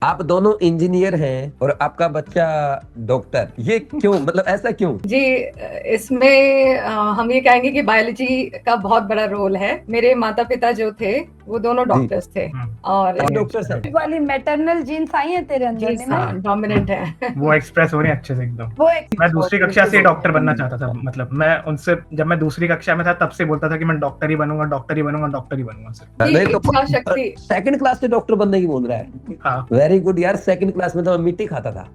आप दोनों इंजीनियर हैं और आपका बच्चा डॉक्टर, ये क्यों, मतलब ऐसा क्यों? जी, इसमें हम ये कहेंगे कि बायोलॉजी का बहुत बड़ा रोल है। मेरे माता पिता जो थे वो दोनों जी। डॉक्टर्स थे। और आप डॉक्टर हैं? वाली मैटरनल जीन्स आई है तेरे अंदर जी में ना। डोमिनेंट है। वो एक्सप्रेस हो रहे हैं अच्छे से एकदम। वो एक मैं दूसरी कक्षा से डॉक्टर बनना चाहता था, मतलब मैं उनसे जब मैं दूसरी कक्षा में था तब से बोलता था कि मैं डॉक्टर ही बनूंगा, डॉक्टर ही बनूंगा, डॉक्टर ही बनूंगा सर। जी, नहीं तो इच्छा शक्ति। सेकंड क्लास से डॉक्टर बनने की बोल रहा है। हाँ, वेरी गुड यार, सेकंड क्लास में तो मैं मिट्टी खाता था।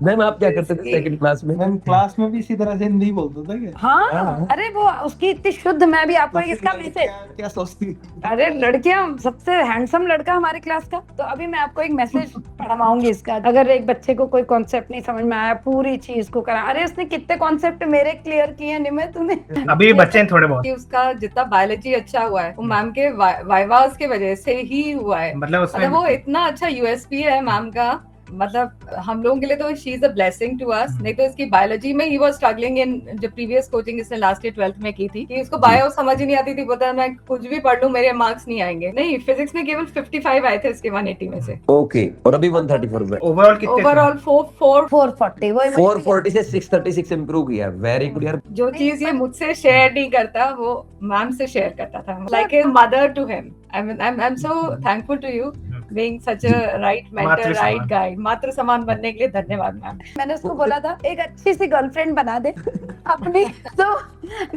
मैम आप क्या करते थे सेकंड क्लास में? मैम क्लास में भी इसी तरह से हिंदी बोलता था क्या? हाँ, अरे वो उसकी इतनी शुद्ध। मैं भी आपको इसका मैसेज। क्या सोचती? अरे लड़कियां, सबसे हैंडसम लड़का हमारे क्लास का। तो अभी मैं आपको एक मैसेज पढ़वाऊंगी इसका। अगर एक बच्चे को कोई कॉन्सेप्ट नहीं समझ में आया, पूरी चीज को करा। अरे उसने कितने कॉन्सेप्ट मेरे क्लियर किए निमे तूने। अभी भी बच्चे हैं थोड़े बहुत। कि उसका जितना बायोलॉजी अच्छा हुआ है वो मैम के वाइवास के वजह से ही हुआ है। मतलब उसमें मतलब वो इतना अच्छा यूएसपी है मैम का। मतलब हम लोगों के लिए तो she is a blessing to us. नहीं तो इसकी बायोलॉजी में ही वाज स्ट्रगलिंग इन जो प्रीवियस कोचिंग इसने लास्ट ईयर 12th में की थी कि उसको बायो समझ ही नहीं आती थी। पता है मैं कुछ भी पढ़ लूं मेरे मार्क्स नहीं आएंगे। नहीं, फिजिक्स में केवल 55 आए थे इसके 180 में से। ओके, और अभी 134 में। ओवरऑल कितने थे? ओवरऑल 440 वो 440 से 636 इंप्रूव किया। वेरी गुड यार। जो चीज ये मुझसे शेयर नहीं करता वो मैम से शेयर करता था। Like a mother to him. I am so thankful to you being such a right mentor, मातृ राइट समान। गाइड। मातृ समान बनने के लिए धन्यवाद मैम। मैंने उसको बोला था एक अच्छी सी गर्लफ्रेंड बना दे अपनी। तो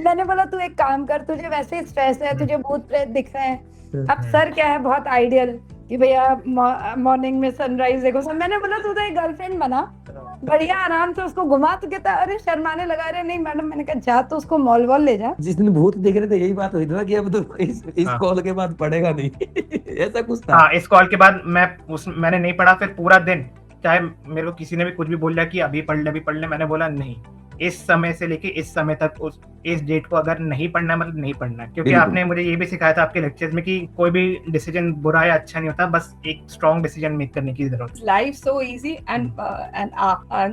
मैंने बोला तू एक काम कर, तुझे वैसे ही स्ट्रेस है, तुझे भूत प्रेत दिख रहे हैं। अब सर क्या है, बहुत आइडियल कि भैया मॉर्निंग में सनराइज देखो सब। मैंने बोला तू तो एक गर्लफ्रेंड बना, बढ़िया आराम से उसको घुमा। तो कहता अरे शर्माने लगा। रहे नहीं मैडम। मैंने कहा जा तो उसको मॉल वॉल ले जा। जिस दिन भूत दिख रहे थे यही बात हुई थी ना कि अब तो इस हाँ। कॉल के बाद पढ़ेगा नहीं। ऐसा कुछ था। हाँ, इस कॉल के बाद मैंने नहीं पढ़ा। फिर पूरा दिन चाहे मेरे को किसी ने भी कुछ भी बोल दिया कि अभी पढ़ ले, अभी पढ़ ले, मैंने बोला नहीं, इस समय से लेके इस समय तक इस डेट को अगर नहीं पढ़ना है मतलब नहीं पढ़ना है। क्योंकि बिल्कुल। आपने मुझे ये भी सिखाया था आपके लेक्चर्स में कि कोई भी डिसीजन बुरा या अच्छा नहीं होता, बस एक स्ट्रॉन्ग डिसीजन मेक करने की जरूरत है। Life so easy and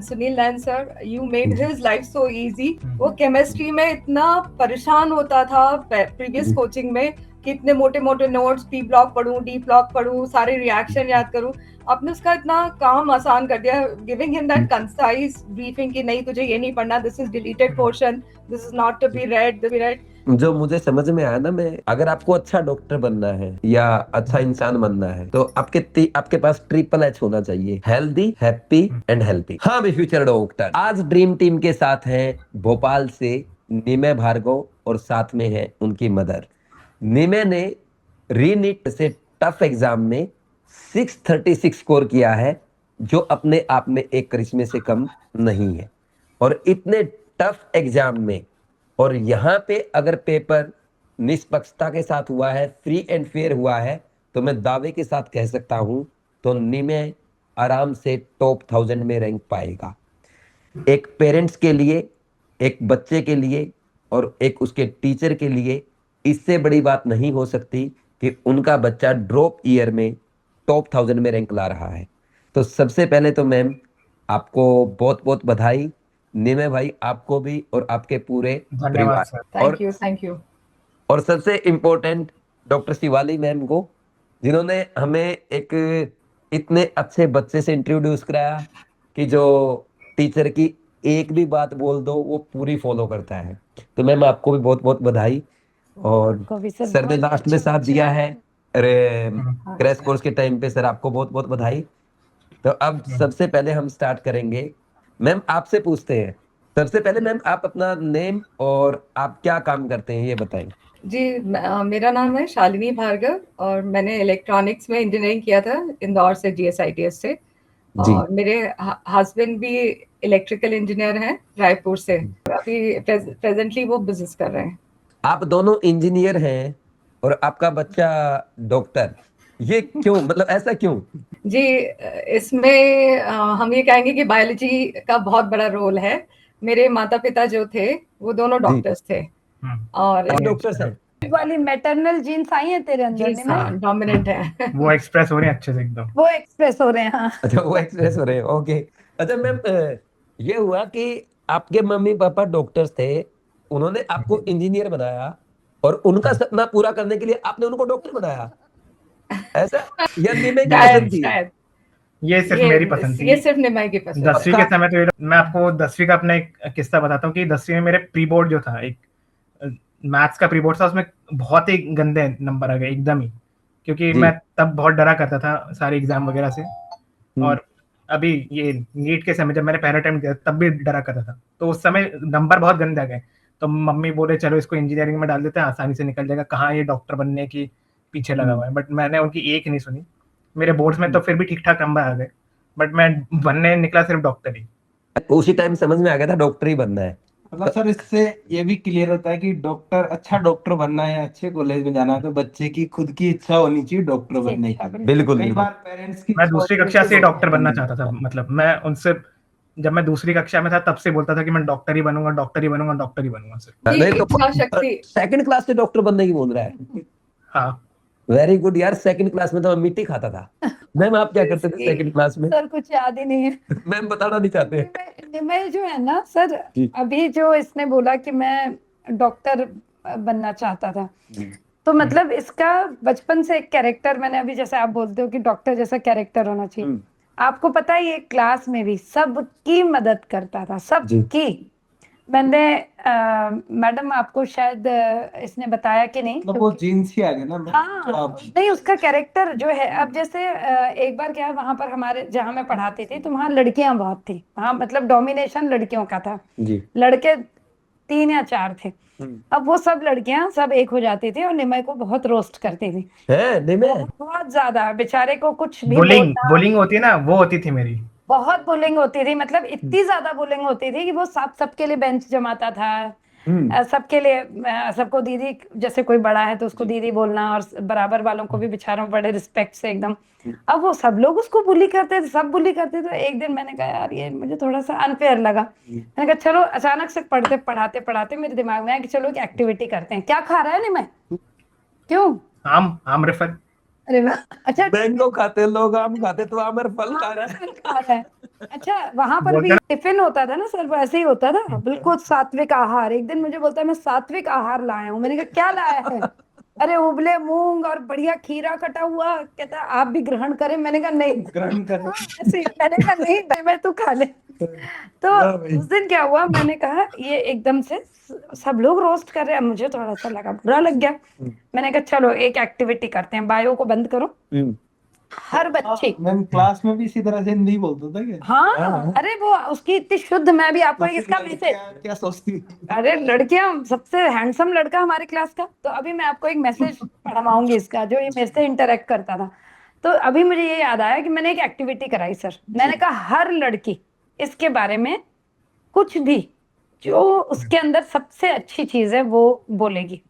Sunil Nayan sir, you made his life so easy. वो केमिस्ट्री में इतना परेशान होता था प्रीवियस कोचिंग में कि इतने मोटे मोटे नोट्स, पी ब्लॉक पढ़ूं, डी ब्लॉक पढ़ूं, सारे रिएक्शन याद करूं। आपने उसका इतना काम आसान कर दिया, giving him that concise briefing कि नहीं तुझे ये नहीं पढ़ना, this is deleted portion, this is not to be read. जो मुझे समझ में आया ना, मैं अगर आपको अच्छा डॉक्टर बनना है या अच्छा इंसान बनना है तो आपके पास ट्रिपल एच होना चाहिए। Healthy, happy and healthy. हाँ भी फ्यूचर डॉक्टर। आज ड्रीम टीम के साथ हैं भोपाल से निमय भार्गव और साथ में है उनकी मदर। निमय ने रीनीट से टफ एग्जाम में 636 स्कोर किया है, जो अपने आप में एक करिश्मे से कम नहीं है। और इतने टफ एग्जाम में, और यहाँ पे अगर पेपर निष्पक्षता के साथ हुआ है, फ्री एंड फेयर हुआ है, तो मैं दावे के साथ कह सकता हूं तो निमय आराम से टॉप 1000 में रैंक पाएगा। एक पेरेंट्स के लिए, एक बच्चे के लिए और एक उसके टीचर के लिए इससे बड़ी बात नहीं हो सकती कि उनका बच्चा ड्रॉप ईयर में टॉप 1000 में रैंक ला रहा है। तो सबसे पहले तो मैम आपको बहुत बहुत बधाई। निमय भाई आपको भी और आपके पूरे धन्यवाद परिवार। सर। Thank you. और सबसे इम्पोर्टेंट डॉक्टर शिवाली मैम को, जिन्होंने हमें एक इतने अच्छे बच्चे से इंट्रोड्यूस कराया कि जो टीचर की एक भी बात बोल दो वो पूरी फॉलो करता है। तो मैम आपको भी बहुत बहुत बधाई। और को भी सर सर ने बहुत लास्ट में अच्छा साथ दिया है अरे हम्म। क्रैश कोर्स के टाइम पे। सर आपको बहुत बहुत बधाई। तो अब सबसे पहले हम स्टार्ट करेंगे। मैम आपसे पूछते हैं सबसे पहले, मैम आप अपना नेम और आप क्या काम करते हैं ये बताएं। जी, मेरा नाम है शालिनी भार्गव और मैंने इलेक्ट्रॉनिक्स में इंजीनियरिंग किया था इंदौर से, जीएसआईटीएस से। जी। और मेरे हस्बैंड भी इलेक्ट्रिकल इंजीनियर हैं रायपुर से। अभी प्रेजेंटली वो बिजनेस कर रहे हैं। आप दोनों इंजीनियर हैं और आपका बच्चा डॉक्टर, ये क्यों, मतलब ऐसा क्यों? जी, इसमें हम ये कहेंगे कि बायोलॉजी का बहुत बड़ा रोल है। मेरे माता पिता जो थे वो दोनों जी। डॉक्टर्स थे। और आप डॉक्टर हैं? वाली मैटरनल जीन्स आई है तेरे अंदर जी में ना। डोमिनेंट है। वो एक्सप्रेस हो रहे हैं अच्छे से एकदम। वो एक्सप्रेस हो रहे हैं। हाँ, अच्छा, वो एक्सप्रेस हो रहे हैं। ओके। अच्छा मैम, ये हुआ कि आपके मम्मी पापा डॉक्टर्स थे, उन्होंने आपको इंजीनियर बनाया और उनका सपना पूरा करने के लिए आपने उनको डॉक्टर बनाया, ऐसा? या निमय की पसंद शायद थी? शायद ये सिर्फ मेरी पसंद थी। ये सिर्फ निमाई की पसंद है। 10वीं के समय तो मैं आपको 10वीं का अपना एक किस्सा बताता हूँ कि 10वीं में मेरे प्री बोर्ड जो था, एक मैथ्स का प्री बोर्ड था, उसमें बहुत ही गंदे नंबर आ गए एकदम ही, क्योंकि जी। मैं तब बहुत डरा करता था सारे एग्जाम वगैरह से। और अभी ये नीट के समय जब मैंने पहला टाइम दिया तब भी डरा करता था, तो उस समय नंबर बहुत गंदे आ गए। तो मम्मी बोले चलो इसको इंजीनियरिंग में डाल देते हैं, आसानी से निकल जाएगा, कहाँ ये डॉक्टर बनने की पीछे लगा हुआ है। बट मैंने उनकी एक नहीं सुनी। मेरे बोर्ड्स में तो फिर भी ठीक ठाक नंबर आ गए, बट मैं बनने निकला सिर्फ डॉक्टर ही। उसी टाइम समझ में आ गया था डॉक्टर ही बनना है। मतलब सर इससे ये भी क्लियर होता है कि डॉक्टर, अच्छा डॉक्टर बनना है, अच्छे कॉलेज में जाना है, तो बच्चे की खुद की इच्छा होनी चाहिए डॉक्टर बनने की। बिल्कुल कई बिल्कुल। बार पेरेंट्स की मैं इच्छा दूसरी होती है कक्षा कि से डॉक्टर बनना बनना चाहता था, मतलब मैं उनसे, जब मैं दूसरी कक्षा में था तब से बोलता था कि मैं डॉक्टर ही बनूंगा, डॉक्टर ही बनूंगा, डॉक्टर ही बनूंगा सर। जी, नहीं तो इच्छा शक्ति। सेकंड क्लास से डॉक्टर बनने की बोल रहा है। हाँ, वेरी गुड यार। सेकंड क्लास में तो मैं मिट्टी खाता था। मैम आप क्या करते थे सेकंड क्लास में? सर कुछ याद ही नहीं है। मैम बताना नहीं चाहते। मैं जो है ना सर, जी। अभी जो इसने बोला कि मैं डॉक्टर बनना चाहता था, तो मतलब इसका बचपन से एक कैरेक्टर, मैंने अभी जैसे आप बोलते हो कि डॉक्टर जैसा कैरेक्टर होना चाहिए, आपको पता है ये क्लास में भी सबकी मदद करता था, सबकी। मैंने मैडम आपको शायद इसने बताया कि नहीं, मतलब वो जीन्स ही आ गया ना। हाँ नहीं, उसका कैरेक्टर जो है, अब जैसे एक बार क्या है, वहां पर हमारे जहाँ मैं पढ़ाती थी तो वहाँ लड़कियां बहुत थी, वहाँ मतलब डोमिनेशन लड़कियों का था। जी। लड़के 3 या 4 थे। अब वो सब लड़कियां सब एक हो जाती थी और निमय को बहुत रोस्ट करती थी, है निमे? बहुत ज्यादा। बेचारे को कुछ भी बुलिंग बोलना, बुलिंग होती है ना, वो होती थी मेरी। बहुत बुलिंग होती थी, मतलब इतनी ज्यादा बुलिंग होती थी कि वो सबके लिए बेंच जमाता था, सबके लिए, सबको दीदी, जैसे कोई बड़ा है तो उसको दीदी बोलना, और बराबर वालों को भी बेचारों बड़े रिस्पेक्ट से एकदम। अब वो सब लोग उसको बुली करते थे, सब बुली करते थे। एक दिन मैंने कहा यार ये मुझे थोड़ा सा अनफेयर लगा, मैंने कहा चलो, अचानक से पढ़ाते पढ़ाते मेरे दिमाग में आया कि चलो एक एक्टिविटी करते हैं। क्या खा रहा है नहीं मैं, क्यों? आम रेफर। अरे वाह, अच्छा मैंगो खाते लोग, आम खाते तो आम और फल खा रहा है। खा रहा है। अच्छा, वहां पर भी टिफिन होता था ना सर, वो ऐसे ही होता था, बिल्कुल सात्विक आहार। एक दिन मुझे बोलता है मैं सात्विक आहार लाया हूँ। मैंने कहा क्या लाया है? अरे उबले मूंग और बढ़िया खीरा कटा हुआ। कहता आप भी ग्रहण करें। मैंने कहा नहीं, ग्रहण कर ऐसे ही। मैंने कहा नहीं मैं, तू खा ले। तो उस दिन क्या हुआ, मैंने कहा ये एकदम से सब लोग रोस्ट कर रहे हैं, मुझे थोड़ा सा लगा, बुरा लग गया। मैंने कहा चलो एक एक्टिविटी करते हैं, बायो को बंद करो। हर बच्चे, मैम क्लास में भी इसी तरह से हिंदी बोलता था क्या? हाँ अरे वो उसकी इतनी शुद्ध, मैं भी आपको इसका मैसेज, क्या सोचती? अरे लड़कियां, सबसे हैंडसम लड़का हमारे क्लास का। तो अभी मैं आपको एक मैसेज पढ़वाऊंगी इसका, जो ये मेरे से इंटरेक्ट करता था। तो अभी मुझे ये याद आया कि मैंने एक एक्टिविटी कराई सर। मैंने कहा हर लड़की इसके बारे में कुछ भी, जो उसके अंदर सबसे अच्छी चीज है वो बोलेगी।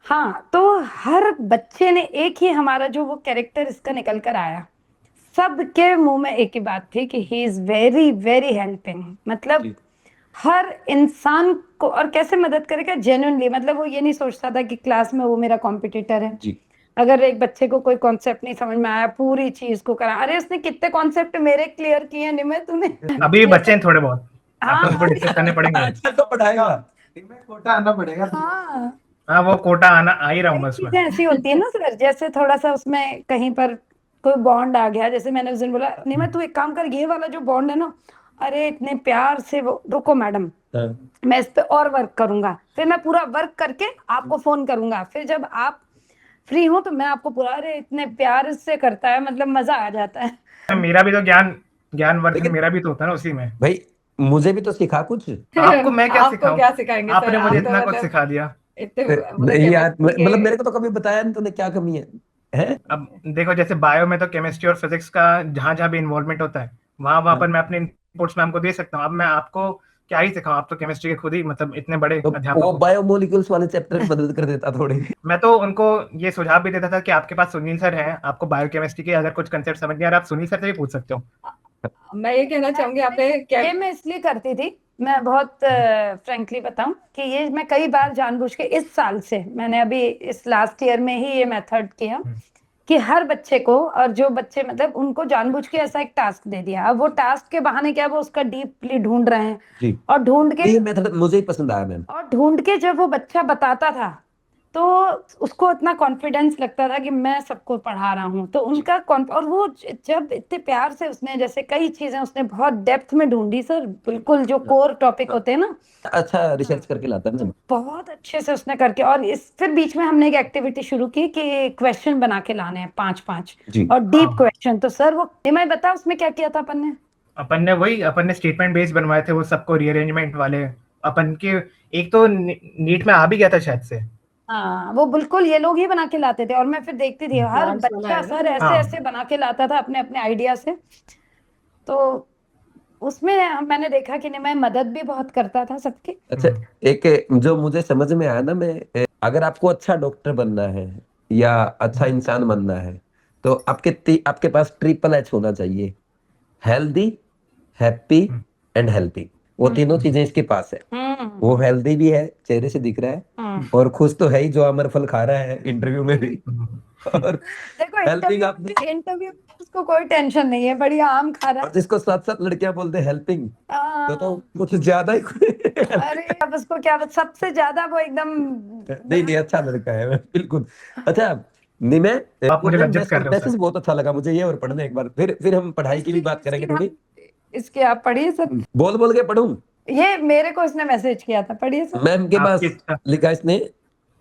हाँ, तो हर बच्चे ने एक ही, हमारा जो वो कैरेक्टर इसका निकल कर आया, सबके मुंह में एक ही बात थी कि he is very very helping. मतलब हर इंसान को, और कैसे मदद करेगा जेन्युइनली। मतलब वो ये नहीं सोचता था कि क्लास में वो मेरा कॉम्पिटिटर है। जी। अगर एक बच्चे को कोई कॉन्सेप्ट नहीं समझ में आया, पूरी चीज को करा। अरे उसने कितने कॉन्सेप्ट मेरे क्लियर किए हैं निमय, तूने। अभी भी बच्चे हैं थोड़े बहुत, हाँ, आपको उनको डिस्कस करने पड़ेंगे। अच्छा तो पढ़ाएगा। कोटा आना पड़ेगा। हाँ, हाँ, वो कोटा आ ही रहा हूँ मैं उसमें। चीजें ऐसी होती है ना सर, जैसे थोड़ा सा उसमें कहीं पर कोई बॉन्ड आ गया। जैसे मैंने उस दिन बोला निमय तू एक काम कर, ये वाला जो बॉन्ड है ना, अरे इतने प्यार से वो, रुको मैडम मैं इस पे और वर्क करूंगा, फिर मैं पूरा वर्क करके आपको फोन करूंगा, फिर जब आप फ्री हो तो मैं आपको पूरा, अरे इतने प्यार से करता है, मतलब मजा आ जाता है। मेरा भी तो ज्ञान मेरा भी तो होता है ना उसी में। भाई मुझे भी तो सिखा कुछ। आपको मैं क्या आपको सिखाऊं? क्या सिखाएंगे आपने सर? मुझे आप तो इतना कुछ मतलब सिखा दिया। इतने नहीं यार, मतलब मेरे को तो कभी बताया नहीं तूने, क्या कमी है? अब देखो, जैसे बायो में तो केमिस्ट्री और फिजिक्स का जहां जहां भी इन्वॉल्वमेंट होता है, वहां पर मैं अपने इनपुट्स मैम को दे सकता हूँ। अब मैं आपको क्या ही सिखाऊं, आप तो केमिस्ट्री के खुद ही मतलब इतने बड़े तो अध्यापक वो हो। बायोमोलिक्यूल्स वाले चैप्टर में मदद कर देता थोड़ी। मैं तो उनको ये सुझाव भी देता था कि आपके पास सुनील सर हैं, आपको बायोकेमिस्ट्री के अगर कुछ कंसेप्ट समझ नहीं आ रहा, आप सुनील सर से भी पूछ सकते हो। मैं ये कहना चाहूंगी, आपने क्या ये मैं इसलिए करती थी, मैं बहुत फ्रेंकली बताऊं कि ये मैं कई बार जानबूझ के, इस साल से मैंने अभी इस लास्ट ईयर में ही ये मेथड किया कि हर बच्चे को, और जो बच्चे मतलब उनको जानबूझ के ऐसा एक टास्क दे दिया। अब वो टास्क के बहाने क्या, वो उसका डीपली ढूंढ रहे हैं, जी। और ढूंढ के, ये मेथड मुझे ही पसंद आया मैम। और ढूंढ के जब वो बच्चा बताता था तो उसको इतना कॉन्फिडेंस लगता था कि मैं सबको पढ़ा रहा हूँ, तो उनका और वो जब इतने प्यार से उसने जैसे कई चीजें उसने बहुत डेप्थ में ढूंढी सर, बिल्कुल जो कोर टॉपिक होते हैं ना, अच्छा रिसर्च करके लाता है ना। बहुत अच्छे से उसने करके, और इस फिर बीच में हमने एक एक्टिविटी शुरू की कि क्वेश्चन बना के लाने हैं 5-5 जी और डीप हाँ। क्वेश्चन। तो सर वो मैं बता उसमें क्या किया था अपन ने? अपन ने स्टेटमेंट बेस्ड बनवाए थे वो सबको, रीअरेंजमेंट वाले। अपन के एक तो नीट में आ भी गया था शायद से। हाँ, वो बिल्कुल ये लोग ही बना के लाते थे और मैं फिर देखती थी हर Plants वाला बच्चा है ना? सर ऐसे हाँ। ऐसे बना के लाता था अपने अपने आइडिया से। तो उसमें मैंने देखा कि नहीं, मैं मदद भी बहुत करता था सबकी। अच्छा, एक जो मुझे समझ में आया ना, मैं अगर आपको अच्छा डॉक्टर बनना है या अच्छा इंसान बनना है तो आपके पास ट्रिपल एच होना चाहिए। Healthy, happy and helpy. वो तीनों चीजें इसके पास है। वो हेल्दी भी है, चेहरे से दिख रहा है, और खुश तो है ही, जो अमर फल खा रहा है इंटरव्यू में भी। और देखो हेल्पिंग आपने, इंटरव्यू उसको कोई टेंशन नहीं है, बढ़िया आम खा रहा और जिसको साथ साथ लड़कियां बोलते हैं हेल्पिंग, है। तो कुछ ज्यादा ही अरे अब उसको क्या, सबसे ज्यादा वो एकदम नहीं नहीं, अच्छा लड़का है बिल्कुल। अच्छा निमे, आप मुझे लज्जित कर रहे हो मैसेज सर। बहुत अच्छा लगा मुझे ये, और पढ़ने एक बार फिर हम पढ़ाई की भी बात करेंगे थोड़ी। इसके आप पढ़िए सर, बोल बोल के पढ़ूं। ये मेरे को इसने मैसेज किया था, पढ़िए सर। मैम के पास आपकी इच्छा। लिखा इसने,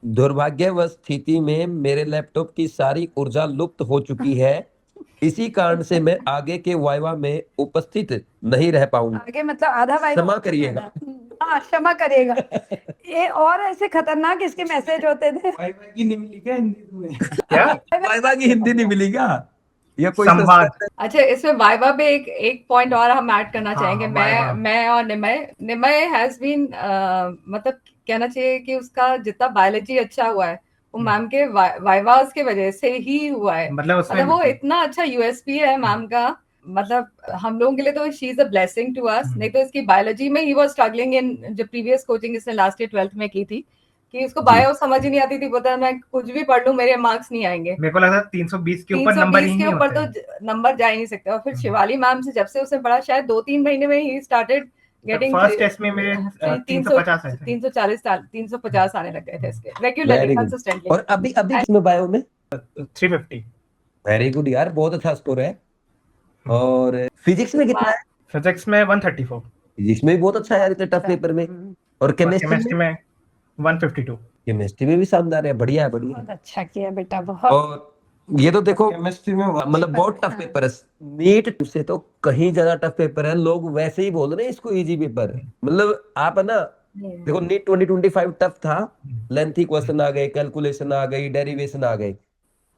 दुर्भाग्यवश स्थिति में मेरे लैपटॉप की सारी ऊर्जा लुप्त हो चुकी है, इसी कारण से मैं आगे के वाइवा में उपस्थित नहीं रह पाऊंगा, आगे मतलब आधा वाइवा क्षमा करिएगा। हाँ क्षमा करिएगा। ये और ऐसे खतरनाक इसके मैसेज होते थे। वाई वाई की नहीं मिली क्या हिंदी में? क्या? वाइवा की हिंदी नहीं मिलेगा या कोई संवाद। सस्ता- अच्छा, इसमें वाइवा पे एक पॉइंट और हम ऐड करना हाँ, चाहेंगे। वाइवा। मैं और निमय हैज बीन, मतलब कहना चाहिए कि उसका जितना बायोलॉजी अच्छा हुआ है वो मैम के वाइवास के वजह से ही हुआ है। मतलब उसमें मतलब वो इतना अच्छा यूएसपी है मैम का, मतलब हम लोगों के लिए तो she is a blessing to us. नहीं तो इसकी बायोलॉजी में ही वो स्ट्रगलिंग इन, जो प्रीवियस कोचिंग इसने लास्ट ईयर 12th में की थी, कि उसको बायो समझ ही नहीं आती थी, पता मैं कुछ भी पढ़ लूं मेरे मार्क्स नहीं आएंगे। मेरे को लगा 320 के ऊपर नंबर ही 320 के नहीं ऊपर होते। तो नंबर जा ही नहीं सकते। और फिर शिवाली मैम से जब से उसने पढ़ा, शायद 2-3 महीने में ही स्टार्टेड गेटिंग फर्स्ट टेस्ट में मेरे 350 आए थे। 350 आने लग गए थे इसके रेगुलरली, Very good. कंसिस्टेंटली। और अभी किसमें बायो में? 350। वेरी गुड यार, बहुत अच्छा स्कोर है। और फिजिक्स में कितना है? फिजिक्स में 134। फिजिक्स में भी बहुत अच्छा है यार, इतने टफ पेपर में। और केमिस्ट्री केमिस्ट्री में? में 152। केमिस्ट्री में भी शानदार है, बढ़िया है, बढ़िया है। बहुत अच्छा किया बेटा, बहुत। और ये तो देखो, केमिस्ट्री में मतलब बहुत टफ पेपर है। नीट से तो कहीं ज्यादा टफ पेपर है। लोग वैसे ही बोल रहे हैं इसको इजी पेपर, मतलब आप है ना, देखो नीट 2025 टफ था, लेंथी क्वेश्चन आ गए, कैलकुलेशन आ गई, डेरिवेशन आ गई।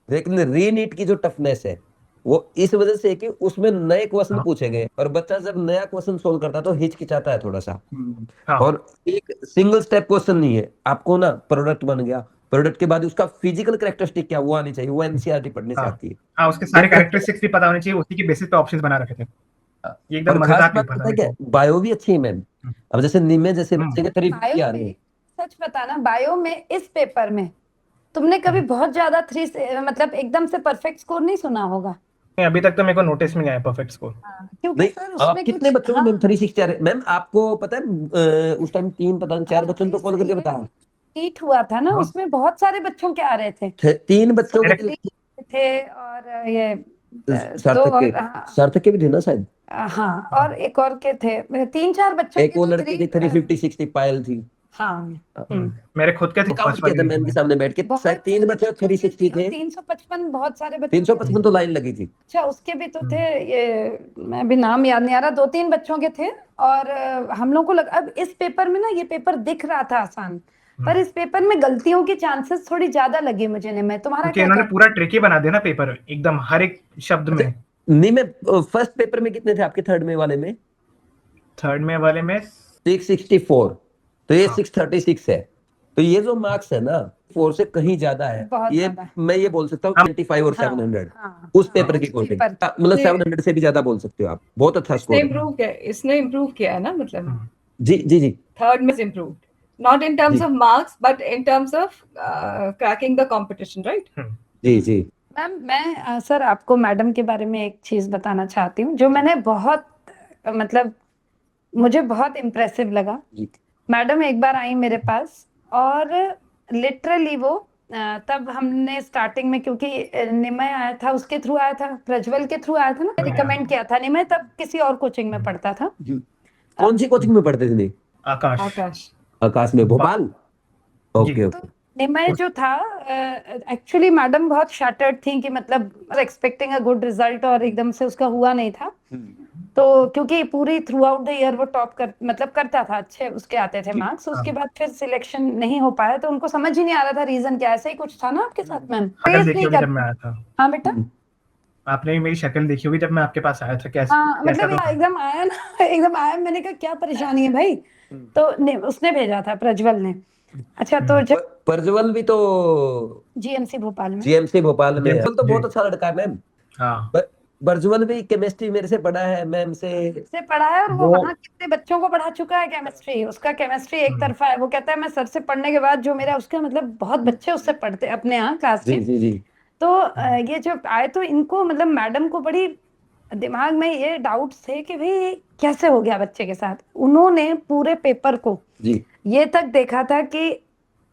लेकिन री नीट की जो टफनेस है वो इस वजह से है कि उसमें नए क्वेश्चन पूछे गए, और बच्चा जब नया क्वेश्चन सोल्व करता है तो हिचकिचाता है थोड़ा सा। हाँ। और एक सिंगल स्टेप क्वेश्चन नहीं है, आपको ना प्रोडक्ट बन गया, प्रोडक्ट के बाद उसका फिजिकल कैरेक्टरिस्टिक क्या वो आनी चाहिए, वो एनसीईआरटी पढ़ने से हाँ। आती है। हाँ, उसके सारे कैरेक्टरिस्टिक्स भी पता होने चाहिए, उसी के बेसिस पे ऑप्शंस बना रखे थे। ये एकदम और खास मजेदार बात पेपर पता था है क्या, मेरे बायो भी अच्छी है मैम। अब जैसे निमे जैसे बच्चे के करीब बायो आ रहे में हैं। सच बताना, बायो में इस पेपर में तुमने कभी बहुत ज्यादा 3 से मतलब एकदम से परफेक्ट स्कोर नहीं सुना होगा। को। अभी तक तो मेरे को नोटिस में नहीं आया परफेक्ट स्कोर। क्योंकि नहीं, सर आप उसमें कितने कुछ बच्चों को मैम 360 आ रहे? मैम आपको पता है उस टाइम 3 पता नहीं 4 बच्चों को कॉल करके बताया नीट हुआ था ना, हाँ। उसमें बहुत सारे बच्चों के आ रहे थे 3 बच्चों के थे और ये दो सार्थक के, हाँ, सार्थक के भी थे ना शायद। हाँ और एक और के थे, 3-4 बच्चों एक के वो तो लड़की थी 350 60 पायल थी। हाँ मेरे खुद के थे काउंट किया था मैम के सामने बैठ के, शायद 3 बच्चे 360 थे। 355 बहुत सारे बच्चे 355 तो लाइन लगी थी। अच्छा उसके भी तो थे, ये मैं भी नाम याद नहीं आ रहा, 2-3 बच्चों के थे। और हम लोग को लगा अब इस पेपर में ना, ये पेपर दिख रहा था आसान, पर इस पेपर में गलतियों की चांसेस थोड़ी ज्यादा लगी मुझे। नहीं, मैं तुम्हारा क्योंकि क्या इन्होंने कहना? पूरा ट्रिकी बना दिया ना पेपर, एकदम हर एक शब्द में। नहीं मैं फर्स्ट पेपर में कितने थे आपके, थर्ड में वाले में? थर्ड में वाले में 664, तो ये हाँ। 636 है। तो ये जो मार्क्स है ना 4 से कहीं ज्यादा है। बहुत ये ज्यादा है। मैं ये बोल सकता हूँ 25 और 700 हाँ, उस पेपर की कोटिंग, पेपर। मतलब 700 से भी ज्यादा बोल सकते हो आप। बहुत अच्छा स्कोर है। इसने इम्प्रूव किया है ना, मतलब जी जी जी। थर्ड में इम्प्रूव, नॉट इन टर्म्स जी। Of marks but in terms of cracking the competition, right? जी जी। मैम मैं सर आपको मैडम के बारे में एक चीज बताना चाहती हूँ जो मैंने बहुत मतलब मुझे बहुत इम्प्रेसिव लगा। जी। मैडम एक बार आई मेरे पास और लिटरली वो तब हमने स्टार्टिंग में, क्योंकि निमय आया था, उसके थ्रू आया था, प्रज्वल के थ्रू आया था ना, रिकमेंड किया था। निमय तब किसी और कोचिंग में पढ़ता था। कौन सी कोचिंग में पढ़ते थे नहीं? आकाश। आकाश। आकाश में, भोपाल। ओके जी। ओके। निमय जो था, एक्चुअली मैडम बहुत शैटर्ड थी कि मतलब एक्सपेक्टिंग अ गुड रिजल्ट, और एकदम से उसका हुआ नहीं था। तो क्योंकि पूरी थ्रू आउट द ईयर वो टॉप करता था, अच्छे उसके आते थे मार्क्स। उसके बाद फिर सिलेक्शन नहीं हो पाया, तो उनको समझ ही नहीं आ रहा था रीजन क्या। ऐसा ही कुछ था ना आपके साथ मैम? शक्ल देखी होगी जब मैं आया था। हाँ बेटा। आपने भी मेरी शक्ल देखी होगी जब मैं आपके पास आया था। कैसा हाँ कैसा मतलब तो एकदम आया ना, एकदम आया, मैंने कहा क्या परेशानी है भाई। तो उसने भेजा था, प्रज्वल ने। अच्छा, तो जब प्रज्वल भी तो जीएमसी भोपाल में, जीएमसी भोपाल में है। जी। तो बहुत अच्छा लड़का है मैम। हाँ। प्रज्वल भी केमिस्ट्री मेरे से पढ़ा है मैम से। पढ़ा है, और वो वो वहाँ कितने बच्चों को पढ़ा चुका है केमिस्ट्री। उसका केमिस्ट्री एक तरफा है। वो कहता है मैं सर से पढ़ने के बाद जो मेरा, उसका मतलब बहुत बच्चे उससे पढ़ते अपने यहाँ क्लास जी में। जी जी। तो ये जब आए तो इनको मतलब मैडम को बड़ी दिमाग में ये डाउट थे कि भाई कैसे हो गया बच्चे के साथ। उन्होंने पूरे पेपर को जी ये तक देखा था कि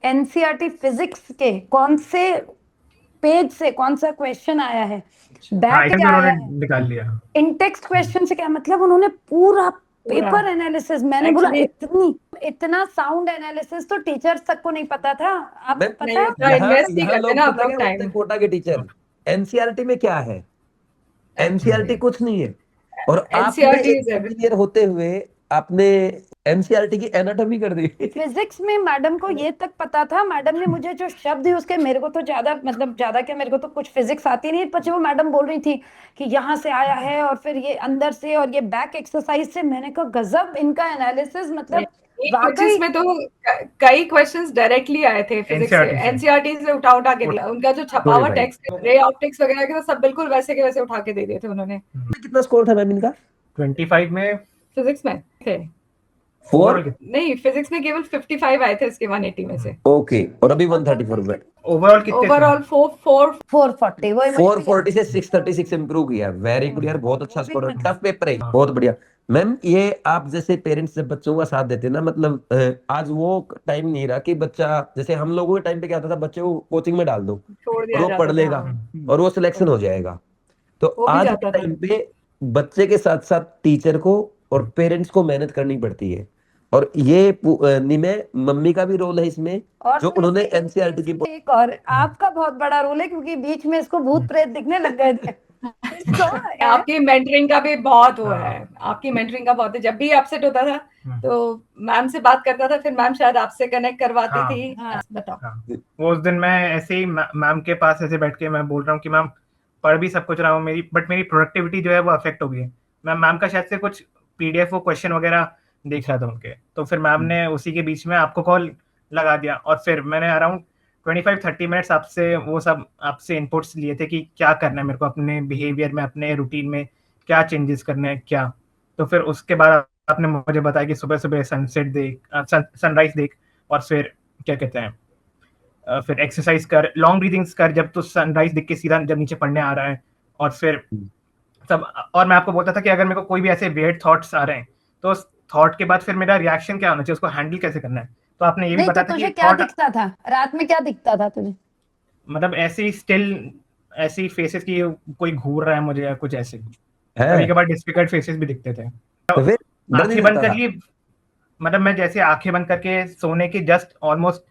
एनसीईआरटी फिजिक्स के कौन से पेज से कौन सा क्वेश्चन आया है, हाँ, बैक आइटम क्या तो आया उन्होंने है, निकाल लिया। इन टेक्स्ट क्वेश्चन से क्या मतलब। उन्होंने पूरा पेपर एनालिसिस, मैंने बोला इतना साउंड एनालिसिस तो टीचर्स तक को नहीं पता था। आपको मैम, पता नहीं है? उतना यहाँ इन्वेस्ट नहीं यहाँ करते लोग ना पता अपना क्या बोलते टाइम। हैं, कोटा के टीचर। एनसीईआरटी में क्या है? एनसीईआरटी कुछ नहीं है। और आपने एनसीईआरटी एक इज एवरीथिंग। इंजीनियर होते हुए आपने एनसीईआरटी की एनाटॉमी कर दी। फिजिक्स में मैडम को ये तक पता था। मैडम ने मुझे जो शब्द यूज किए, मेरे को तो ज्यादा मतलब ज्यादा क्या, मेरे को तो कुछ फिजिक्स आती नहीं, पर वो मैडम बोल रही थी कि यहाँ से आया है और फिर ये अंदर से और ये बैक एक्सरसाइज से, मैंने कहा गजब इनका एनालिसिस, मतलब वाकई। फिजिक्स में तो कई क्वेश्चंस डायरेक्टली आए थे फिजिक्स से, NCERT से। एनसीईआरटी से उठा के दिया। उनका जो छपा हुआ भाई। टेक्स्ट, रे ऑप्टिक्स वगैरह के, तो सब बिल्कुल वैसे के वैसे उठा के दे दिए थे उन्होंने। कितना स्कोर था मैम इनका? 25 में फिजिक्स में थे, 4। ओवरऑल नहीं फिजिक्स में केवल 55 आए थे इसके 180 में से। ओके, और अभी 134 में। ओवरऑल कितने थे? ओवरऑल 440 वही 440 से 636 इंप्रूव किया। वेरी गुड यार, बहुत अच्छा स्कोर है। टफ पेपर है, बहुत बढ़िया। मैम, ये आप जैसे पेरेंट्स जब बच्चों का साथ देते हैं ना, मतलब आज वो टाइम नहीं रहा कि बच्चा, जैसे हम लोगों के टाइम पे क्या होता था, बच्चे को कोचिंग में डाल दो छोड़ और दिया वो जाता पढ़ था। लेगा और वो सिलेक्शन हो जाएगा। तो वो भी आज जाता के था। टाइम पे बच्चे के साथ साथ टीचर को और पेरेंट्स को मेहनत करनी पड़ती है। और ये निमय मम्मी का भी रोल है इसमें, और जो तो उन्होंने इसमें एनसीईआरटी की एक और आपका बहुत बड़ा रोल है, क्योंकि बीच में इसको भूत प्रेत दिखने लग गए थे। तो आपकी मेंटरिंग का भी बहुत वो है, आपकी मेंटरिंग का बहुत है। जब भी अपसेट होता था तो मैम से बात करता था, फिर मैम शायद आपसे कनेक्ट करवाती हाँ। थी। हाँ। बताओ। हाँ। वो उस दिन मैं ऐसे ही मैम के पास ऐसे बैठ के मैं बोल रहा हूँ कि मैम पढ़ भी सब कुछ रहा हूँ, मेरी प्रोडक्टिविटी जो है वो अफेक्ट हो गई है। मैं मैम का शायद से कुछ पीडीएफ वो क्वेश्चन वगैरह देख रहा था उनके, तो फिर मैम ने उसी के बीच में आपको कॉल लगा दिया, और फिर मैंने अराउंड 25-30 मिनट्स आपसे इनपुट्स लिए थे कि क्या करना है मेरे को अपने बिहेवियर में, अपने रूटीन में क्या चेंजेस करने हैं क्या। तो फिर उसके बाद आपने मुझे बताया कि सुबह सुबह सनसेट देख, सनराइज देख, और फिर क्या कहते हैं, फिर एक्सरसाइज कर, लॉन्ग ब्रीदिंग्स कर जब तो सनराइज दिख के सीधा जब नीचे पढ़ने आ रहा है। और फिर सब, और मैं आपको बोलता था कि अगर मेरे को कोई भी ऐसे वेट थॉट्स आ रहे हैं तो उस थॉट के बाद फिर मेरा रिएक्शन क्या होना चाहिए, उसको हैंडल कैसे करना है। तो आपने ये भी नहीं, तो बताया था तुझे कि क्या थॉट दिखता था रात में, क्या दिखता था तुझे? मतलब ऐसे ही स्टिल ऐसी फेसेस की कोई घूर रहा है मुझे या कुछ ऐसे, है। कभी कभार डिफिकल्ट फेसेस भी दिखते थे। तो फिर डर नहीं आंखें बंद लगता था? करिए, मतलब मैं जैसे आंखें बंद करके सोने की जस्ट ऑलमोस्ट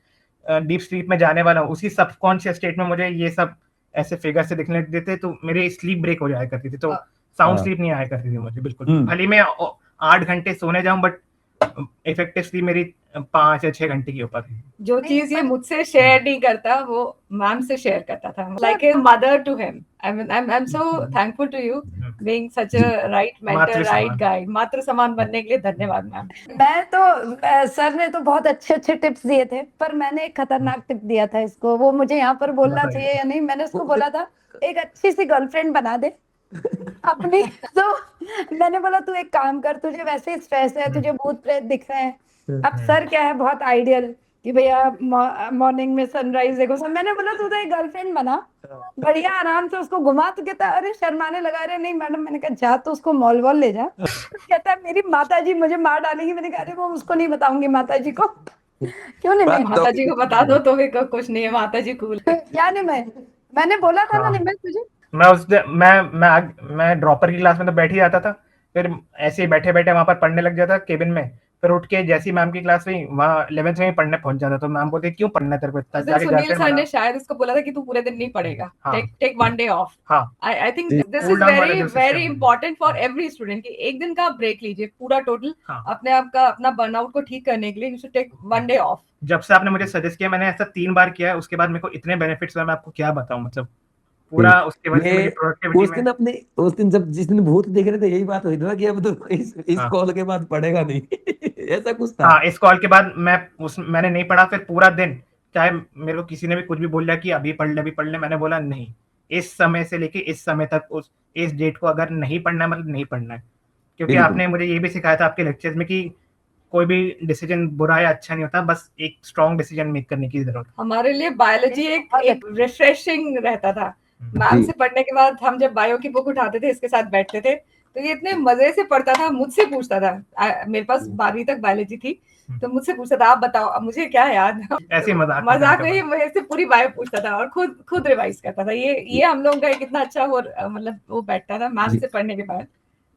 डीप स्लीप में जाने वाला हूँ, उसी सबकॉन्शियस स्टेट में मुझे ये सब ऐसे फिगर से दिखने लगते थे, तो मेरी स्लीप ब्रेक हो जाया करती थी, तो साउंड स्लीप नहीं आया करती थी मुझे बिल्कुल। भले मैं 8 घंटे सोने जाऊं, बट इफेक्टिव स्लीप मेरी 5 या 6 घंटे की हो पाती। जो चीज ये मुझसे शेयर नहीं करता वो मैम से शेयर करता था, like a mother to him. I am so thankful to you being such a right mentor, right guide. मातृ समान बनने के लिए धन्यवाद मैम। मैं तो सर ने तो बहुत अच्छे अच्छे टिप्स दिए थे, पर मैंने एक खतरनाक टिप दिया था इसको, वो मुझे यहाँ पर बोलना चाहिए या नहीं। मैंने उसको बोला था एक अच्छी सी गर्लफ्रेंड बना दे अपनी। तो मैंने बोला तू एक काम कर, तुझे वैसे ही स्ट्रेस है, तुझे भूत प्रेत दिख रहे हैं। अब सर क्या है, बहुत आइडियल कि भैया मॉर्निंग में सनराइज देखो सब। मैंने बोला तू तो एक गर्लफ्रेंड बना, बढ़िया आराम से उसको घुमा। तो कहता अरे शर्माने लगा। रहे नहीं मैडम। मैंने कहा जा तो उसको मॉल वॉल ले जा। कहता है मेरी माता जी मुझे मार डालेगी। मैंने कहा अरे वो उसको नहीं बताऊंगी माता जी को। क्यों नहीं बात मैं माता जी को बता दो तो भी कुछ नहीं है, माता जी कूल। क्या नहीं मैंने बोला था ना हाँ। निम्बल तुझे। मैं उस दिन मैं ड्रॉपर की क्लास में तो बैठ ही जाता था, फिर ऐसे ही बैठे बैठे वहां पर पढ़ने लग जाता केबिन में, फिर उठ के जैसी मैम की क्लास हुई वहाँ 11th में ही पढ़ने पहुंच जाता, तो मैम बोलती क्यों पढ़ना है तेरे को इतना, उस दिन जाके घर सुनील पे सर मना। ने शायद उसको बोला था कि तू पूरे दिन नहीं पढ़ेगा, हाँ। Take one day off. हाँ। आई थिंक जी। दिस Cool इज down वाला वेरी जो system वेरी है। इंपॉर्टेंट फॉर एवरी स्टूडेंट कि एक दिन का आप ब्रेक लीजिए पूरा टोटल हाँ। अपने आप का अपना बर्नआउट को ठीक करने के लिए। You should take one day off. जब से आपने मुझे सजेस्ट किया, मैंने ऐसा 3 बार किया है, उसके बाद मेरे को इतने बेनिफिट्स हुए, मैं आपको क्या बताऊं, मतलब पूरा उसके वजह से मेरी ये प्रोडक्टिविटी उस में। दिन अपने उस दिन जब जिस दिन भूत देख रहे थे यही बात हुई थी ना कि अब तो इस हाँ। कॉल के बाद पढ़ेगा नहीं ऐसा कुछ था। हाँ, इस कॉल के बाद मैंने नहीं पढ़ा, फिर पूरा दिन चाहे मेरे को किसी ने भी कुछ भी बोल दिया कि अभी पढ़ ले, मैंने बोला नहीं, इस समय से लेके इस समय तक इस डेट को अगर नहीं पढ़ना है मतलब नहीं पढ़ना है, क्योंकि बिल्कुल। आपने मुझे ये भी सिखाया था आपके लेक्चर्स में कि कोई भी डिसीजन बुरा या अच्छा नहीं होता, बस एक स्ट्रॉन्ग डिसीजन मेक करने की जरूरत। हमारे लिए बायोलॉजी एक रिफ्रेशिंग रहता था। मैम जी। से पढ़ने के बाद हम जब बायो की बुक उठाते थे, इसके साथ बैठते थे, तो ये इतने मजे से पढ़ता था, मुझसे पूछता था। मेरे पास 12वीं तक बायोलॉजी थी, तो मुझसे पूछता था आप बताओ, अब मुझे क्या याद। ऐसे ही मजाक मजाक में ही मेरे से पूरी बायो पूछता था और खुद रिवाइज करता था। ये हम लोगों का एक इतना अच्छा मतलब वो बैठता था मैम जी। से पढ़ने के बाद।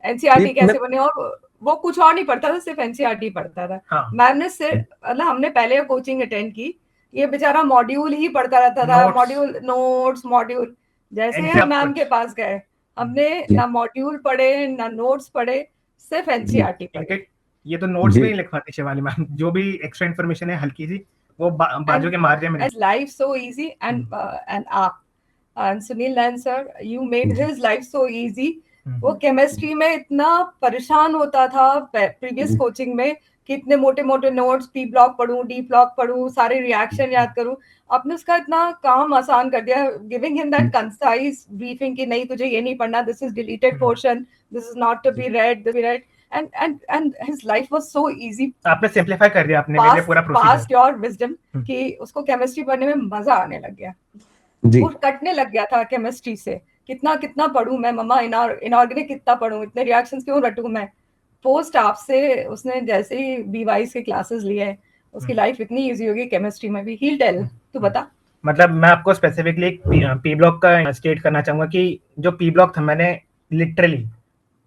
एनसीईआरटी ये कैसे मैं- बने, और वो कुछ और नहीं पढ़ता था, सिर्फ एनसीईआरटी पढ़ता था। हाँ। मैम ने सिर्फ मतलब हमने पहले कोचिंग अटेंड की, ये बेचारा मॉड्यूल ही पढ़ता रहता था, Notes। Module notes module. जैसे NCERT हम मैम कुछ। के पास गए, हमने जी। ना मॉड्यूल पढ़े ना नोट्स पढ़े, सिर्फ एनसीईआरटी पढ़े। इनके ये तो नोट्स जी। भी नहीं लिखवाती शिवानी मैम, जो भी एक्स्ट्रा इन्फॉर्मेशन है हल्की सी वो बाजू के मार्जिन में As life so easy and Sunil Nayan sir, you made his life so easy. वो केमिस्ट्री में इतना परेशान होता था प्रीवियस कोचिंग में कि इतने मोटे मोटे नोट्स, पी ब्लॉक पढ़ूं, डी ब्लॉक पढ़ूं, सारे रिएक्शन याद करूं। आपने उसका इतना काम आसान कर दिया, giving him that concise briefing कि नहीं तुझे ये नहीं पढ़ना, this is deleted portion, this is not to be read and his life was so easy. आपने सिंपलीफाई कर दिया आपने मेरे लिए पूरा पास्ट प्रोसीजर। योर विजडम कि उसको केमिस्ट्री पढ़ने में मजा आने लग गया, जी। वो कटने लग गया था केमिस्ट्री से। कितना कितना पढ़ूं मैं मम्मा, इनऑर्गेनिक कितना पढ़ूं, इतने रिएक्शंस क्यों रटूं मैं। पोस्ट आपसे उसने जैसे ही B22 के क्लासेस लिए, उसकी लाइफ इतनी इजी होगी केमिस्ट्री में भी। ही टेल, तू बता। मतलब मैं आपको स्पेसिफिकली एक पी ब्लॉक का स्टेट करना चाहूंगा कि जो पी ब्लॉक था, मैंने लिटरली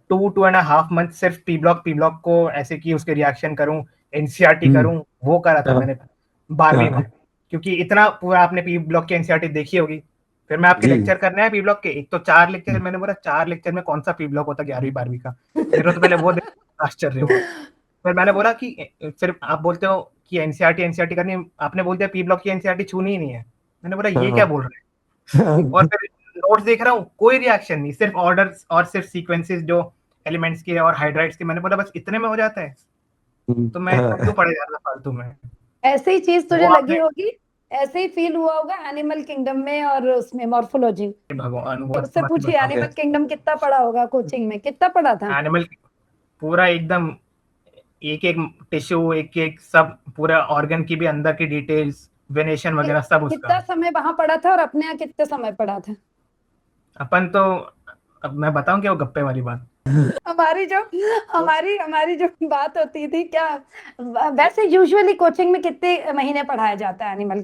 2.5 मंथ सिर्फ पी ब्लॉक को ऐसे कि उसके रिएक्शन करूं, एनसीईआरटी करूं, वो करा था मैंने 12वीं में, क्योंकि इतना पूरा आपने पी ब्लॉक की एनसीईआरटी देखी होगी। फिर मैं आपके जी। लेक्चर करने आया पी ब्लॉक के, एक तो 4 लेक्चर, मैंने बोला 4 लेक्चर में कौन सा पी ब्लॉक होता 11वीं 12वीं का, मेरे को तो पहले वो आश्चर्य हुआ। फिर मैंने बोला कि फिर आप बोलते हो कि एनसीईआरटी करनी, आपने बोल दिया पी ब्लॉक की एनसीईआरटी छूनी ही नहीं है। मैंने बोला ये क्या बोल रहे हैं, और फिर नोट्स देख रहा हूँ कोई रिएक्शन नहीं, सिर्फ ऑर्डर्स और सिर्फ सीक्वेंसेस जो एलिमेंट्स के और हाइड्राइड्स के। मैंने बोला बस इतने में हो जाता है, तो मैं क्यों पढ़े जा रहा फालतू में। ऐसे ही चीज तुझे वो लगी आपने- होगी, ऐसे ही फील हुआ होगा एनिमल किंगडम में और उसमें मॉर्फोलॉजी। भगवान वो उससे पूछिए एनिमल किंगडम कितना पढ़ा होगा, कोचिंग में कितना पढ़ा था। एनिमल पूरा एकदम एक एक टिश्यू, एक एक सब पूरा ऑर्गन की भी अंदर की डिटेल्स, वेनेशन वगैरह सब कितना उसका। समय वहां पढ़ा था और अपने यहाँ कितने समय पढ़ा था। अपन तो अब मैं बताऊं क्या वो गप्पे वाली बात। हमारी जो बात होती थी क्या, वैसे यूजुअली कोचिंग में कितने महीने पढ़ाया जाता है एनिमल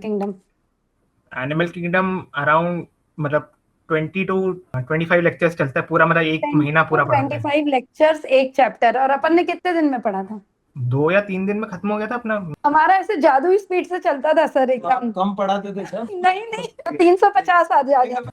किंगडम अराउंड मतलब 20 to 25 लेक्चर्स चलता है पूरा, मतलब एक महीना पूरा पढ़ाता है। 25 लेक्चर्स एक चैप्टर, और अपन ने कितने दिन में पढ़ा था। 2 या 3 दिन में खत्म हो गया था अपना। हमारा ऐसे जादुई स्पीड से चलता था सर एग्जाम। कम पढ़ाते थे सर। नहीं 350 आ जाएगा।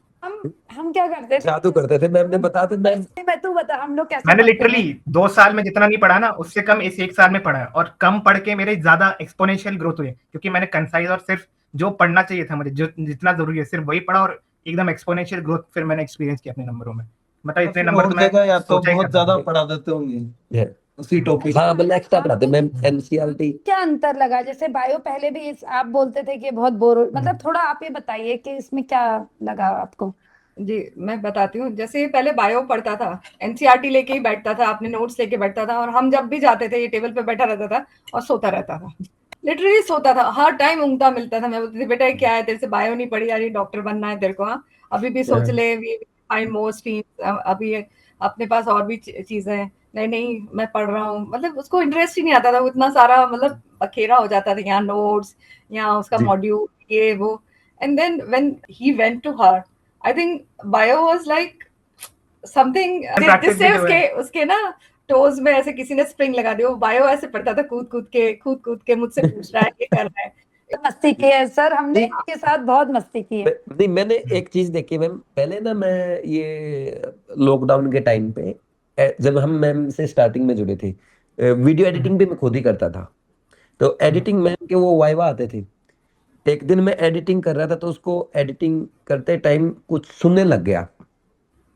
हम क्या करते थे, जादू करते थे मैम ने बताया था मैम। मैं तू बता हम लोग कैसे मैंने पढ़ते थे? लिटरली 2 साल में जितना नहीं पढ़ा ना, उससे कम इस 1 साल में पढ़ा है, और कम पढ़ के मेरे ज्यादा एक्सपोनेंशियल ग्रोथ हुई है, क्योंकि मैंने कंसाइज और सिर्फ जो पढ़ना चाहिए था मुझे, जो जितना जरूरी है सिर्फ वही पढ़ा, और एकदम एक्सपोनेंशियल ग्रोथ फिर मैंने एक्सपीरियंस किया अपने नंबरों में। मतलब इतने नंबर और तो मैं जगह या तो सोचा ही बहुत करता ज्यादा था। पढ़ा देते होंगे Yeah. उसी टॉपिक। हाँ मतलब एक्स्ट्रा पढ़ाते मैम एनसीईआरटी। क्या अंतर लगा, जैसे बायो पहले भी आप बोलते थे कि बहुत बोर, मतलब थोड़ा आप ये बताइए कि इसमें क्या लगा आपको। जी मैं बताती हूँ। जैसे पहले बायो पढ़ता था, एनसीईआरटी लेके ही बैठता था, अपने नोट्स लेके बैठता था, और हम जब भी जाते थे ये टेबल पे बैठा रहता था और सोता रहता था, लिटरली सोता था, हर टाइम ऊँगता मिलता था। मैं बोलती थी बेटा क्या है तेरे से बायो नहीं पढ़ी जा रही, डॉक्टर बनना है तेरे को, हाँ अभी भी सोच ले, फाइंड मोर स्ट्रीम्स, अभी अपने पास और भी चीजें हैं। नहीं नहीं मैं पढ़ रहा हूँ, मतलब उसको इंटरेस्ट ही नहीं आता था, वो इतना सारा मतलब बखेरा हो जाता था, यहाँ नोट्स, यहाँ उसका जी। मॉड्यूल, ये वो। And then when he went to her, I think bio was like something, practice भी जिससे जो है। उसके उसके ना टोज में ऐसे किसी ने स्प्रिंग लगा दिया, वो बायो ऐसे पढ़ता था कूद कूद के मुझसे पूछ रहा है, ये कर रहा है। तो मस्ती की है सर, हमने नहीं। इसके साथ बहुत मस्ती की है। नहीं, मैंने एक चीज देखी मैम, पहले ना मैं ये लॉकडाउन के टाइम पे जब हम मैम से स्टार्टिंग में जुड़े थे, वीडियो एडिटिंग भी मैं खुद ही करता था। तो एडिटिंग मैम के वो वाइवा आते थे। एक दिन मैं एडिटिंग कर रहा था, तो उसको एडिटिंग करते टाइम कुछ सुनने लग गया।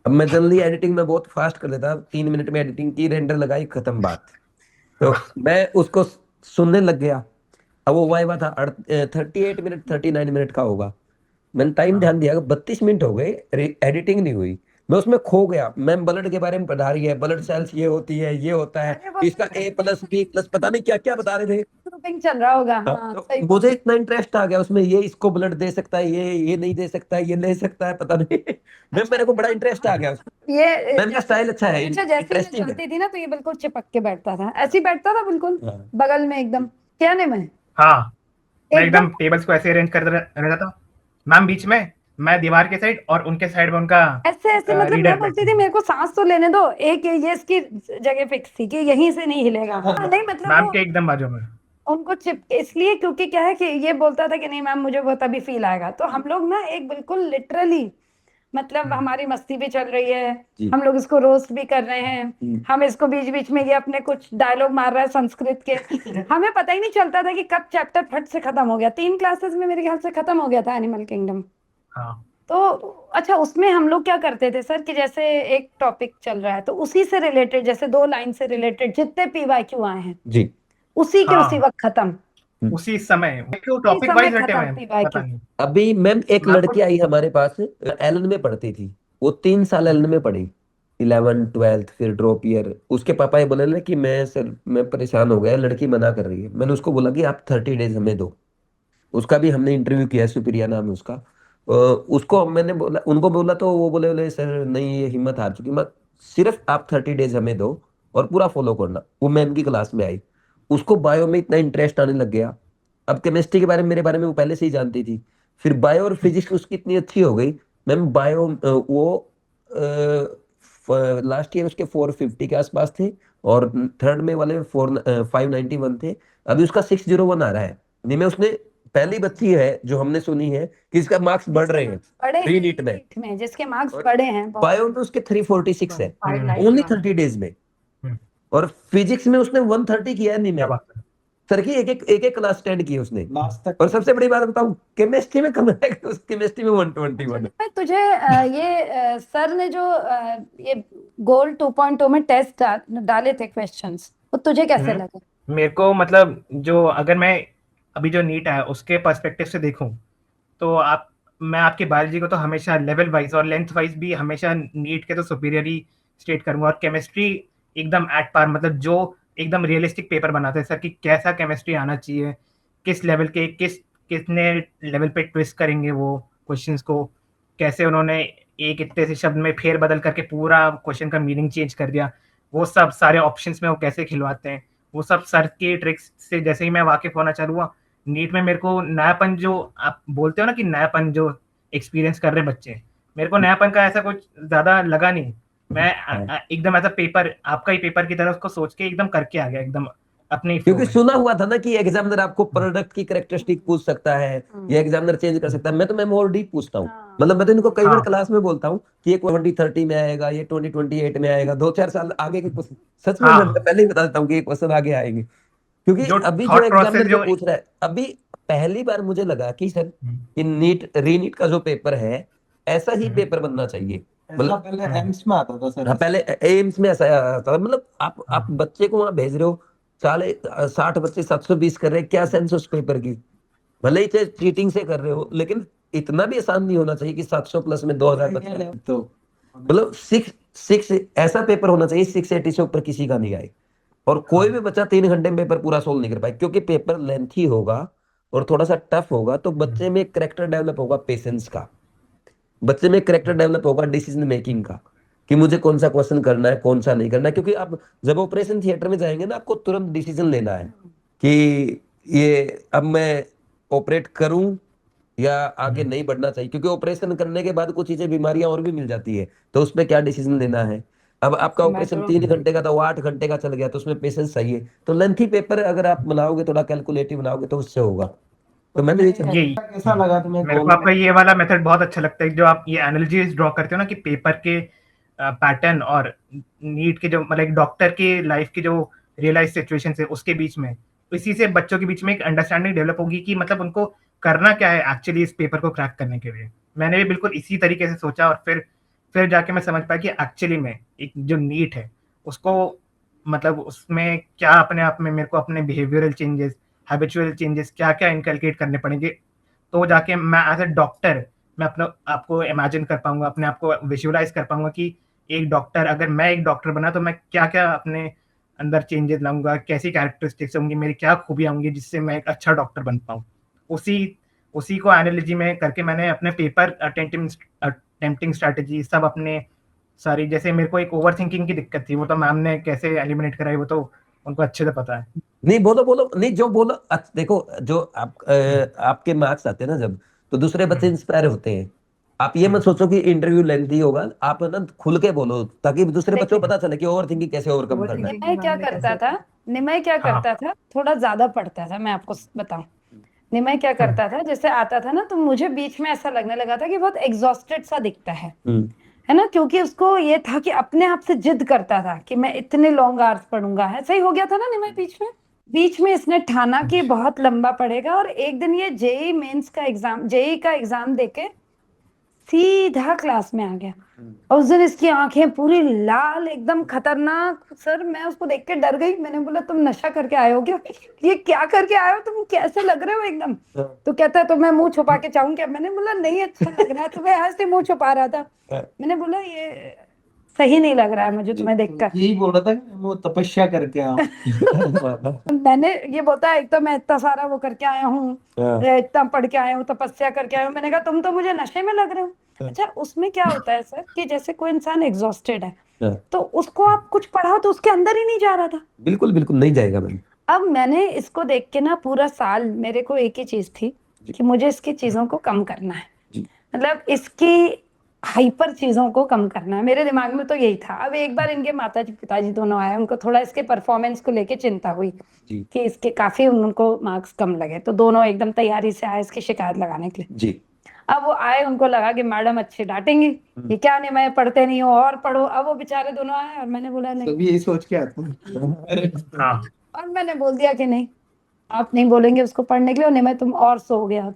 अब मैं जनरली एडिटिंग में बहुत फास्ट कर देता, 3 मिनट में एडिटिंग की, रेंडर लगाई, खत्म बात। तो मैं उसको सुनने लग गया। अब वो वाइवा था 38 मिनट 39 मिनट का होगा। मैंने टाइम ध्यान दिया, 32 मिनट हो गए, एडिटिंग नहीं हुई। मैं उसमें खो गया। मैम ब्लड के बारे में पढ़ा रही है, ब्लड सेल्स ये होती है, ये होता है, अरे वो इसका A+B+ पता नहीं क्या क्या बता रहे थे। ग्रुपिंग चल रहा होगा। हाँ, हाँ तो सही। मुझे इतना इंटरेस्ट आ गया उसमें, ये इसको ब्लड दे सकता है, ये नहीं दे सकता है, ये ले सकता है, पता नहीं। मैम मेरे को बड़ा इंटरेस्ट आ गया उसमें। ये मैम का स्टाइल अच्छा है, अच्छा, जैसे ही मैं इंटरेस्टिंग है। चलती थी ना तो ये बिल्कुल चिपक के बैठता था, ऐसे ही बैठता था बिल्कुल हाँ। बगल में एकदम। क्या नाम है? हाँ, मैं एकदम एकदम टेबल्स को ऐसे अरेंज कर रहता था मैम, बीच में मैं दीवार के साइड और उनके साइड में उनका ऐसे ऐसे, मतलब मैं रीडर बोलती थी मेरे को सांस तो लेने दो, एक ये इसकी जगह फिक्स थी कि यहीं से नहीं हिलेगा। हाँ, नहीं मतलब मैम वो के एकदम बाजू में। उनको चिप इसलिए क्योंकि क्या है कि ये बोलता था कि नहीं मैम मुझे वो तभी फील आएगा, तो हम लोग ना एक बिल्कुल लिटरली, मतलब हमारी मस्ती भी चल रही है, जी। हम लोग इसको रोस्ट भी कर रहे हैं, हम इसको बीच बीच में ये अपने कुछ डायलॉग मार रहा है संस्कृत के, हमें पता ही नहीं चलता था कि कब चैप्टर फट से खत्म हो गया। 3 क्लासेस में मेरे ख्याल से खत्म हो गया था एनिमल किंगडम। हाँ, तो अच्छा, उसमें हम लोग क्या करते थे सर कि जैसे एक टॉपिक चल रहा है तो उसी से रिलेटेड, जैसे 2 लाइन से रिलेटेड जितने PYQ आए हैं जी। उसी के हाँ, उसी वक्त खत्म, उसी समय क्यों उसी टॉपिक समय वाइज रटे खत्म हुए हैं, PYQ। पता नहीं। अभी मैम एक मैं लड़की आपको आई हमारे पास, एलन में पढ़ती थी। वो 3 साल एलन में पढ़ी, 11th 12th, फिर ड्रॉप ईयर। उसके पापा ये बोले ना कि मैं सर मैं परेशान हो गया, लड़की मना कर रही है। मैंने उसको बोला कि आप 30 डेज हमें दो। उसका भी हमने इंटरव्यू किया, सुप्रिया नाम है उसका। उसको मैंने बोला, उनको बोला, तो वो बोले सर नहीं, ये हिम्मत हार चुकी। मैं सिर्फ आप 30 डेज हमें दो और पूरा फॉलो करना। वो मैम की क्लास में आई, उसको बायो में इतना इंटरेस्ट आने लग गया। अब केमिस्ट्री के बारे में, मेरे बारे में वो पहले से ही जानती थी। फिर बायो और फिजिक्स उसकी इतनी अच्छी हो गई। मैम बायो वो लास्ट ईयर उसके 450 के आसपास थे, और थर्ड में वाले 591 थे। अभी उसका 601 आ रहा है। नहीं, मैं उसने पहली बच्ची है जो हमने सुनी है कि इसका मार्क्स बढ़ रहे हैं बड़े प्री नीट में। नीट में जिसके मार्क्स और बड़े हैं बहुत। बायो में उसके 346 है, 591 ओनली 30 डेज में। हम्म, और फिजिक्स में उसने 130 किया है। नहीं क्या मैं बात है। सर की एक क्लास अटेंड की उसने। लास्ट तक। और सबसे बड़ी बात बताऊं, केमिस्ट्री में कम है, केमिस्ट्री में 121। मैं तुझे सर ने जो ये गोल 2.0 में टेस्ट डाले थे क्वेश्चंस, वो तुझे कैसे हम्म। लगे? मेरे को मतलब जो अगर मैं अभी जो नीट है उसके पर्सपेक्टिव से देखूं तो मैं आपकी बायोलॉजी को तो हमेशा लेवल वाइज और लेंथ वाइज भी हमेशा नीट के तो सुपीरियर ही स्टेट करूंगा, और केमिस्ट्री एकदम एट पार, मतलब जो एकदम रियलिस्टिक पेपर बनाते हैं सर कि कैसा केमिस्ट्री आना चाहिए, किस लेवल के कितने लेवल पे ट्विस्ट करेंगे वो क्वेश्चंस को, कैसे उन्होंने एक इतने से शब्द में फेर बदल करके पूरा क्वेश्चन का मीनिंग चेंज कर दिया, वो सब सारे ऑप्शंस में वो कैसे खिलवाते हैं, वो सब सर के ट्रिक्स से जैसे ही मैं वाकिफ होना चालू हुआ, नीट में मेरे को नयापन, जो आप बोलते हो ना कि नयापन जो एक्सपीरियंस कर रहे बच्चे, मेरे को नयापन का ऐसा कुछ ज्यादा लगा नहीं। मैं एकदम ऐसा पेपर, आपका ही पेपर की तरह उसको सोच के एकदम करके आ गया एकदम अपने ही flow क्योंकि में। सुना हुआ था ना कि एग्जामिनर आपको प्रोडक्ट की कैरेक्टरिस्टिक पूछ सकता है, या एग्जामिनर चेंज कर सकता है। मैं तो मैं और डीप पूछता हूँ। हाँ। मतलब मैं तो इनको कई बार हाँ। क्लास में बोलता हूँ कि ये 2030 में आएगा, ये 2028 में आएगा, 2-4 साल आगे के क्वेश्चन। सच में हाँ। मैं पहले ही बता देता हूँ कि ये क्वेश्चन आगे आएंगे। क्योंकि जो अभी जो thought process एग्जामिनर जो जो पूछ रहा है, अभी पहली बार मुझे लगा कि सर कि नीट रीनीट का जो पेपर है, ऐसा ही पेपर बनना चाहिए। ऐसा मतलब पहले एम्स में आता था सर। हाँ, पहले एम्स में ऐसा आता था। मतलब आप बच्चे को वहां भेज रहे हो, 60 बच्चे 720 कर रहे हैं, क्या सेंस उस पेपर की? भले ही चाहे चीटिंग से कर रहे हो, लेकिन इतना भी आसान नहीं होना चाहिए कि 700 प्लस में 2000 बच्चे। तो मतलब 6 ऐसा पेपर होना चाहिए 680 से ऊपर किसी का नहीं आए, और कोई भी बच्चा 3 घंटे में पेपर पूरा सोल्व नहीं कर पाए, क्योंकि पेपर लेंथी होगा और थोड़ा सा टफ होगा। तो बच्चे में करेक्टर डेवलप होगा, पेशेंस का, बच्चे में करेक्टर डेवलप होगा, डिसीजन मेकिंग का, कि मुझे कौन सा क्वेश्चन करना है, कौन सा नहीं करना है, क्योंकि आप जब ऑपरेशन थिएटर में जाएंगे ना, आपको तुरंत डिसीजन लेना है कि ये अब मैं ऑपरेट करूं या आगे नहीं बढ़ना चाहिए, क्योंकि ऑपरेशन करने के बाद कुछ चीजें, बीमारियां और भी मिल जाती है, तो उसमें क्या डिसीजन लेना है। अब आपका ऑपरेशन 3 घंटे का था, वो 8 घंटे का चल गया, तो उसमें पेशेंस चाहिए। तो लेंथी पेपर अगर आप बनाओगे, थोड़ा कैलकुलेटिव बनाओगे, तो उससे होगा। तो मैंने ये समझा। यही कैसा लगा तुम्हें मेरे को आपका ये वाला मेथड बहुत अच्छा लगता है, जो आप ये एनालॉजीज ड्रॉ करते हो ना, कि पेपर के पैटर्न और नीट के जो, मतलब एक डॉक्टर के लाइफ की जो रियल लाइफ सिचुएशन है उसके बीच में, इसी से बच्चों के बीच में एक अंडरस्टैंडिंग डेवलप होगी कि मतलब उनको करना क्या है एक्चुअली इस पेपर को क्रैक करने के लिए। मैंने भी बिल्कुल इसी तरीके से सोचा, और फिर जाके मैं समझ पाया कि एक्चुअली में एक जो नीट है उसको, मतलब उसमें क्या अपने आप में मेरे को अपने बिहेवियरल चेंजेस, हैबिचुअल चेंजेस क्या क्या इनकलकेट करने पड़ेंगे, तो जाके मैं एज ए डॉक्टर मैं अपना आपको इमेजिन कर पाऊंगा, अपने आप को विजुअलाइज कर पाऊंगा कि एक डॉक्टर, अगर मैं एक डॉक्टर बना तो मैं क्या क्या अपने अंदर चेंजेस लाऊंगा, कैसी कैरेक्टरिस्टिक्स होंगी, मेरी क्या खूबियां होंगी जिससे मैं एक अच्छा डॉक्टर बन पाऊँ। उसी को एनालॉजी में करके मैंने अपने पेपर अटेम्प्टिंग स्ट्रैटेजी सब अपने सारी, जैसे मेरे को एक ओवर थिंकिंग की दिक्कत थी, वो तो मैम ने कैसे एलिमिनेट कराई वो तो उनको अच्छे से पता है। नहीं, बोलो बोलो, नहीं जो बोलो। देखो, जो आपके मार्क्स आते हैं ना जब, तो दूसरे बच्चे इंस्पायर होते हैं। आप ये मत सोचो कि इंटरव्यू लेंथी होगा, आप ना खुल के बोलो, ताकि दूसरे बच्चों को पता चले कि ओवर थिंकिंग कैसे ओवरकम करना है। निमय क्या करता था, निमय क्या करता था, थोड़ा ज्यादा पढ़ता था, मैं आपको बताऊं। निमय क्या करता था, जैसे आता था ना, तो मुझे बीच में ऐसा लगने लगा था कि बहुत एग्जॉस्टेड सा दिखता है ना, क्योंकि उसको ये था कि अपने आप से जिद करता था कि मैं इतने लॉन्ग आवर्स पढ़ूंगा। है सही हो गया था ना निमय बीच में इसने ठाना कि बहुत लंबा पढ़ेगा, और एक दिन ये जेई मेंस का एग्जाम, जेई का एग्जाम देके सीधा क्लास में आ गया। और उस दिन इसकी आंखें पूरी लाल, एकदम खतरनाक। सर मैं उसको देख के डर गई, मैंने बोला तुम नशा करके आए हो क्या? ये क्या करके आए हो तुम, कैसे लग रहे हो एकदम? तो कहता है तो मैं मुंह छुपा के चाहूं क्या? मैंने बोला नहीं अच्छा लग रहा है, तुम्हें ऐसे मुंह छुपा रहा था। मैंने बोला ये सही नहीं लग रहा है मुझे तुम्हें देखकर। यही बोल रहा था कि वो तपस्या करके आओ। मैंने ये बोलता एक तो मैं इतना सारा वो करके आया हूँ, इतना पढ़ के आया हूँ, तपस्या करके आया हूँ। मैंने कहा तुम तो मुझे नशे में लग रहे हो। अच्छा, उसमें क्या होता है सर कि जैसे कोई इंसान एग्जॉस्टेड है तो उसको आप कुछ पढ़ाओ तो उसके अंदर ही नहीं जा रहा था। बिल्कुल बिल्कुल नहीं जाएगा मैम। अब मैंने इसको देख के ना पूरा साल मेरे को एक ही चीज थी कि मुझे इसकी चीजों को कम करना है, मतलब इसकी हाइपर चीजों को कम करना है। मेरे दिमाग में तो यही था। अब एक बार इनके माताजी पिताजी दोनों आए, उनको थोड़ा इसके परफॉर्मेंस को लेके चिंता हुई कि इसके काफी उनको मार्क्स कम लगे, तो दोनों एकदम तैयारी से आए इसकी शिकायत लगाने के लिए जी। अब वो आए, उनको लगा कि मैडम अच्छी डांटेंगी, ये क्या नहीं मैं पढ़ते नहीं हो और पढ़ो। अब वो बेचारे दोनों आए और मैंने बोला नहीं, सभी यही सोच के आते हैं। और मैंने बोल दिया कि नहीं आप नहीं बोलेंगे उसको पढ़ने के लिए, नहीं मैं तुम और सो गया।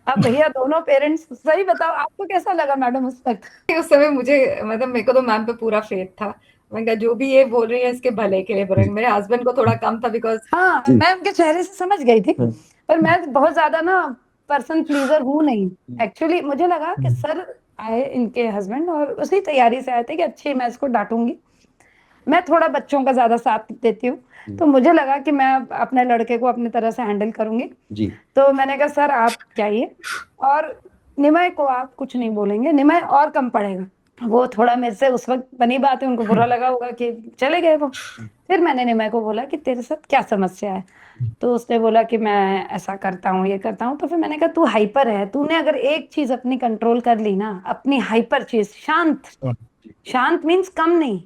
अब भैया दोनों पेरेंट्स, सही बताओ आपको कैसा लगा मैडम उस वक्त? उस समय मुझे, मतलब मेरे को तो मैम पे पूरा फेथ था। मैं कहा जो भी ये बोल रही है इसके भले के लिए बोल रही है। मेरे हस्बैंड को थोड़ा कम था बिकॉज हाँ मैं उनके चेहरे से समझ गई थी, पर मैं बहुत ज्यादा ना पर्सन प्लीजर हूँ नहीं। एक्चुअली मुझे लगा कि सर आए इनके हस्बैंड और उसी तैयारी से आए थे कि अच्छी मैं इसको डांटूंगी। मैं थोड़ा बच्चों का ज्यादा साथ देती हूँ, तो मुझे लगा कि मैं अपने लड़के को अपनी तरह से हैंडल करूंगी जी। तो मैंने कहा सर आप जाइए और निमय को आप कुछ नहीं बोलेंगे, निमय और कम पढ़ेगा। वो थोड़ा मेरे से उस वक्त बनी बात है, उनको बुरा लगा होगा कि चले गए वो। फिर मैंने निमय को बोला कि तेरे साथ क्या समस्या है, तो उसने बोला कि मैं ऐसा करता हूँ ये करता हूँ। तो फिर मैंने कहा तू हाइपर है, तूने अगर एक चीज अपनी कंट्रोल कर ली ना, अपनी हाइपर चीज, शांत मीन्स कम नहीं,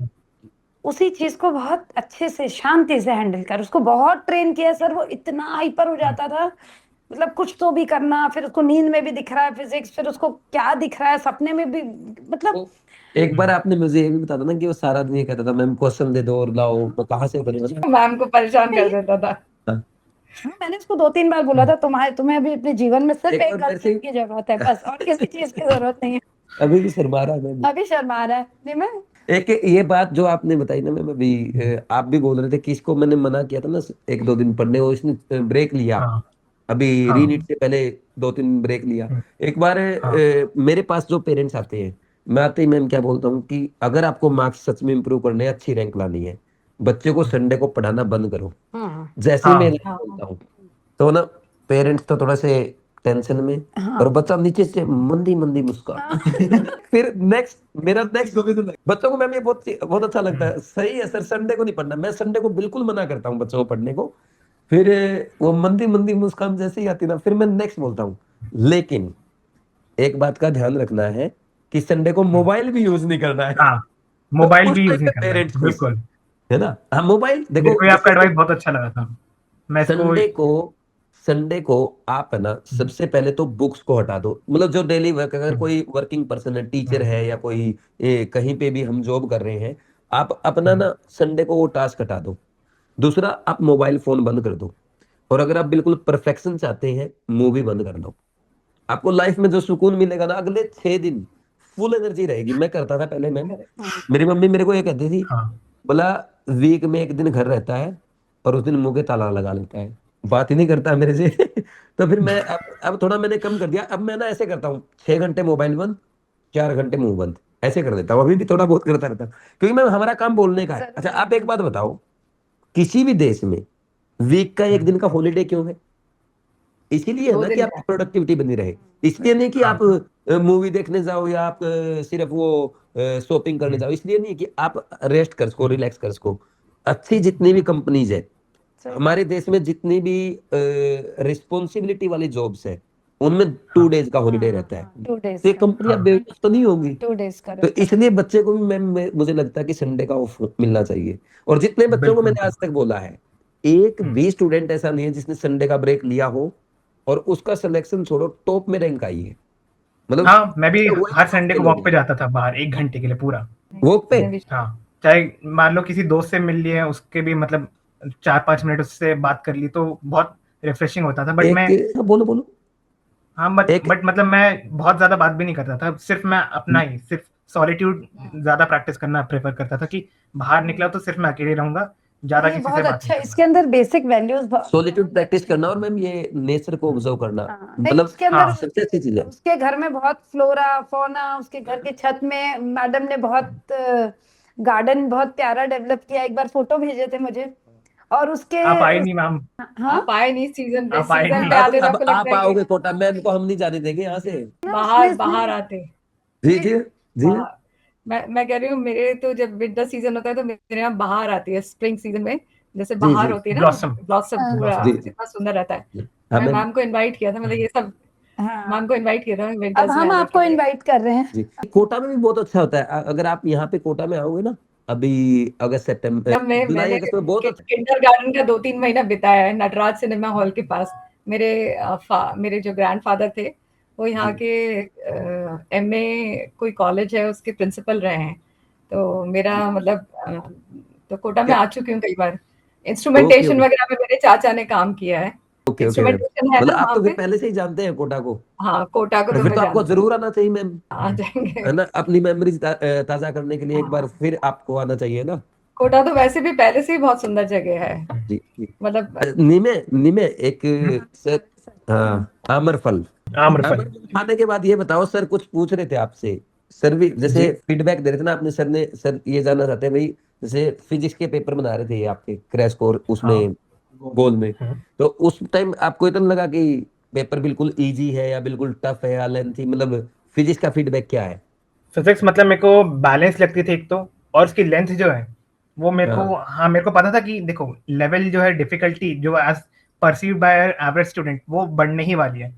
उसी चीज को बहुत अच्छे से शांति से हैंडल कर। उसको बहुत ट्रेन किया सर, वो इतना हाइपर हो जाता था, मतलब कुछ तो भी करना, फिर उसको नींद में भी दिख रहा है फिजिक्स, फिर उसको क्या दिख रहा है सपने में भी, मतलब एक बार आपने मुझे ये भी बताया था ना कि वो सारा दिन ये कहता था मैम क्वेश्चन दे दो और लाओ, तो कहाँ से बनेगा। मैम को परेशान कर देता था। मैंने उसको 2-3 बार बोला था तुम्हें अभी अपने जीवन में सिर्फ एक एक बार मेरे गर्लफ्रेंड से- की जरूरत है बस, और किसी चीज की जरूरत नहीं है। अभी भी शर्मा रहा है मैम। अभी शर्मा रहा है नहीं मैं। एक ये बात जो आपने बताई ना मैम, अभी आप भी बोल रहे थे कि इसको मैंने मना किया था ना 1-2 दिन पढ़ने को, इसने ब्रेक लिया। अभी रीनीट से पहले 2-3 ब्रेक लिया। एक बार मेरे पास जो पेरेंट्स आते हैं, मैं आते ही मैम क्या बोलता हूँ कि अगर आपको मार्क्स सच में इंप्रूव करने हैं, अच्छी रैंक लानी है, बच्चे को संडे को पढ़ाना बंद करो। जैसे ही मैं बोलता हूँ तो ना पेरेंट्स तो थोड़ा से टेंशन में, हाँ। और बच्चा नीचे से मंदी मंदी मुस्कान। फिर नेक्स्ट मेरा नेक्स्ट बच्चों को मैम ये बहुत बहुत अच्छा लगता है, सही है सर संडे को नहीं पढ़ना, मैं संडे को बिल्कुल मना करता हूँ बच्चों को पढ़ने को। फिर वो मंदी मंदी मुस्कान जैसे ही आती ना, फिर मैं नेक्स्ट बोलता हूँ, लेकिन एक बात का ध्यान रखना है कि संडे को मोबाइल भी यूज नहीं करना है। हाँ, मोबाइल तो उस भी टाइम यूज नहीं पे करना है, पेरेंट्स खुश, बिल्कुल। है ना। हाँ मोबाइल मेरे देखो, को ये आपका एडवाइस बहुत अच्छा लगा था, मैं इसको संडे को आप है ना सबसे पहले तो बुक्स को हटा दो, मतलब जो डेली वर्क, अगर कोई वर्किंग पर्सन है, टीचर है, या कोई कहीं पे भी हम जॉब कर रहे हैं, आप अपना ना संडे को वो टास्क हटा दो। दूसरा, आप मोबाइल फोन बंद कर दो, और अगर आप बिल्कुल परफेक्शन चाहते हैं, मूवी बंद कर दो। आपको लाइफ में जो सुकून मिलेगा ना, अगले 6 दिन फुल एनर्जी रहेगी। मैं करता था पहले मैम, मेरी मम्मी मेरे को ये कहती थी, हाँ बोला वीक में एक दिन घर रहता है और उस दिन मुंह के ताला लगा लेता है, बात ही नहीं करता है मेरे से। तो फिर मैं अब थोड़ा मैंने कम कर दिया, अब मैं ना ऐसे करता हूँ, 6 घंटे मोबाइल बंद, 4 घंटे मुंह बंद, ऐसे कर देता हूँ। अभी भी थोड़ा बहुत करता रहता हूँ, क्योंकि मैं हमारा काम बोलने का है। अच्छा आप एक बात बताओ, किसी भी देश में वीक का एक दिन का हॉलीडे क्यों है? इसीलिए है 2 ना कि दिन आपकी का। प्रोडक्टिविटी बनी रहे, इसलिए नहीं कि हाँ आप मूवी देखने जाओ, या आप सिर्फ वो शॉपिंग करने जाओ, इसलिए नहीं कि आप रेस्ट कर सको, रिलैक्स कर सको। अच्छी जितनी भी कंपनीज है हमारे देश में, जितनी भी रिस्पॉन्सिबिलिटी वाली जॉब्स है, उनमें 2 डेज का हॉलीडे रहता है। 2 days तो ये का, कंपनियां बेवकूफ तो नहीं होंगी। 2 days का तो रहता है। इसलिए बच्चे को भी मुझे लगता है कि संडे का ऑफ मिलना चाहिए। और जितने बच्चों को बिल्कुल मैंने आज तक बोला है, एक भी स्टूडेंट ऐसा नहीं है जिसने संडे का ब्रेक लिया हो और उसका सिलेक्शन छोड़ो टॉप में रैंक आई है। मतलब हाँ, मैं भी वही हर top संडे के को लोग वॉक पे हैं। जाता था बाहर 1 घंटे के लिए पूरा। वॉक पे मैंने भी हाँ, चाहे मान लो किसी दोस्त से मिल लिए, उसके भी मतलब 4-5 मिनट उससे बात कर ली, तो बहुत रिफ्रेशिंग होता था। बट मैं हाँ, बोलो बोलो। हाँ बट एक बट मतलब मैं बहुत ज्यादा बात भी नहीं करता था, सिर्फ मैं अपना ही सिर्फ सॉलिट्यूड ज्यादा प्रैक्टिस करना प्रेफर करता था, कि बाहर निकला तो सिर्फ मैं अकेले रहूंगा, ज्यादा ये किसी से बहुत बात अच्छा नहीं है, करना। इसके अंदर बेसिक वैल्यूज। सॉलिट्यूड प्रैक्टिस करना, और मैम ये नेचर को ऑब्जर्व करना, नहीं, मतलब उसके अंदर हाँ सबसे अच्छी चीज है। उसके घर में बहुत फ्लोरा फौना, उसके घर के छत में मैडम ने बहुत गार्डन बहुत प्यारा डेवलप किया, एक बार फोटो भेजे थे मुझे। और उसके आप आई नहीं मैम, हाँ, आप आए नहीं सीजन पे, आप आए सीजन नहीं। पे आते तो अब आपको लगता आप है आओगे कि कोटा, मैम को हम नहीं जाने देंगे यहाँ से। बाहर बाहर आते। जी जी जी। बाहर मैं कह रही हूँ, मेरे तो जब विंटर सीजन होता है तो मेरे यहाँ बाहर आती है, स्प्रिंग सीजन में जैसे जी बाहर जी होती है ना, ब्लॉसम ब्लॉसम पूरा जी इतना सुंदर रहता है। हाँ मैं मैम मैम को इनवाइट किया था, मतलब ये सब हाँ, मैम को इनवाइट किया था अब विंटर्स में हम आने आपको के लिए। इनवाइट कर रहे हैं। जी। कोटा में भी बहुत अच्छा होता है, अगर आप यहाँ पे कोटा में आओगे ना, अभी अगस्त सितंबर जब जुलाई मैंने अगस्त में बहुत अच्छा। किंडरगार्टन का 2-3 महीना बिताया है नटराज सिनेमा हॉल के पास। मेरे जो ग्रैंडफादर थे वो यहाँ के एमए कोई कॉलेज है उसके प्रिंसिपल रहे हैं, तो मेरा मतलब तो कोटा में क्या? आ चुकी हूँ कई बार। ओके इंस्ट्रूमेंटेशन ओके वगैरह में मेरे चाचा ने काम किया है। ओके ओके मैम, इंस्ट्रूमेंटेशन है मतलब ना आप वहाँ तो फिर पे। पहले से ही जानते हैं कोटा को। हाँ, कोटा को तो तो फिर मैं तो आपको जानती हूँ। जरूर आना चाहिए मैम, आ जाएंगे। है ना, अपनी मेमोरीज ताजा करने के लिए एक बार हाँ, फिर आपको आना चाहिए ना। कोटा तो वैसे भी पहले से ही बहुत सुंदर जगह है, जी जी। मतलब नीमे नीमे एक सर, हाँ आमर फल। आम्रफल। आमर फल खाने के बाद ये बताओ, सर कुछ पूछ रहे थे आपसे, सर भी जैसे फीडबैक दे रहे थे ना आपने, सर ने, सर ये जानना चाहते हैं भाई, जैसे फिजिक्स के पेपर बना रहे थे ये आपके क्रैश कोर्स हाँ उसमें गोल में, तो उस टाइम आपको इतना लगा कि पेपर बिल्कुल इजी है या बिल्कुल टफ है या लेंथी, मतलब फिजिक्स का फीडबैक क्या है? फिजिक्स मतलब मेरे को बैलेंस लगती थी एक तो, और उसकी लेंथ जो है वो मेरे को, हाँ हाँ मेरे को पता था कि देखो लेवल जो है डिफिकल्टी जो as perceived by average student वो बढ़ने ही वाली है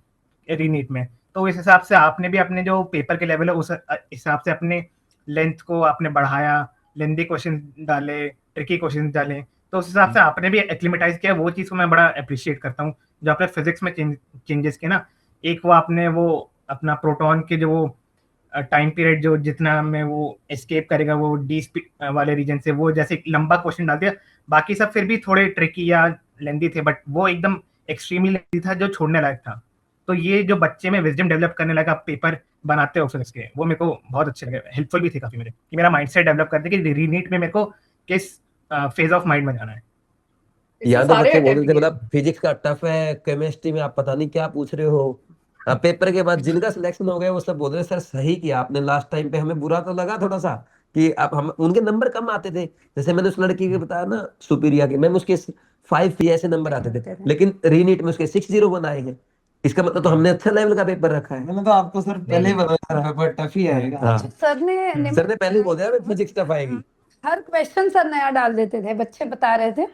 रीनीट में। तो इस हिसाब से आपने भी अपने जो पेपर के लेवल है उस हिसाब से अपने लेंथ को आपने बढ़ाया, लेंदी क्वेश्चन डाले, ट्रिकी क्वेश्चन डाले, तो उस हिसाब से आपने भी एक्लिमेटाइज किया। वो चीज़ को मैं बड़ा अप्रिशिएट करता हूँ जो आपने फिजिक्स में चेंजेस किए ना। एक वो आपने वो अपना प्रोटॉन के जो वो टाइम पीरियड जो जितना में वो एस्केप करेगा वो डी वाले रीजन से, वो जैसे लंबा क्वेश्चन डाल दिया। बाकी सब फिर भी थोड़े ट्रिकी या लेंदी थे, बट वो एकदम एक्सट्रीमली लेंदी था जो छोड़ने लायक था। तो ये जो बच्चे में विजडम डेवलप करने लगा आप पेपर बनाते हो फिजिक्स के, वो मेरे को बहुत अच्छे लगे, हेल्पफुल भी थे काफी मेरे, कि मेरा माइंडसेट डेवलप करते कि रीनीट में मेरे को किस फेज ऑफ माइंड में जाना है। इससे यहाँ तो सारे बच्चे बोलते अटेम्प्ट थे, किए। मतलब फिजिक्स का टफ है, केमिस्ट्री में आप पता नहीं क्या पूछ रहे हो। पेपर के बाद जिनका सिलेक्शन हो गया वो सब बोल रहे सर सही किया आपने लास्ट टाइम पे, हमें बुरा तो लगा थोड़ा सा कि आप, हम उनके नंबर कम आते थे, जैसे मैंने उस लड़की के बताया ना सुपीरिया के, मैम उसके 5 ऐसे नंबर आते थे, लेकिन रीनीट में उसके 601 आए हैं। इसका मतलब तो हमने अच्छा लेवल का पेपर रखा है। मैंने तो आपको सर पहले ही बताया था पेपर टफ ही आएगा। हाँ। सर ने सर ने पहले ही बोल दिया फिजिक्स टफ आएगी। हर क्वेश्चन सर नया डाल देते थे, बच्चे बता रहे थे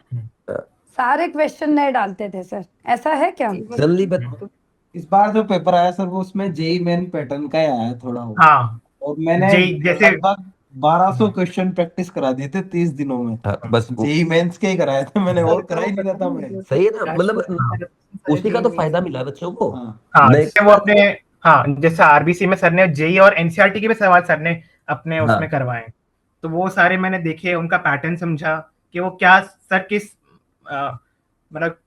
सारे क्वेश्चन नए डालते थे सर, ऐसा है क्या? जल्दी बत इस बार जो पेपर आया सर वो उसमें जेई मेन पैटर्न का ही आया थोड़ा वो। हाँ और मैंने जेई जैसे लगभग 1200 क्वेश्चन प्रैक्टिस करा दिए थे 30 दिनों में। हाँ, बस जेई मेंस के ही कराए थे मैंने, और करा ही नहीं रहा था मैं। सही है ना, मतलब उसी का तो फायदा मिला बच्चों को। हाँ हाँ नहीं, जैसे वो अपने हाँ जैसे आरबीसी में सर ने जेई और एनसीईआरटी के भी सवाल सर ने अपने हाँ। उसमें करवाए, तो वो सारे मैंने देखे, उनका पैटर्न समझा कि वो क्या सर किस मतलब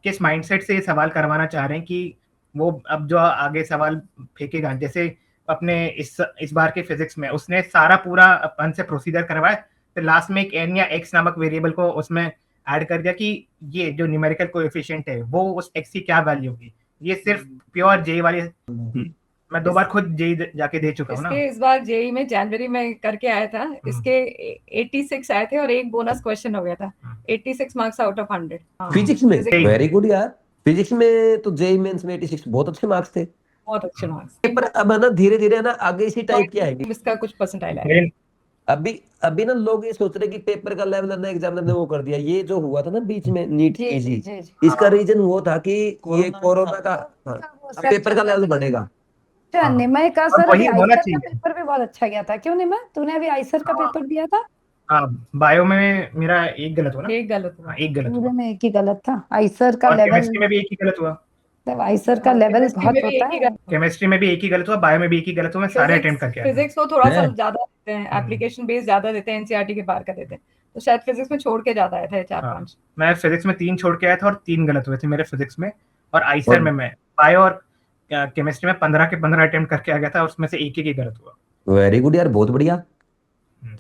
किस माइंडसेट से ये सवाल करवाना चाह रहे हैं कि वो अब जो आगे सवाल फेंकेगा, जैसे अपने इस बार के फिजिक्स में उसने सारा पूरा अपन से प्रोसीजर करवाया, फिर लास्ट में एक एन या एक्स नामक वेरिएबल को उसमें ऐड कर दिया कि ये जो न्यूमेरिकल कोएफिशिएंट है वो उस एक्स की क्या वैल्यू होगी। ये सिर्फ प्योर जेई वाली, मैं 2 बार खुद जेई जाके दे चुका हूँ ना। इसके इस बार जेई में जनवरी में करके आया था, इसके 86 आए थे और एक बोनस क्वेश्चन हो गया था, 86 मार्क्स आउट ऑफ 100। फिजिक्स में Physics वेरी गुड यार। फिजिक्स में तो जेई मेंस में 86 बहुत अच्छे मार्क्स थे। बहुत अच्छे मार्क्स। पेपर अब है ना धीरे धीरे ना आगे इसी टाइप के आएंगे। इसका कुछ परसेंटाइल आया। लेकिन अभी ना लोग ये सोच रहे कि पेपर का लेवल ना एग्जामिनर ने वो कर दिया। ये जो हुआ था ना बीच में नीट जी इजी, जी जी इसका रीजन वो था कि ये कोरोना का हाँ, अब पेपर का लेवल बढ़ेगा। अच्छा, निमय का और सर अभी वही होना आईसर का चाहिए। पेपर भी बहुत अच्छा गया था, क्यों निमय? तूने अभी आईसर का पेपर दिया था? हाँ बायो में मेरा एक गलत हुआ ना। एक गलत हुआ। हाँ, एक गलत पूरे हुआ में एक ही गलत था। आईसर का और लेवल, केमिस्ट्री में भी एक ही गलत हुआ। आईसर का लेवल Chemistry बहुत में भी होता एक ही है। गलत हुआ। केमिस्ट्री में भी एक ही गलत हुआ, बायो में भी एक ही गलत हुआ, मैं सारे अटेम्प्ट करके आया था। फिजिक्स को थोड़ा सा है। ज्यादा देते हैं, एप्लीकेशन बेस ज्यादा देते हैं, एनसीईआरटी के बाहर का देते हैं, तो शायद फिजिक्स में छोड़ के ज्यादा आए थे 4-5। मैं फिजिक्स में 3 छोड़ के आया था और 3 गलत हुए थे मेरे फिजिक्स में, और आईसर और- में मैं बायो और केमिस्ट्री में 15 के 15 अटेम्प्ट करके आ गया था, उसमें से एक ही गलत हुआ। वेरी गुड यार, बहुत बढ़िया।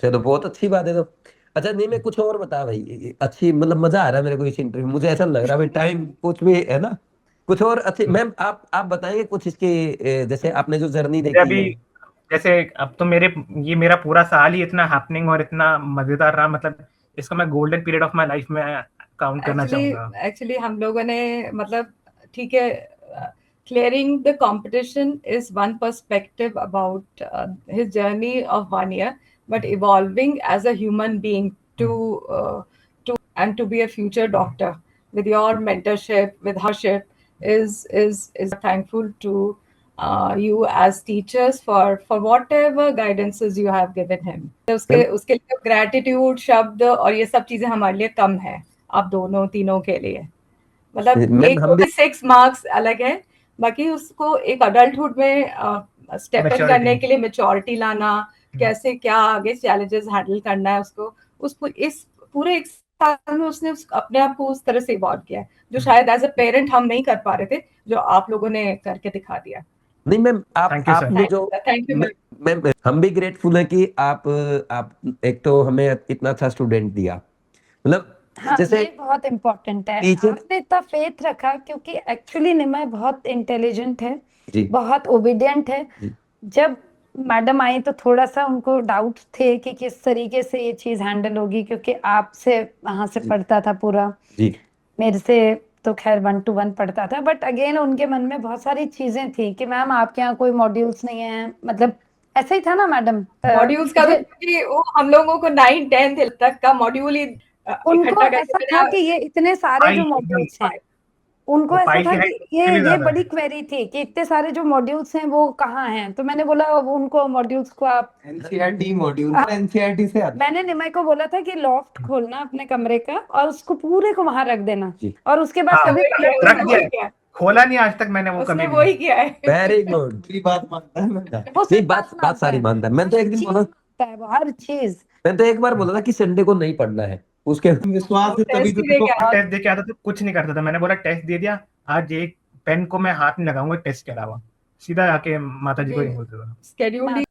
चलो बहुत अच्छी बात है। तो अच्छा नहीं, मैं कुछ और बता भाई, अच्छी मतलब मजा आ रहा है मेरे को इस इंटरव्यू। मुझे ऐसा लग रहा है भाई टाइम कुछ भी है ना, कुछ और अच्छे मैम आप बताएंगे कुछ इसके जैसे आपने जो जर्नी देखी अभी है। जैसे अब तो मेरा पूरा साल ही इतना हैपनिंग और इतना मजेदार रहा, मतलब इसको मैं golden period of my life में काउंट करना चाहूंगा। एक्चुअली हम लोगों ने मतलब ठीक है, clearing the competition is one perspective about his journey of 1 year, but evolving as a human being to be a future doctor with your mentorship, with hardship is thankful to you as teachers for whatever guidances you have given him. उसके लिए gratitude शब्द और ये सब चीजें हमारे लिए कम है, आप दोनों तीनों के लिए। मतलब मैम, एक हम भी 6 मार्क्स अलग है, बाकी उसको एक अडल्टहुड में स्टेप इन Maturity. करने के लिए मेच्योरिटी लाना, कैसे क्या आगे चैलेंजेस हैंडल करना है उसको इस पूरे 1 साल में उसने अपने आप को उस तरह से इवॉल्व किया है, जो शायद एज अ पेरेंट हम नहीं कर पा रहे थे, जो आप लोगों ने करके दिखा दिया। नहीं मैम, Thank you, sir. आपने जो थैंक यू। मैम हम भी ग्रेटफुल है कि आप एक तो हमें इतना अच्छा स्टूडेंट दिया, मतलब हाँ, जैसे ये बहुत इम्पोर्टेंट है। टीचर- आपने इतना फेथ रखा, क्योंकि एक्चुअली निमय बहुत इंटेलिजेंट है, जी बहुत ओबीडियंट है। जी। जब मैडम आई तो थोड़ा सा उनको डाउट थे कि किस तरीके से ये चीज हैंडल होगी, क्योंकि आपसे वहां से पढ़ता था पूरा, जी मेरे से तो खैर 1 to 1 पढ़ता था, बट अगेन उनके मन में बहुत सारी चीजें थी कि मैम आपके यहाँ कोई मॉड्यूल्स नहीं है, मतलब ऐसा ही था ना मैडम? मॉड्यूल्स का तो क्योंकि वो हम लोगों को 9-10 तक का मॉड्यूल ही उनको इकट्ठा ऐसा करके था कि ये इतने सारे जो फाइल मॉड्यूल्स हैं, एकदम उनको वो ऐसा फाइल था की कि height से भी ये ज्यादा बड़ी है। क्वेरी थी कि इतने सारे जो मॉड्यूल्स हैं वो कहाँ हैं। तो मैंने बोला अब उनको मॉड्यूल्स को आप, एनसीईआरटी मॉड्यूल एनसीईआरटी से आता मैंने निमय को बोला था कि लॉफ्ट खोलना अपने कमरे का और उसको पूरे को वहां रख देना, जी। और उसके बाद हाँ, कभी रख दिया है। खोला नहीं आज तक मैंने वो उसने कभी वही भी। किया है। Very good. पूरी बात मानता है मैं। वो नहीं सब बात सारी मानता है। मैं तो एक दिन बोला, हर चीज मैं तो एक बार बोला था कि संडे को नहीं पढ़ना है, उसके विश्वास है तभी तो टेस्ट ही दे देखो के आया। टेस्ट दे के आता तो कुछ नहीं करता था, मैंने बोला टेस्ट दे दिया, आज एक पेन को मैं हाथ नहीं लगाऊंगा टेस्ट के अलावा, सीधा आके माता जी को ही बोलते था। स्केड्यूल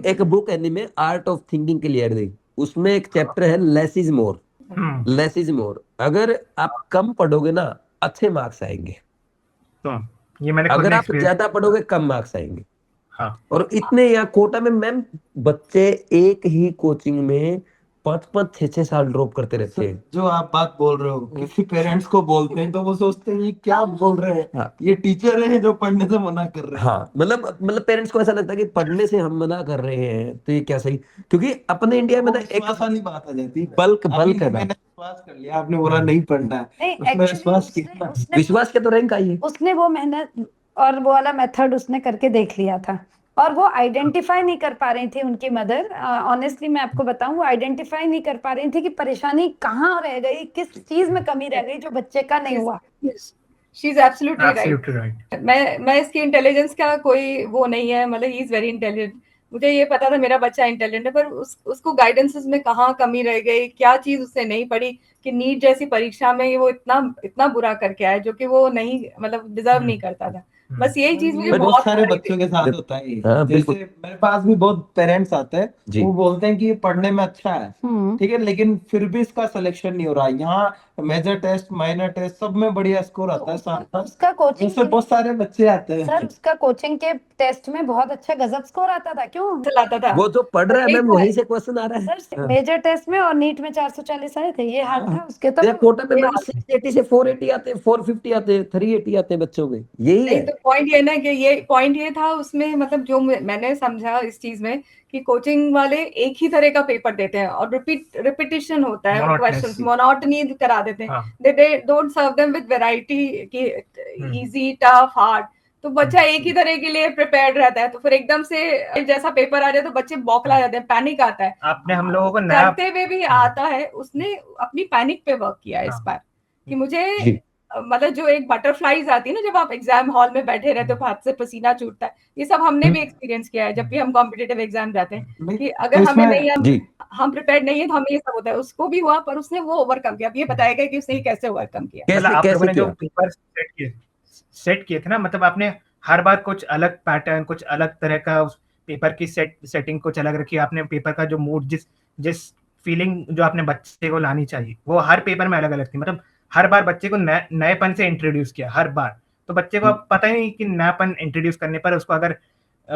एक बुक है में आर्ट ऑफ थिंकिंग क्लियरली, उसमें एक चैप्टर है less is more. Less is more, अगर आप कम पढ़ोगे ना अच्छे मार्क्स आएंगे, तो ये मैंने खुद अगर ने आप एक्सपीरियंस। ज्यादा पढ़ोगे कम मार्क्स आएंगे। हाँ और इतने यहाँ कोटा में मैम बच्चे एक ही कोचिंग में 5-5 6-6 साल ड्रॉप करते रहते हैं। जो आप बात बोल रहे हो किसी पेरेंट्स को बोलते हैं तो वो सोचते हैं ये क्या बोल रहे हैं, हाँ। ये टीचर है जो पढ़ने से मना कर रहे हैं। हाँ, मतलब पेरेंट्स को ऐसा लगता है कि पढ़ने से हम मना कर रहे हैं तो ये क्या सही, क्योंकि अपने इंडिया में वो ना एक विश्वास वाली बात आ जाती है। बल्क अभी है ना, मैंने विश्वास कर लिया, आपने बोला नहीं पढ़ना है, नहीं उसमें एक्चुअली विश्वास कितना विश्वास के तो रैंक आई है। उसने वो मेहनत और वो वाला मेथड उसने करके देख लिया था, और वो आइडेंटिफाई नहीं कर पा रही थी उनकी मदर। ऑनेस्टली मैं आपको बताऊं, वो आइडेंटिफाई नहीं कर पा रही थी कि परेशानी कहाँ रह गई, किस चीज में कमी रह गई जो बच्चे का नहीं हुआ। She is absolutely right. Absolutely right. मैं इसकी इंटेलिजेंस का कोई वो नहीं है, मतलब ही इज वेरी इंटेलिजेंट। मुझे ये पता था मेरा बच्चा इंटेलिजेंट है, पर उसको गाइडेंसेस में कहाँ कमी रह गई, क्या चीज उसने नहीं पढ़ी कि नीट जैसी परीक्षा में वो इतना बुरा करके आया जो कि वो नहीं, मतलब डिजर्व नहीं करता था। बस यही चीज मुझे ये बहुत बहुत सारे बुरी थी। बच्चों के साथ होता है ये। हाँ, बिल्कुल। जैसे मेरे पास भी बहुत पेरेंट्स आते हैं, जी। वो बोलते हैं कि ये पढ़ने में अच्छा है, हम्म। ठीक है, लेकिन फिर भी इसका सिलेक्शन नहीं हो रहा है। यहाँ मेजर टेस्ट माइनर टेस्ट सब में बढ़िया स्कोर आता है, साथ उसका कोचिंग ऐसे बहुत सारे बच्चे आते हैं। सर, उसका कोचिंग के टेस्ट में बहुत अच्छा गजब स्कोर आता था, क्यों? चलाता था वो जो पढ़ रहा है यही मैम तो है। वहीं से क्वेश्चन आ रहा है। सर मेजर टेस्ट में और नीट में 440 आए थे, ये हार्ड था उसके तो। तो कोटा में मैम 680 से 480 आते हैं, 450 आते हैं, 380 आते हैं बच्चों में, यही नहीं है। तो पॉइंट ये ना कि ये पॉइंट ये था उसमें, मतलब जो मैंने समझा इस चीज में कि कोचिंग वाले एक ही तरह का पेपर देते हैं और रिपीटिशन होता है, Monotonous क्वेश्चंस सी। मोनोटनी करा देते हैं। हाँ। They don't serve them with variety की इजी टफ हार्ड। तो बच्चा एक ही तरह के लिए प्रिपेयर्ड रहता है, तो फिर एकदम से जैसा पेपर आ जाए तो बच्चे बौखला जाते हैं, पैनिक आता है। आपने हम लोगों को नया करते हुए भी आता है, उसने अपनी पैनिक पे वर्क किया है इस हाँ। बार कि मुझे जी। मतलब जो एक बटरफ्लाईज आती है ना जब आप एग्जाम हॉल में बैठे रहते हो, हाथ से पसीना छूटता है, ये सब हमने भी एक्सपीरियंस किया है जब भी हम कॉम्पिटिटिव एग्जाम जाते हैं कि अगर तो हमें इसमें- नहीं जी। हम प्रिपेयर्ड नहीं है तो हमें ये सब होता है। उसको भी हुआ पर उसने वो ओवरकम किया। अब ये बताएगा कि उसने ये कैसे ओवरकम किया। मतलब कैसे आप लोगों कैसे ने जो किया? पेपर सेट किए थे ना, मतलब आपने हर बार कुछ अलग पैटर्न, कुछ अलग तरह का उस पेपर की सेटिंग कुछ अलग रखी। आपने पेपर का जो मूड, जिस फीलिंग जो आपने बच्चे को लानी चाहिए वो हर पेपर में अलग अलग थी। मतलब हर बार बच्चे को नएपन से इंट्रोड्यूस किया हर बार। तो बच्चे को अब पता ही नहीं कि नयापन इंट्रोड्यूस करने पर उसको अगर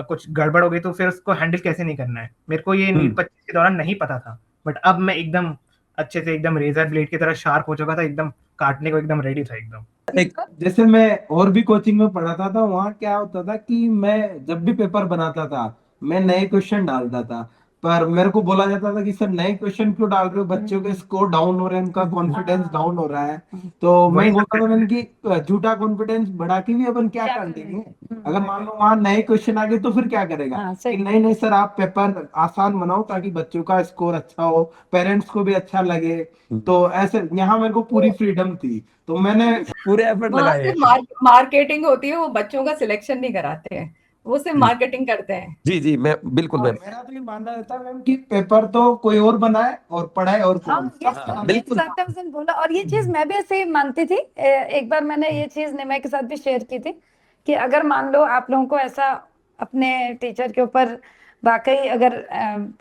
कुछ गड़बड़ हो गई तो फिर उसको हैंडल कैसे नहीं करना है। मेरे को ये नीट 25 के दौरान नहीं पता था, बट अब मैं एकदम अच्छे से एकदम रेजर ब्लेड की तरह शार्प हो चुका था, एकदम काटने को एकदम रेडी था एकदम। जैसे मैं और भी कोचिंग में पढ़ाता था, वहाँ क्या होता था कि मैं जब भी पेपर बनाता था मैं नए क्वेश्चन डालता था, पर मेरे को बोला जाता था कि सर नए क्वेश्चन क्यों डाल रहे हो, बच्चों के स्कोर डाउन हो रहे हैं, उनका कॉन्फिडेंस डाउन हो रहा है। तो मैं वही बोलता था मैंने कि झूठा कॉन्फिडेंस बढ़ा के भी अपन क्या कर देंगे, अगर मान लो वहाँ नए क्वेश्चन आ गए तो फिर क्या करेगा। हाँ, सही। कि नहीं नहीं सर आप पेपर आसान बनाओ ताकि बच्चों का स्कोर अच्छा हो, पेरेंट्स को भी अच्छा लगे। तो ऐसे यहाँ मेरे को पूरी फ्रीडम थी, तो मैंने पूरे एफर्ट वहां लगाए। से मार्केटिंग होती है, वो बच्चों का सिलेक्शन नहीं कराते हैं, वो सिर्फ मार्केटिंग करते हैं। जी जी, मैं बिल्कुल मैम। मेरा तो ये मानना रहता है मैम कि पेपर तो कोई और बनाए और पढ़ाए और हाँ, कोई। ये बिल्कुल। 100% बोला, और ये चीज मैं भी ऐसे ही मानती थी। एक बार मैंने ये चीज निमय के साथ भी शेयर की थी कि अगर मान लो आप लोगों को ऐसा अपने टीचर के ऊपर वाकई अगर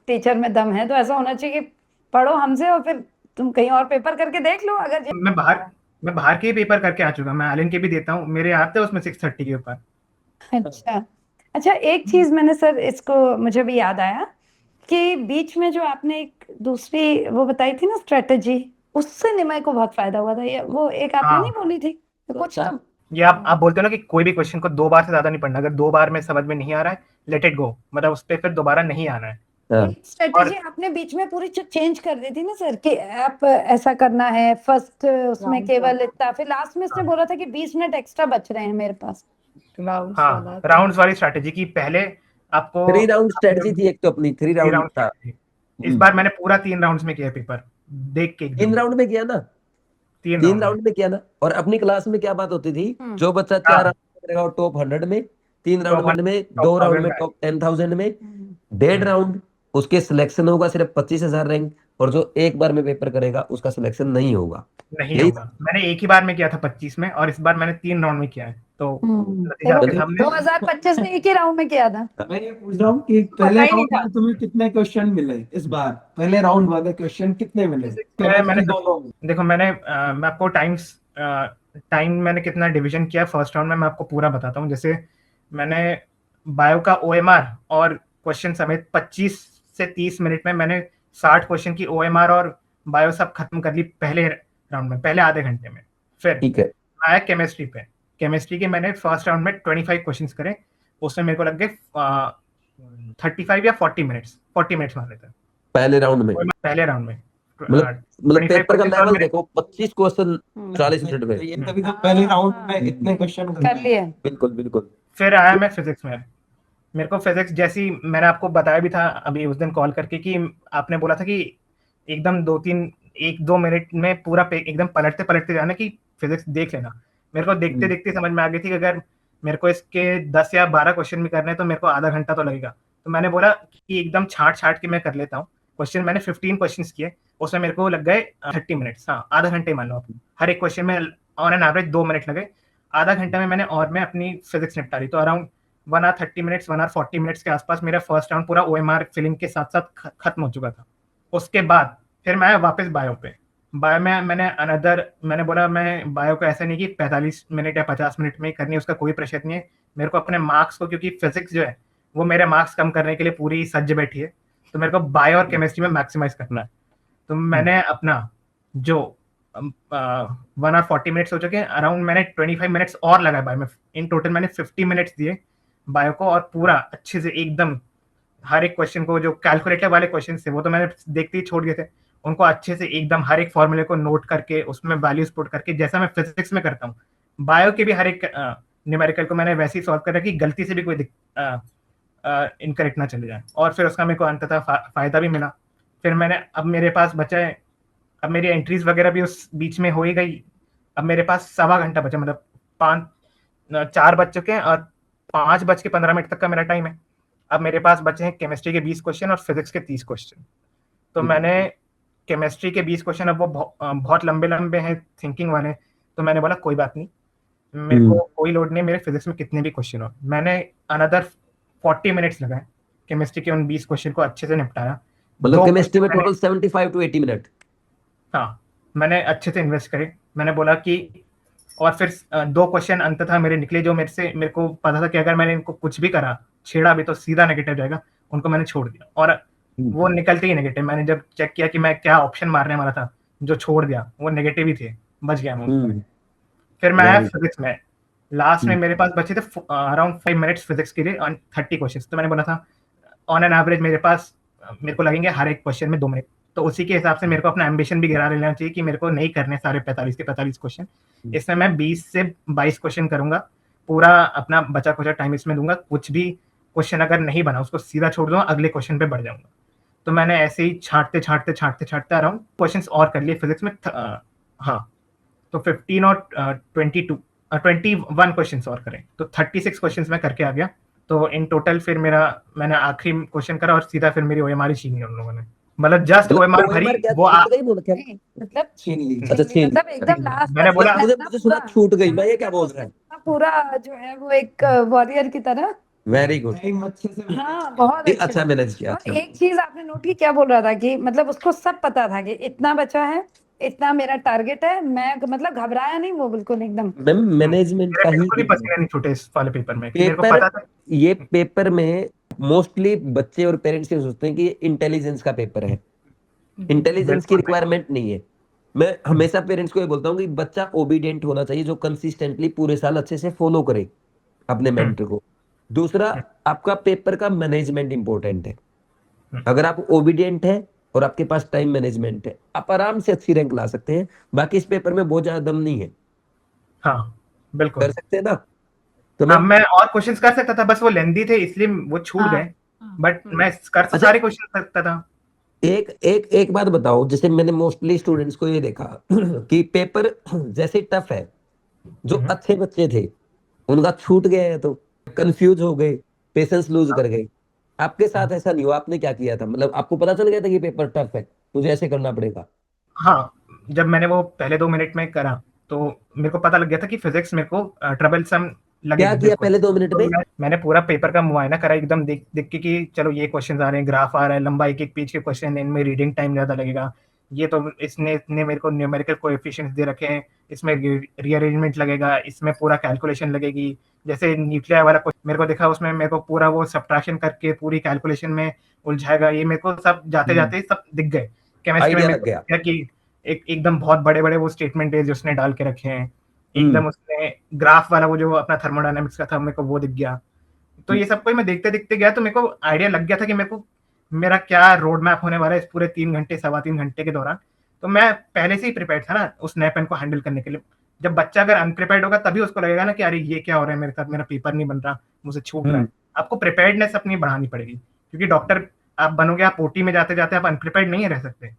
टीचर में दम है तो ऐसा होना चाहिए कि पढ़ो हमसे और फिर तुम कहीं और पेपर करके देख लो। अगर मैं बाहर के ही पेपर करके आ चुका, मैं आलिन के भी देता हूँ, मेरे आते हैं उसमें 630 के ऊपर। अच्छा अच्छा, एक चीज मैंने सर इसको मुझे भी याद आया कि बीच में जो आपने एक दूसरी वो बताई थी ना स्ट्रेटेजी, उससे निमय को बहुत फायदा हुआ था। ये वो एक आपने हाँ। नहीं बोली थी कुछ तो? ये आप बोलते हो ना कि कोई भी क्वेश्चन को 2 बार से ज्यादा नहीं पढ़ना। अगर 2 बार में समझ में नहीं आ रहा है, लेट इट गो, मतलब उस पर फिर दोबारा नहीं आना है। हाँ। स्ट्रेटेजी आपने बीच में पूरी चेंज कर दी थी ना सर कि आप ऐसा करना है, फर्स्ट उसमें केवल इतना, फिर लास्ट में इसने बोला था कि 20 मिनट एक्स्ट्रा बच रहे हैं मेरे पास। राउंड्स हाँ, वाला राउंड्स वाली स्ट्रैटेजी की पहले आपको 3 राउंड स्ट्रेटजी थी एक तो अपनी, 3 राउंड राउंड था। इस बार मैंने पूरा 3 राउंड्स में किया पेपर, देख के 3 राउंड में किया ना, 3 3 राउंड में किया ना। और अपनी क्लास में क्या बात होती थी, जो बच्चा 4 राउंड में करेगा वो टॉप 100 में, 3 राउंड में, 2 राउंड में टॉप 10,000 में, 1.5 राउंड उसके सिलेक्शन होगा सिर्फ 25,000 रैंक, और जो एक बार में पेपर करेगा उसका सिलेक्शन नहीं होगा। नहीं यही होगा। मैंने एक ही बार में किया था 25 में, और इस बार मैंने 3 राउंड में किया है, तो नतीजा आपके सामने। 2025 में एक ही राउंड में किया था। मैं ये पूछ रहा हूँ कि पहले पता ही नहीं राउंड में तुम्हें कितने क्वेश्चन मिले इस बार, पहले राउंड वाले क्वेश्चन कितने मिले? मैंने दोनों में। देखो, मैं आपको टाइम मैंने कितना डिवीजन किया फर्स्ट राउंड में, मैं आपको पूरा बताता हूँ। जैसे मैंने बायो का OMR और क्वेश्चन समेत 25 से 30 मिनट में मैंने 60 क्वेश्चन की OMR और बायो सब खत्म कर ली पहले राउंड में, पहले आधे घंटे में। फिर ठीक है। आया केमिस्ट्री पे। केमिस्ट्री के मैंने फर्स्ट राउंड में 25 क्वेश्चंस करे, उसमें मेरे को लग गए 35 या 40 मिनट्स, 40 मिनट्स मान लेते हैं पहले राउंड में, पहले राउंड में। मतलब 25 पेपर का questions और लेवल मेरे- देखो, 25 क्वेश्चन 40 मिनट में। ये तभी तो पहले राउंड में इतने क्वेश्चन कर लिए। बिल्कुल बिल्कुल। फिर आया मैं फिजिक्स में। मेरे को फिजिक्स, जैसी मैंने आपको बताया भी था अभी उस दिन कॉल करके कि आपने बोला था कि एकदम 1-2 मिनट में पूरा एकदम पलटते पलटते जाना कि फिजिक्स देख लेना। मेरे को देखते देखते समझ में आ गई थी कि अगर मेरे को इसके 10 या 12 क्वेश्चन भी करने हैं तो मेरे को आधा घंटा तो लगेगा। तो मैंने बोला कि एकदम छाट के मैं कर लेता हूँ क्वेश्चन। मैंने 15 क्वेश्चन किए, उसमें मेरे को लग गए 30 मिनट्स, हाँ आधा घंटे मान लो आप। हर एक क्वेश्चन में ऑन एन एवरेज 2 मिनट लगे। आधा घंटे में मैंने और मैं अपनी फिजिक्स निपटा ली। तो around 1 hour 30 minutes, 1 hour 40 minutes के आसपास मेरा फर्स्ट राउंड पूरा OMR फिलिंग के साथ साथ खत्म हो चुका था। उसके बाद फिर मैं वापस बायो पे। बायो में मैंने बोला मैं बायो को ऐसा नहीं कि 45 मिनट या 50 मिनट में ही करनी है, उसका कोई प्रेशर नहीं है मेरे को अपने मार्क्स को, क्योंकि फिजिक्स जो है वो मेरे मार्क्स कम करने के लिए पूरी सज्ज बैठी है। तो मेरे को बायो और केमिस्ट्री में मैक्सिमाइज करना है। तो मैंने अपना जो 1 आवर 40 मिनट्स हो चुके हैं, अराउंड मैंने 25 मिनट्स और लगाए बायो में। इन टोटल मैंने 50 मिनट्स दिए बायो को, और पूरा अच्छे से एकदम हर एक क्वेश्चन को, जो कैलकुलेटर वाले क्वेश्चन थे वो तो मैंने देखते ही छोड़ दिए थे, उनको अच्छे से एकदम हर एक फॉर्मूले को नोट करके उसमें वैल्यूज पुट करके, जैसा मैं फिजिक्स में करता हूँ बायो के भी हर एक न्यूमेरिकल को मैंने वैसे ही सॉल्व करा कि गलती से भी कोई इनकरेक्ट ना चले जाए। और फिर उसका मेरे को अंततः फायदा भी मिला। फिर मैंने, अब मेरे पास बचा है, अब मेरी एंट्रीज वगैरह भी उस बीच में हो ही गई। अब मेरे पास 1.25 घंटा बचा, मतलब 4 बज चुके हैं और 5:15 तक का मेरा टाइम है। अब मेरे पास बचे हैं केमिस्ट्री के 20 क्वेश्चन और फिजिक्स के 30 क्वेश्चन। तो मैंने केमिस्ट्री के 20 क्वेश्चन, अब वो बहुत लंबे लंबे हैं थिंकिंग वाले, तो मैंने बोला कोई बात नहीं, मेरे को कोई लोड नहीं, मेरे फिजिक्स में कितने भी क्वेश्चन हो। मैंने अनदर 40 मिनट्स लगाए केमिस्ट्री के उन 20 क्वेश्चन को अच्छे से निपटाया। मतलब केमिस्ट्री में टोटल 75 to 80 मिनट। हाँ, मैंने अच्छे से इन्वेस्ट करे। मैंने बोला कि, और फिर 2 क्वेश्चन अंततः मेरे निकले जो मेरे को पता था कि अगर मैंने इनको कुछ भी करा, छेड़ा भी, तो सीधा नेगेटिव जाएगा, उनको मैंने छोड़ दिया। और वो निकलते ही नेगेटिव। मैंने जब चेक किया कि मैं क्या ऑप्शन मारने वाला था, जो छोड़ दिया वो नेगेटिव ही थे, बच गया मैं। फिर मैं आया फिजिक्स में। लास्ट में मेरे पास बचे थे अराउंड 5 मिनट्स फिजिक्स के लिए और 30 क्वेश्चन। तो मैंने बोला था ऑन एन एवरेज मेरे को लगेंगे हर एक क्वेश्चन में 2 मिनट। तो उसी के हिसाब से मेरे को अपना एम्बिशन भी गिरा लेना चाहिए कि मेरे को नहीं करने सारे 45 के 45 क्वेश्चन। इसमें मैं 20 से 22 क्वेश्चन करूंगा, पूरा अपना बचा कुचा टाइम इसमें दूंगा। कुछ भी क्वेश्चन अगर नहीं बना उसको सीधा छोड़ दूंगा, अगले क्वेश्चन पे बढ़ जाऊंगा। तो मैंने ऐसे ही छांटते अराउंड क्वेश्चन और कर लिए फिजिक्स में। हाँ, तो 15 और 21 क्वेश्चन और करें, तो 36 क्वेश्चन मैं करके आ गया। तो इन टोटल फिर मैंने आखिरी क्वेश्चन करा और सीधा फिर मेरी OMR छीन ली उन लोगों ने। मतलब जस्ट OMR भरी वो मतलब छीन ली। अच्छा छीन, मतलब एकदम लास्ट मैंने बोला, मुझे सुना छूट गई, मैं ये क्या बोल रहा है। पूरा जो है वो एक वॉरियर की तरह। वेरी गुड, अच्छे से हाँ, बहुत अच्छा मैनेज किया। और एक चीज आपने नोट की, क्या बोल रहा था कि मतलब उसको सब पता था कि इतना बचा है, इतना मेरा टारगेट है। मैं मतलब घबराया नहीं वो, बिल्कुल एकदम। मैनेजमेंट का मेरे को भी ही पसीने नहीं छूटे इस वाले पेपर में। मेरे को पेपर, पता था ये पेपर में मोस्टली बच्चे और पेरेंट्स ये सोचते हैं कि ये इंटेलिजेंस का पेपर है। इंटेलिजेंस की रिक्वायरमेंट नहीं है। मैं हमेशा पेरेंट्स को ये बोलता हूँ कि बच्चा ओबीडिएंट होना चाहिए, जो कंसिस्टेंटली पूरे साल अच्छे से फॉलो करे अपने मेंटर को। दूसरा, आपका पेपर का मैनेजमेंट इंपॉर्टेंट है। अगर आप ओबीडिएंट है और आपके पास टाइम मैनेजमेंट है, आप आराम से अच्छी रैंक ला सकते हैं। बाकी इस पेपर में बहुत ज्यादा दम नहीं है। हाँ, बिल्कुल कर सकते हैं ना। तो हाँ, मैं और क्वेश्चंस कर सकता था, बस वो लेंदी थे इसलिए वो छूट गए। बट मैं कर सारे क्वेश्चन सकता था। एक बात बताओ, जैसे मैंने मोस्टली स्टूडेंट्स को ये देखा कि पेपर जैसे टफ है, जो अच्छे बच्चे थे उनका छूट गया है, तो कंफ्यूज हो गए, पेशेंस लूज कर गए। आपके साथ ऐसा नहीं हुआ, आपने क्या किया था? मतलब आपको पता चल गया था कि पेपर टफ है, तुझे ऐसे करना पड़ेगा। हाँ, जब मैंने वो पहले 2 मिनट में करा तो मेरे को पता लग गया था कि फिजिक्स मेरे को ट्रबलसम लगेगी। क्या किया पहले 2 मिनट में? मैंने पूरा पेपर का मुआयना करा एकदम, देख के कि चलो ये क्वेश्चन आ रहे हैं, ग्राफ आ रहा है लंबा, एक पेज के क्वेश्चन, इनमें रीडिंग टाइम ज्यादा लगेगा, ये तो इसने इतने मेरे को न्यूमेरिकल कोएफिशिएंट्स दे रखे हैं, इसमें रीअरेंजमेंट लगेगा, इसमें पूरा कैलकुलेशन लगेगी। जैसे न्यूक्लियर वाला कुछ मेरे को दिखा, उसमें मेरे को पूरा वो सब्ट्रैक्शन करके पूरी कैलकुलेशन में उलझाएगा। ये मेरे को सब जाते जाते सब दिख गए। केमिस्ट्री में आइडिया मेरे लग को गया। दिख गया कि एकदम बहुत बड़े बड़े वो स्टेटमेंट है जो उसने डाल के रखे हैं। एकदम उसने ग्राफ वाला वो जो अपना थर्मोडायनेमिक्स का था, मेरे को वो दिख गया। तो ये सब कोई मैं देखते देखते गया, तो मेरे को आइडिया लग गया था कि मेरे को मेरा क्या रोड मैप होने वाला है इस पूरे 3 घंटे 3.25 घंटे के दौरान। तो मैं पहले से ही प्रिपेयर्ड था ना उस नए पेन को हैंडल करने के लिए। जब बच्चा अगर अनप्रिपेयर्ड होगा तभी उसको लगेगा ना कि अरे ये क्या हो रहा है मेरे साथ, मेरा पेपर नहीं बन रहा, मुझे छूट रहा है। आपको प्रिपेयर्डनेस अपनी बढ़ानी पड़ेगी, क्योंकि डॉक्टर आप बनोगे, आप ओटी में जाते जाते आप अनप्रिपेयर्ड नहीं रह सकते,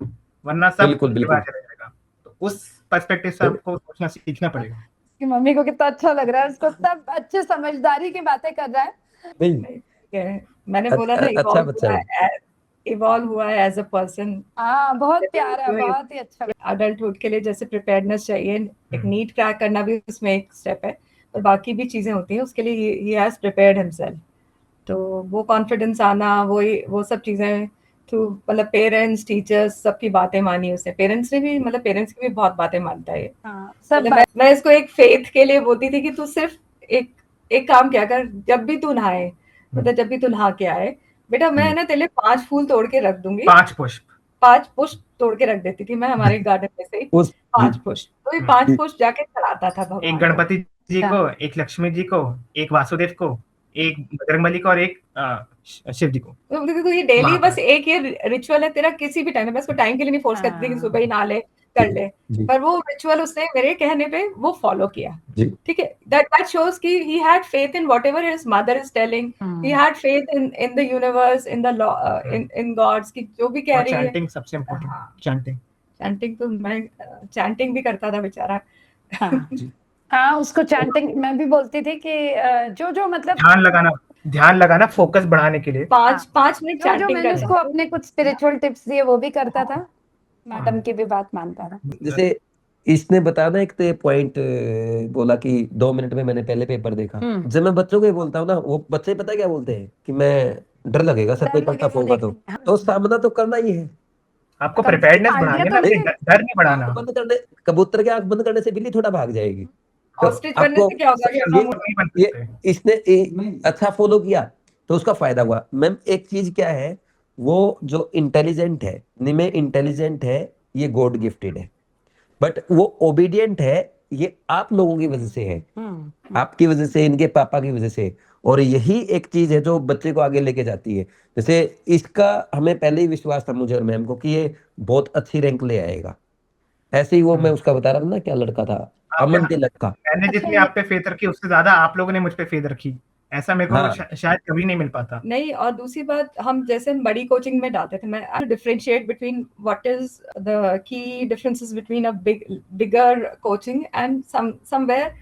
वरना सब बिल्कुल, बिल्कुल। चला जाएगा। तो उस पर्सपेक्टिव से आपको सोचना सीखना पड़ेगा। कि मम्मी को कितना अच्छा लग रहा है, उसको सब अच्छे समझदारी की बातें कर रहा है। नहीं, ठीक है, मैंने बोला ना अच्छा बच्चा है। इवॉल्व हुआ है एज अ पर्सन। हाँ, बहुत प्यारा, बहुत ही अच्छा। अडल्टहुड के लिए जैसे प्रिपेयर्डनेस चाहिए, एक नीट क्रैक करना भी उसमें एक स्टेप है, और बाकी भी चीजें होती हैं, उसके लिए ही हैज प्रिपेयर्ड हिमसेल्फ। तो वो कॉन्फिडेंस आना, वो सब चीजें थ्रू, मतलब पेरेंट्स, टीचर्स, सबकी बातें मानी उसने। पेरेंट्स ने भी, मतलब पेरेंट्स की भी बहुत बातें मानता है ये। हाँ, सब मतलब मैं इसको एक फेथ के लिए बोलती थी कि तू सिर्फ एक काम क्या कर, जब भी तू नहाए, मतलब जब भी तू नहा के आए, बेटा मैं ना तेरे लिए 5 फूल तोड़ के रख दूंगी, 5 पुष्प तोड़ के रख देती थी मैं हमारे गार्डन में से ही, 5 पुष्प। तो ये 5 पुष्प जाके चढ़ाता था भगवान एक को। गणपति जी को, एक लक्ष्मी जी को, एक वासुदेव को, एक बजरंगबली को, और एक शिव जी को। तो ये डेली बस एक ये रिचुअल है तेरा, किसी भी टाइम में। मैं इसको टाइम के लिए नहीं फोर्स करती थी कि सुबह ही नहा ले, कर ले, जी। पर वो रिचुअल उसने मेरे कहने पे वो फॉलो किया। जी। ठीक है, that shows कि he had faith in whatever his mother is telling, he had faith in the universe, in the law, in gods, की जो भी कह और रही है। चैंटिंग सबसे इम्पोर्टेंट, चैंटिंग तो मैं चैंटिंग भी करता था बेचारा। हाँ, हाँ, उसको चैंटिंग मैं भी बोलती थी कि जो मतलब ध्यान लगाना फोकस बढ़ाने के लिए 5 मिनट जो चैंटिंग मैंने उसको करता। अपने कुछ स्पिरिचुअल टिप्स दिए वो भी करता था, मैडम की भी बात मानता था। जैसे इसने बताया ना, एक तो ये पॉइंट बोला कि 2 मिनट में मैंने पहले पेपर देखा। जब मैं बच्चों को ये बोलता हूँ ना, वो बच्चे पता है क्या बोलते हैं कि मैं डर लगेगा सर, पेपर टफ होगा तो सामना तो करना ही है। आपको प्रिपेयर्डनेस बढ़ानी है ना, डर नहीं बढ़ाना। बंद करने, कबूतर की आंख बंद करने से बिल्ली थोड़ा भाग जाएगी। तो ऑस्ट्रिच बनने से क्या होगा कि हम इसने अच्छा फॉलो किया तो उसका फायदा हुआ। मैम एक चीज क्या है, वो जो इंटेलिजेंट है, निमे इंटेलिजेंट है, ये गॉड गिफ्टेड है, बट वो ओबीडियंट है, ये आप लोगों की वजह से है, आपकी वजह से, इनके पापा की वजह से। और यही एक चीज है जो बच्चे को आगे लेके जाती है। जैसे इसका हमें पहले ही विश्वास था, मुझे और मैम को, कि ये बहुत अच्छी रैंक ले आएगा। ऐसे ही वो मैं उसका बता रहा था ना, क्या लड़का था, अमन के लड़का। मैंने जितनी आप पे फेथ रखी उससे ज्यादा आप लोगों ने मुझ पे फेथ रखी, ऐसा मेरे को शायद कभी नहीं मिल पाता। नहीं, और दूसरी बात, हम जैसे बड़ी कोचिंग में डालते थे, मैं differentiate between what is the key differences between a bigger coaching and somewhere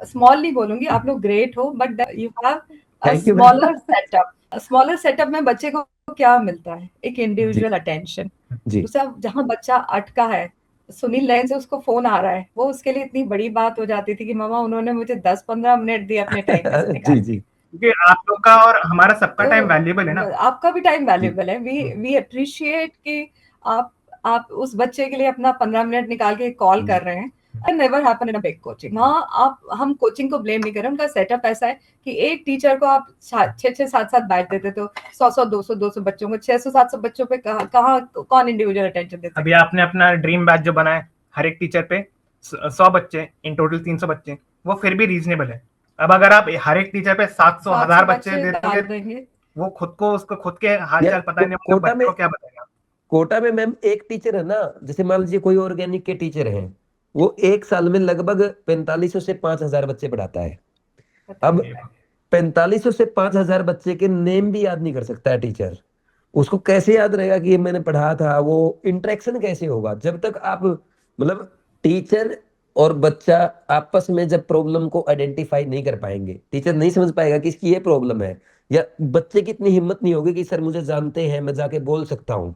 small. नहीं बोलूंगी, आप लोग ग्रेट हो, but you have a smaller setup. Smaller setup में बच्चे को क्या मिलता है? एक इंडिविजुअल अटेंशन। दूसरा, जहां बच्चा अटका है, सुनील लैन से उसको फोन आ रहा है, वो उसके लिए इतनी बड़ी बात हो जाती थी कि मामा उन्होंने मुझे 10-15 मिनट दिए अपने टाइम में से निकाल। जी। क्योंकि आप लोग का और हमारा सबका टाइम वैल्यूएबल है ना। आपका भी टाइम वैल्यूएबल है। वी अप्रिशिएट कि आप उस बच्चे के लिए अपना 15 मिनट निकाल के कॉल कर रहे हैं। Never happen in a big coaching. हाँ, हम कोचिंग को ब्लेम नहीं कर रहे, उनका सेटअप ऐसा है कि एक टीचर को आप 6-6, 7-7 बैच देते, तो 100-100, 200-200 बच्चों को, 600-700 बच्चों पे कहाँ कौन इंडिविजुअल अटेंशन देता है? अभी आपने अपना ड्रीम बैच जो बनाया, हर एक टीचर पे 100 बच्चे, इन टोटल 300 बच्चे, वो फिर भी रीजनेबल है। अब अगर आप हर एक टीचर पे 700-1000 बच्चे दे देंगे, वो उसको खुद के हालचाल पता नहीं, वो बच्चे को क्या बताएगा। कोटा में मैम एक टीचर है ना, जैसे मान लीजिए कोई ऑर्गेनिक के टीचर हैं, वो एक साल में लगभग 4500 से 5000 बच्चे पढ़ाता है। अब 4500 से 5000 बच्चे के नेम भी याद नहीं कर सकता है टीचर। उसको कैसे याद रहेगा कि ये मैंने पढ़ा था? वो इंटरेक्शन कैसे होगा जब तक आप, मतलब टीचर और बच्चा आपस में जब प्रॉब्लम को आइडेंटिफाई नहीं कर पाएंगे, टीचर नहीं समझ पाएगा कि इसकी ये प्रॉब्लम है, या बच्चे की इतनी हिम्मत नहीं होगी कि सर मुझे जानते हैं, मैं जाके बोल सकता हूँ,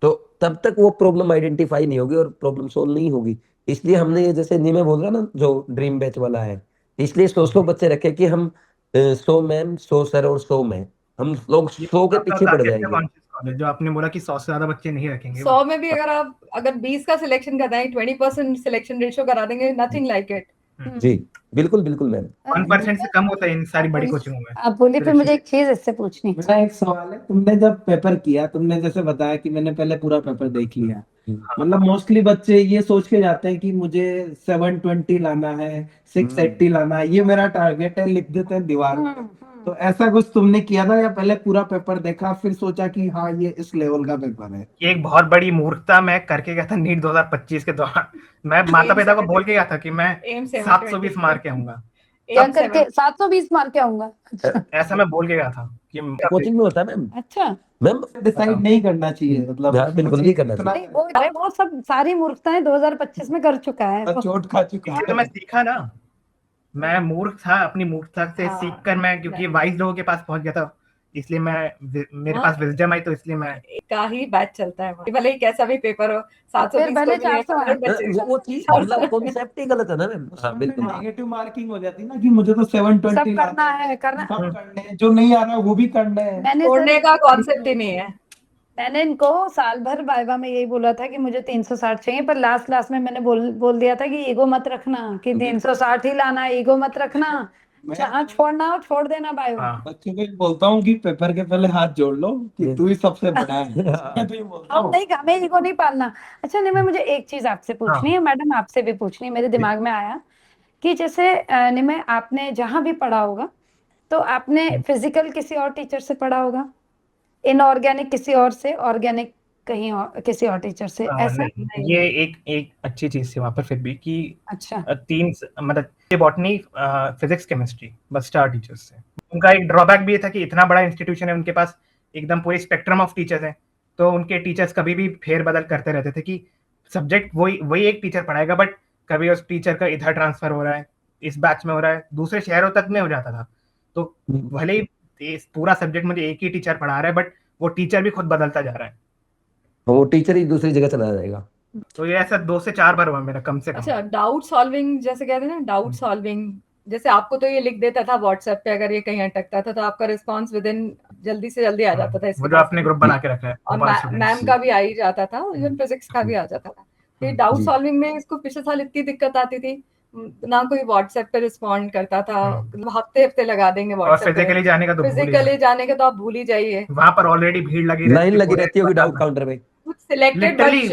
तो तब तक वो प्रॉब्लम आइडेंटिफाई नहीं होगी और प्रॉब्लम सोल्व नहीं होगी। इसलिए हमने ये, जैसे नीमे बोल रहा ना, जो ड्रीम बैच वाला है, इसलिए 100 बच्चे रखे कि हम 100 मैम, 100 सर और 100 मैं, हम लोग 100 के पीछे पड़ जाएंगे। नॉलेज जो आपने बोला कि 100 से ज्यादा बच्चे नहीं रखेंगे। 100 में भी अगर 20 का सिलेक्शन कराएं, 20% सिलेक्शन रेशियो करा देंगे, नथिंग लाइक इट। जी बिल्कुल बिल्कुल मैम। 1% से कम होता है इन सारी बड़ी कोचिंगों में। आप बोलिए, फिर मुझे एक चीज इससे पूछनी है। मेरा एक सवाल है, तुमने जब पेपर किया, तुमने जैसे बताया कि मैंने पहले पूरा पेपर देख लिया, मतलब मोस्टली बच्चे ये सोच के जाते हैं कि मुझे 720 लाना है, 680 लाना है, ये मेरा टारगेट है, लिख देते हैं दीवार पे। तो ऐसा कुछ तुमने किया था या पहले पूरा पेपर देखा फिर सोचा कि हाँ ये इस लेवल का पेपर है? ये एक बहुत बड़ी मूर्खता मैं करके गया था नीट 2025 के दौरान। मैं माता पिता को बोल के गया था कि मैं एम 720 मार के आऊंगा, क्या करके 720 मार के आऊंगा? ऐसा मैं बोल के गया था कि कोचिंग में होता है मैम। अच्छा, मैम डिसाइड नहीं करना चाहिए, मतलब हाँ, बिल्कुल नहीं करना चाहिए। नहीं, वो सब सारी मूर्खताएं 2025 में कर चुका है। इतना चोट खा चुका इसलिए तो मैं सीखा ना, मैं मूर्ख था, अपनी मूर्खता से हाँ, सीखकर मैं, क्योंकि वाइज लोगों के पास पहुंच गया था, इसलिए मेरे हाँ। पास विजडम आई, तो इसलिए मैं का ही बैच चलता है वहाँ। भले ही कैसा भी पेपर हो, 720 फिर भले को भी 400 आए। बच्चे वो चीज मतलब कॉन्सेप्ट ही गलत है ना मैम। हाँ बिल्कुल। नेगेटिव मार्किंग हो जाती है ना कि मुझे तो 720 सब करना है, करना। सब करने हैं, जो नहीं आ रहा वो भी करना है। मैंने छोड़ने सर, का कॉन्सेप्ट ही नहीं है। मैंने इनको साल भर वाइवा में यही बोला था कि मुझे 360 चाहिए, पर लास्ट में मैंने बोल दिया था कि ईगो मत रखना कि 360 ही लाना, ईगो मत रखना, जहाँ छोड़ना हो छोड़ देना वाइवा। हाँ। बच्चों को बोलता हूँ कि पेपर के पहले हाथ जोड़ लो कि तू ही सबसे बड़ा है। मैं तो ये बोलता हम हूँ। नहीं, हमें ईगो नहीं पालना। अच्छा निमय, मुझे एक चीज आपसे पूछनी है, मैडम आपसे भी पूछनी है, मेरे दिमाग में आया कि जैसे निमय आपने जहां भी पढ़ा होगा तो आपने फिजिकल किसी और टीचर से पढ़ा होगा, इनऑर्गेनिक किसी और से, ऑर्गेनिक कहीं और किसी और टीचर से, ऐसा? नहीं, ये एक अच्छी चीज थी वहां पर फिर भी कि अच्छा, तीन मतलब बॉटनी, फिजिक्स, केमिस्ट्री, बस स्टार टीचर्स से। उनका एक ड्रॉबैक भी ये था कि इतना बड़ा इंस्टीट्यूशन है, उनके पास एकदम पूरे स्पेक्ट्रम ऑफ टीचर्स हैं, तो उनके टीचर्स कभी भी फेरबदल करते रहते थे कि सब्जेक्ट वही एक टीचर पढ़ाएगा, बट कभी उस टीचर का इधर ट्रांसफर हो रहा है, इस बैच में हो रहा है, दूसरे शहरों तक में हो जाता था। तो भले ही पूरा सब्जेक्ट मुझे एक ही टीचर पढ़ा रहा है, बट वो टीचर भी खुद बदलता जा रहा है। वो टीचर ही दूसरी जगह चला जाएगा। तो ये ऐसा 2 से 4 बार हुआ मेरा, कम से कम। अच्छा, डाउट सॉल्विंग जैसे कहते हैं ना, डाउट सॉल्विंग, जैसे आपको तो ये लिख देता था व्हाट्सएप पे, अगर ये कहीं अटकता था तो आपका रिस्पांस विद इन जल्दी से जल्दी आ जाता था। वो जो आपने ग्रुप बना के रखा है, और Mobile students। मैम का भी आ ही जाता था, इवन फिजिक्स का भी आ जाता था। फिर डाउट जी। सॉल्विंग में इसको पिछले साल इतनी दिक्कत आती थी, ना कोई व्हाट्सएप पे रिस्पॉन्ड करता था, हफ्ते लगा देंगे और व्हाट्सएप पे। फिजिकली जाने का तो भूल ही फिजिकली जाने के तो आप भूल ही जाइए। वहां पर ऑलरेडी भीड़ लगी लाइन लगी पूरे रहती होगी मतलब डाउट काउंटर में। कुछ सिलेक्टेड Literally,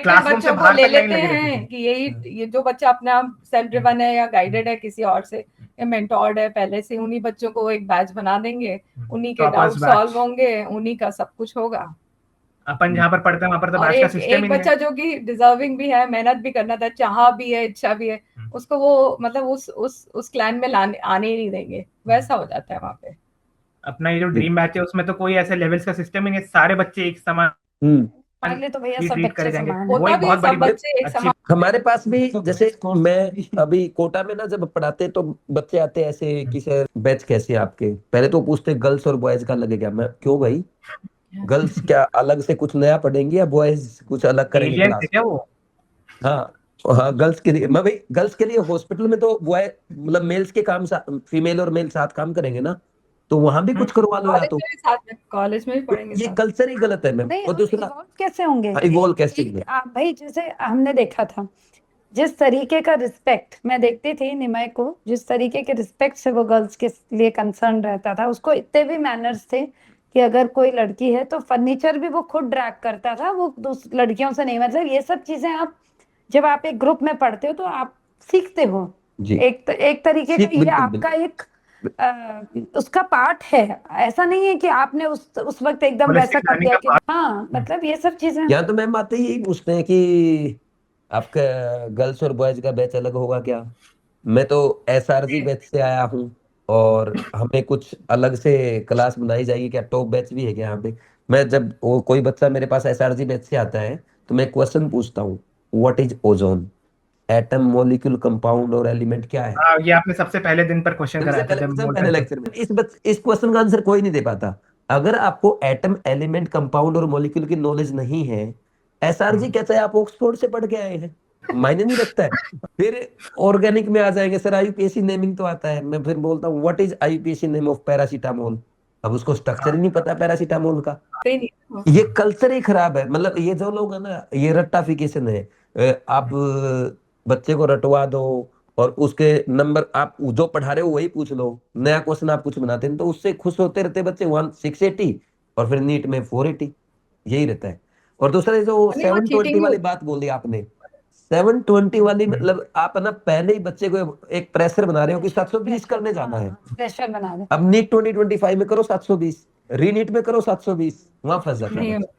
classroom से बच्चों को बाहर ले तक लाइन लेते लगी रहती हैं थी। कि ये जो बच्चा अपना सेल्फ ड्रिवन है या गाइडेड है किसी और से या मेंटोर्ड है पहले से, उन्हीं बच्चों को एक बैच बना देंगे, उन्हीं के Toppers डाउट batch। सॉल्व होंगे, उन्हीं का सब कुछ होगा। अपन जहाँ पर पढ़ते हैं वहां पर तो और बैच का एक सिस्टम ही नहीं बच्चा है। जो कि डिजर्विंग भी है, मेहनत भी करना था, चाह भी है, इच्छा भी है, उसको वो मतलब उस क्लैन में आने ही नहीं देंगे, वैसा हो जाता है वहां पे। अपना ये जो ड्रीम बैच है उसमें तो कोई ऐसे लेवल्स का सिस्टम ही नहीं है, सारे बच्चे एक समान हमारे लिए तो भैया सब ट्रीट बच्चे करे जाएंगे। समान वो हैं। होता एक भी बहुत सब बड़ी बच्चे एक अच्छी समान। हमारे पास भी जैसे मैं अभी कोटा में ना जब पढ़ाते तो बच्चे आते ऐसे कि सर बैच कैसे है आपके, पहले तो पूछते गर्ल्स और बॉयज का लगेगा। मैं क्यों भाई, गर्ल्स क्या अलग से कुछ नया पढ़ेंगे या बॉयज कुछ अलग करेंगे एलियन थे क्लास? क्या वो? हाँ हाँ, गर्ल्स के लिए मैं भाई, गर्ल्स के लिए हॉस्पिटल में तो बॉय मतलब मेल्स के काम फीमेल और मेल साथ काम करेंगे ना, तो वहां भी कुछ करवा लो या कॉलेज तो। में भी साथ में, कॉलेज में भी पढ़ेंगे ये साथ। कल्चर ही गलत है मैम। नहीं, और दूसरा इवॉल्व कैसे होंगे? इवॉल्व कैसे होंगे? आप भाई, जैसे हमने देखा था जिस तरीके का रिस्पेक्ट मैं देखती थी निमय को, जिस तरीके के रिस्पेक्ट से वो गर्ल्स के लिए कंसर्न रहता था, उसको इतने भी मैनर्स थे कि अगर कोई लड़की है तो फर्नीचर भी वो खुद ड्रैग करता था, वो लड़कियों से नहीं। मतलब ये सब चीजें आप जब आप एक ग्रुप में पढ़ते हो तो आप सीखते हो। जी एक तरीके सीख, का ये बिल्कुल, आपका एक उसका पार्ट है। ऐसा नहीं है कि आपने उस वक्त एकदम Holistic वैसा कर learning दिया का कि part। हाँ, मतलब ये सब चीजें। यहाँ तो मैम आते ही यही पूछते हैं कि आपका गर्ल्स और बॉयज का बैच अलग होगा क्या। मैं तो एसआरजी बैच से आया हूँ और हमें कुछ अलग से क्लास बनाई जाएगी क्या, टॉप बैच भी है क्या यहाँ पे? मैं जब वो कोई बच्चा मेरे पास एसआरजी बैच से आता है तो मैं क्वेश्चन पूछता हूँ, what is ozone, atom, molecule, compound और एलिमेंट क्या है। हाँ, ये आपने सबसे पहले दिन पर क्वेश्चन कराया था जब बोल पहले रहे थे। लेक्चर में इस क्वेश्चन का आंसर कोई नहीं दे पाता। अगर आपको एटम, एलिमेंट, कंपाउंड और मॉलिक्यूल की नॉलेज नहीं है, एसआरजी कहता है आप ऑक्सफोर्ड से पढ़ के आए हैं, मायने नहीं रखता है। फिर ऑर्गेनिक में आ जाएंगे, सर आईयूपीएसी नेमिंग तो आता है। मैं फिर बोलता हूँ what is IUPAC name of paracetamol. अब उसको स्ट्रक्चर ही नहीं पता पैरासीटामोल का। सही नहीं। ये कल्चर ही खराब है, मतलब ये जो लोग है ना, ये रट्टाफिकेशन है। आप बच्चे को रटवा दो और उसके नंबर आप जो पढ़ा रहे हो वही पूछ लो, नया क्वेश्चन आप कुछ बनाते हैं तो उससे खुश होते रहते बच्चे। 680 और फिर नीट में 480, यही रहता है। और दूसरा ये जो नहीं, वो 720 चीटिंग वाली बात बोली आपने, 720 वाली, मतलब आप ना पहले ही बच्चे को एक प्रेशर बना रहे हो कि 720 करने जाना है। प्रेशर बना दे। अब नीट 2025 में करो 720, रीनीट में करो 720, वहां फंस जाता है नहीं, बच्चा।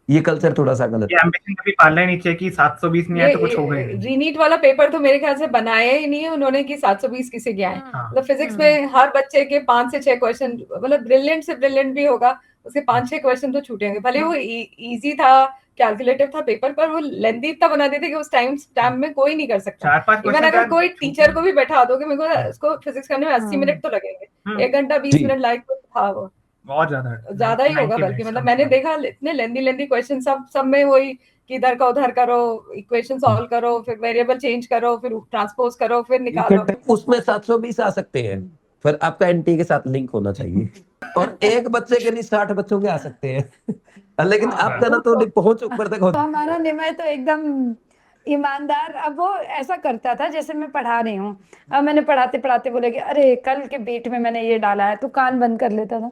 ये कल्चर थोड़ा सा गलत ये एम्बिशन कभी पालना ही नहीं चाहिए कि 720 नहीं आए तो कुछ हो गए। रीनीट वाला पेपर तो मेरे ख्याल से बनाया ही नहीं है उन्होंने कि 720 किसे गया है। हाँ। मतलब फिजिक्स में हर बच्चे के 5 से 6 क्वेश्चन, मतलब ब्रिलियंट से ब्रिलियंट भी होगा, उसके 5-6 क्वेश्चन तो छूटेंगे। भले वो इजी था, कैलकुलेटिव था पेपर, पर वो लेंथी इतना बना देते कि उस टाइम में कोई नहीं कर सकता। 4-5 इवन क्वेश्चन अगर कोई टीचर को भी बैठा दोगे, मेरे को इसको फिजिक्स करने में 80 मिनट तो लगेंगे, 1 घंटा 20 जी। मिनट लाइक था वो, बहुत ज्यादा ही होगा 90 बल्कि। मिनट्स मतलब कम मैंने से कम। देखा इतने लेंदी क्वेश्चन, सब में वही कि इधर का उधर करो, इक्वेशन सॉल्व करो, फिर वेरिएबल चेंज करो, फिर ट्रांसपोज करो, फिर निकालो। उसमें 720 आ सकते हैं, फिर आपका एनटी के साथ लिंक होना चाहिए। और एक बच्चे के लिए 60 बच्चों के आ सकते हैं। लेकिन आपका ना तो पहुंच ऊपर तक तो होता हमारा निमय तो एकदम ईमानदार। अब वो ऐसा करता था जैसे मैं पढ़ा रही हूँ, अब मैंने पढ़ाते पढ़ाते बोले कि अरे कल के बीट में मैंने ये डाला है, तो कान बंद कर लेता था।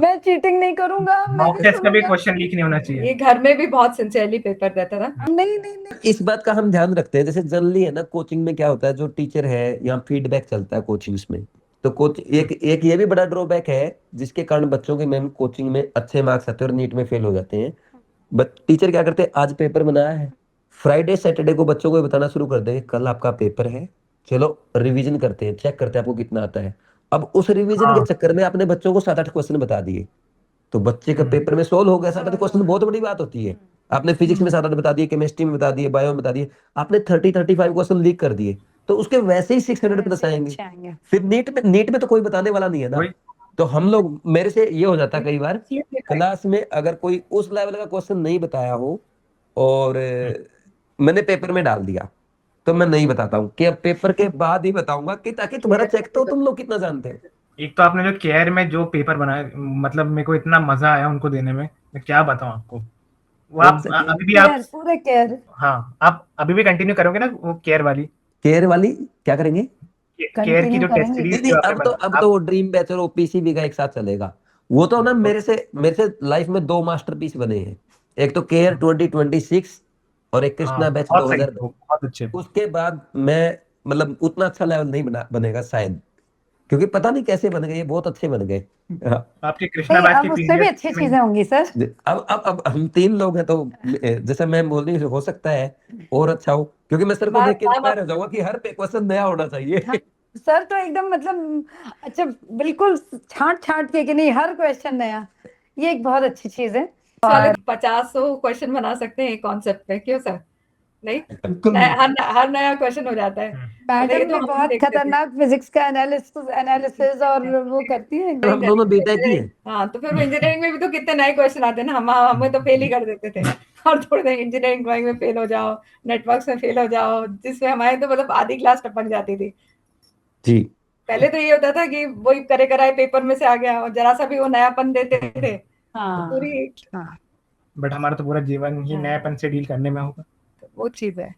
मैं चीटिंग नहीं करूंगा, मैं मॉक नहीं टेस्ट का भी करूंगा। क्वेश्चन लीक नहीं होना चाहिए। ये घर में भी बहुत सिंसियरली पेपर देता था। नहीं नहीं नहीं। इस बात का हम ध्यान रखते हैं। जैसे जनरली है ना, कोचिंग में क्या होता है, जो टीचर है यहाँ फीडबैक चलता है कोचिंग्स में, तो कोच एक ये भी बड़ा ड्रॉबैक है जिसके कारण बच्चों के मैम कोचिंग में अच्छे मार्क्स आते हैं और नीट में फेल हो जाते हैं। बट टीचर क्या करते हैं, आज पेपर बनाया है, फ्राइडे सैटरडे को बच्चों को ये बताना शुरू कर देंगे कल आपका पेपर है, चलो रिवीजन करते हैं, चेक करते हैं आपको कितना आता है। अब उस रिवीजन के हाँ। चक्कर में आपने बच्चों को 7-8 क्वेश्चन बता दिए, तो बच्चे का पेपर में सोल्व हो गया 7-8 क्वेश्चन, बहुत बड़ी बात होती है। आपने फिजिक्स में 7-8 बता दिए, केमिस्ट्री में बता दिए, बायो में बता दिए, आपने 30-35 क्वेश्चन लीक कर दिए, तो उसके वैसे ही 600 प्लस आएंगे। अच्छे आएंगे। फिर नीट में तो कोई बताने वाला नहीं है ना। वही। तो हम लोग, मेरे से ये हो जाता है कई बार क्लास में, अगर कोई उस लेवल का क्वेश्चन नहीं बताया हो और मैंने पेपर में डाल दिया, तो मैं नहीं बताता हूँ कि अब पेपर के बाद ही बताऊंगा, कि ताकि तुम्हारा चेक तो तुम लोग कितना जानते हैं। एक तो आपने जो केयर में जो पेपर बनाया, मतलब मेरे को इतना मजा आया उनको देने में, मैं क्या बताऊं आपको। वो आप अभी भी आप, पूरे केयर। हाँ, आप अभी भी कंटिन्यू करोगे ना वो केयर वाली? केयर वाली क्या करेंगे? केयर की जो टेस्ट नहीं सीरीज नहीं, अब तो ड्रीम बैच और ओपीसीबी का एक साथ चलेगा। वो तो ना मेरे से लाइफ में 2 मास्टरपीस बने हैं, एक तो केयर 2026 और एक कृष्णा बैच बहुत सही, 2000। बहुत अच्छे। उसके बाद मैं, मतलब उतना अच्छा लेवल नहीं बनेगा शायद, क्योंकि पता नहीं कैसे बन गए, ये बहुत अच्छे बन गए। हाँ। आपके कृष्णा बैच अब की उससे भी अच्छी चीजें होंगी सर। अब हम 3 लोग हैं, तो जैसे मैं बोल रही हूँ, हो सकता है और अच्छा हो, क्योंकि मैं सर को देख के इंस्पायर हो जाऊंगा कि हर पे क्वेश्चन नया होना चाहिए। सर तो एकदम मतलब अच्छा, बिल्कुल छांट छांट के कि नहीं, हर क्वेश्चन नया, ये एक बहुत अच्छी चीज है। साले 50-100 क्वेश्चन बना सकते हैं कॉन्सेप्ट पे, क्यों सर? नहीं, बिल्कुल। हर नया क्वेश्चन हो जाता है। मैडम ये भी तो हम बहुत देखते थे। खतरनाक फिजिक्स का एनालिसिस और वो करती है। हम दोनों बीटेक ही हैं। हाँ, तो फिर वो इंजीनियरिंग में भी तो कितने नए क्वेश्चन आते हैं ना, हमें तो फेल ही कर देते थे। और थोड़े देर इंजीनियरिंग ड्राइंग में फेल हो जाओ, नेटवर्क्स में फेल हो जाओ, जिसमें हमारे तो मतलब आधी क्लास टपक जाती थी। जी। पहले तो ये होता था कि वही करे कराए पेपर में से आ गया, और जरा सा भी वो नयापन देते थे हाँ पूरी, बट हमारा तो पूरा जीवन ही नयापन से डील करने में होगा। वो चीज है।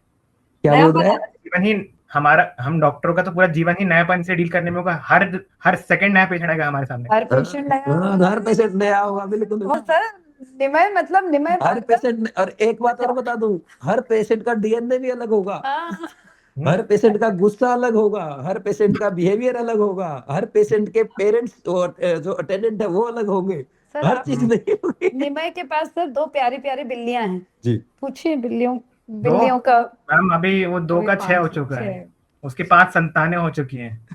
क्या बोल रहे हैं? जीवन ही हमारा, हम डॉक्टरों का तो पूरा जीवन ही नयापन से डील करने में होगा। हर सेकंड नया पेशेंट आएगा हमारे सामने। हर पेशेंट नया। हर पेशेंट नया होगा, बिल्कुल। और सर निमय मतलब निमय हर पेशेंट, और एक बात और बता दूं, हर पेशेंट का डीएनए भी अलग होगा, हाँ, हर पेशेंट का गुस्सा अलग होगा, हर पेशेंट का बिहेवियर अलग होगा, हर पेशेंट के पेरेंट्स जो अटेंडेंट है वो अलग होंगे, सर हर आप चीज नहीं होगी। निमय के पास सर 2 प्यारी प्यारी बिल्लियां हैं, जी। पूछिए बिल्लियों का। मैम अभी वो 2 का 6 हो चुका है, उसकी 5 संतानें हो चुकी हैं।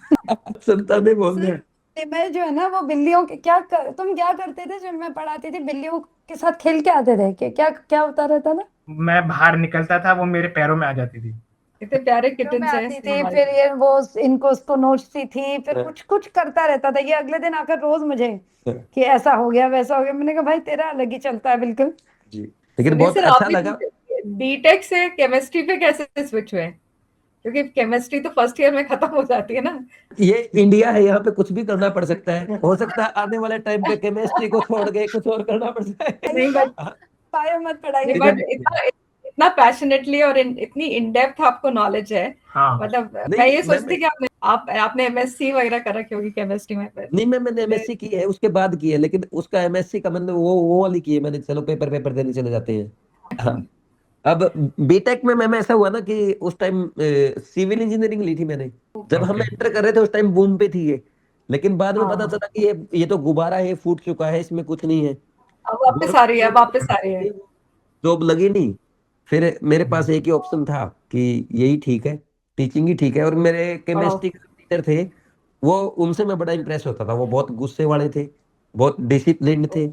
संतानें बोल रहे हैं। निमय जो है ना, वो बिल्लियों के तुम क्या करते थे जब मैं पढ़ाती थी, बिल्लियों के साथ खेल के आते थे क्या क्या होता रहता ना? मैं बाहर निकलता था, वो मेरे पैरों में आ जाती थी। इतने प्यारे में किटन्स आती थी, हैं। फिर ये वो इनको उसको नोचती थी, फिर कुछ करता रहता था। ये अगले दिन आकर रोज मुझे कि ऐसा हो गया वैसा हो गया। मैंने कहा भाई तेरा अलग ही चलता है बिल्कुल। जी, लेकिन बहुत अच्छा लगा। बीटेक से केमिस्ट्री पे कैसे स्विच हुए? क्योंकि केमिस्ट्री तो फर्स्ट ईयर में खत्म हो जाती है ना। ये इंडिया है, यहाँ पे कुछ भी करना पड़ सकता है। हो सकता है आने वाले टाइम पे केमिस्ट्री को छोड़ के कुछ और करना पड़ जाए। नहीं बट पायो मत पढ़ाई नहीं, इधर- बट इतना पैशनेटली और इतनी इन डेप्थ आपको नॉलेज है। हाँ मतलब नहीं, मैं ये मैं- सोचती कि आपने एमएससी वगैरह कर रखी होगी केमिस्ट्री में फिर। नहीं, मैंने एमएससी की है, उसके बाद की है, लेकिन उसका एमएससी का मैंने वो वाली की है मैंने, चलो पेपर देने चले जाते हैं। हाँ। अब बीटेक में मैम ऐसा हुआ ना कि उस टाइम सिविल इंजीनियरिंग ली थी मैंने। जब हम Okay. एंटर कर रहे थे उस टाइम बूम पे थी ये, लेकिन बाद में हाँ। पता चला कि ये तो गुब्बारा है, फूट चुका है, इसमें कुछ नहीं है। अब वापस आ रही है, वापस आ रही है। जॉब लगी नहीं। फिर मेरे पास एक ही ऑप्शन था कि यही ठीक है, टीचिंग ही ठीक है। और मेरे केमिस्ट्री के टीचर थे, वो उनसे मैं बड़ा इंप्रेस होता था। वो बहुत गुस्से वाले थे, बहुत डिसिप्लिन्ड थे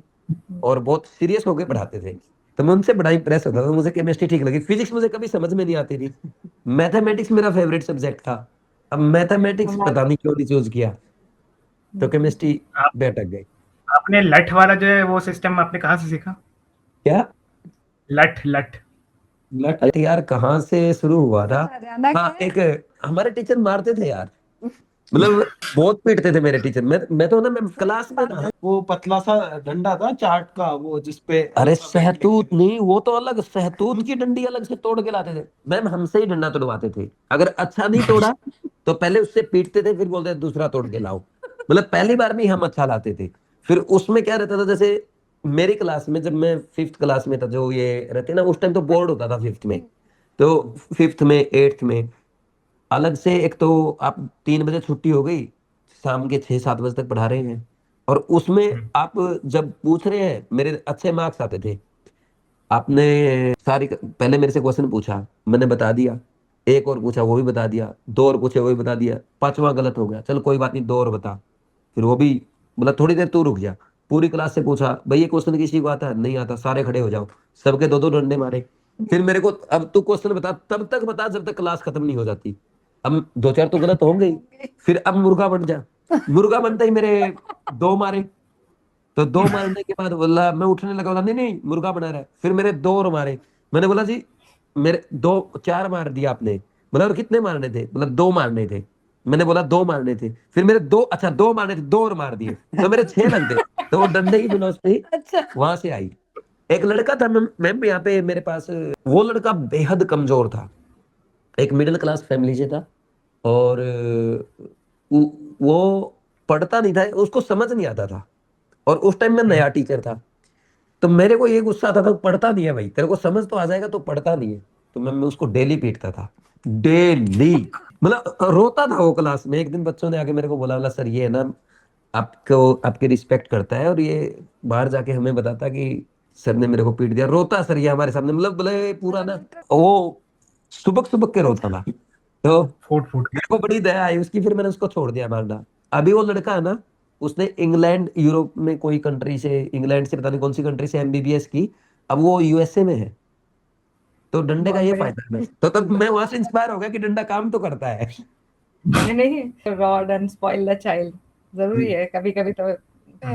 और बहुत सीरियस होकर पढ़ाते थे। तो मैं उनसे बड़ा इंप्रेस होता था, मुझे केमिस्ट्री ठीक लगी। फिजिक्स मुझे कभी समझ में नहीं आती थी। मैथमेटिक्स मेरा फेवरेट सब्जेक्ट था। अब मैथमेटिक्स पता नहीं क्यों नहीं चूज किया, तो केमिस्ट्री आप पे अटक गई। आपने लठ वाला जो है वो सिस्टम आपने कहाँ से सीखा? क्या लठ लठ अरे यार, कहाँ से शुरू हुआ था? हरियाणा हाँ, के एक हमारे टीचर मारते थे यार, मतलब बहुत पीटते थे मेरे टीचर। मैं तो ना, मैं क्लास में ना, वो पतला सा डंडा था चाट का, वो जिसपे अरे सहतूत नहीं, वो तो अलग, सहतूत की डंडी अलग से तोड़ के लाते थे। मैम हमसे ही डंडा तोड़वाते थे। अगर अच्छा नहीं तोड़ा तो पहले उससे पीटते थे, फिर बोलते थे दूसरा तोड़ के लाओ। मतलब पहली बार में ही हम अच्छा लाते थे। फिर उसमें क्या रहता था, जैसे मेरी क्लास में, जब मैं 5th क्लास में था, जो ये रहते ना, उस टाइम तो बोर्ड होता था 5th में। तो 5th में 8th में अलग से, एक तो आप 3 बजे छुट्टी हो गई, शाम के 6-7 बजे तक पढ़ा रहे हैं। और उसमें आप जब पूछ रहे हैं, मेरे अच्छे मार्क्स आते थे। आपने सारी पहले मेरे से क्वेश्चन पूछा, मैंने बता दिया। एक और पूछा, वो भी बता दिया। दो और पूछे, वो भी बता दिया। पांचवा गलत हो गया, चलो कोई बात नहीं, दो और बता। फिर वो भी, मतलब थोड़ी देर तू रुक जा। पूरी क्लास से पूछा, भाई ये क्वेश्चन किसी को आता है? नहीं आता। सारे खड़े हो जाओ, सबके दो दो डंडे मारे। फिर मेरे को, अब तू क्वेश्चन बता, तब तक बता जब तक क्लास खत्म नहीं हो जाती। अब 2-4 तो गलत होंगे ही। फिर अब मुर्गा बन जा। मुर्गा बनते ही मेरे 2 मारे। तो 2 मारने के बाद बोला, मैं उठने लगा, बोला नहीं नहीं मुर्गा बना रहा है। फिर मेरे 2 और मारे। मैंने बोला जी, मेरे 4 मार दिया आपने। बोला और कितने मारने थे? बोला 2 मारने थे। मैंने बोला 2 मारने थे। फिर मेरे 2, अच्छा 2 मारने थे, 2 और मार दिए, तो मेरे 6 लग गए। तो वो डंडे की फिलॉसफी अच्छा वहां से आई। एक लड़का था मैम यहाँ पे मेरे पास, वो लड़का बेहद कमजोर था, एक मिडिल क्लास फैमिली से था। और वो पढ़ता नहीं था, उसको समझ नहीं आता था। और उस टाइम में नया टीचर था, तो मेरे को ये गुस्सा आता था, पढ़ता नहीं है भाई, तेरे को समझ तो आ जाएगा, तो पढ़ता नहीं है। तो मैं उसको डेली पीटता था, डेली। मतलब रोता था वो क्लास में। एक दिन बच्चों ने आके मेरे को बोला, सर ये है ना, आपको आपकी रिस्पेक्ट करता है, और ये बाहर जाके हमें बताता कि सर ने मेरे को पीट दिया। रोता सर ये हमारे सामने, मतलब बोले पूरा ना, वो सुबक सुबक के रोता था। तो फूट फूट मेरे को बड़ी दया आई उसकी, फिर मैंने उसको छोड़ दिया मारना। अभी वो लड़का है ना, उसने इंग्लैंड, यूरोप में कोई कंट्री से, इंग्लैंड से पता नहीं कौन सी कंट्री से एमबीबीएस की, अब वो यूएसए में है। तो डंडे का बहुत ये बढ़िया। फायदा है। तो तब मैं वहां से इंस्पायर हो गया कि डंडा काम तो करता है। नहीं, rod and spoil the child जरूरी है कभी कभी तो।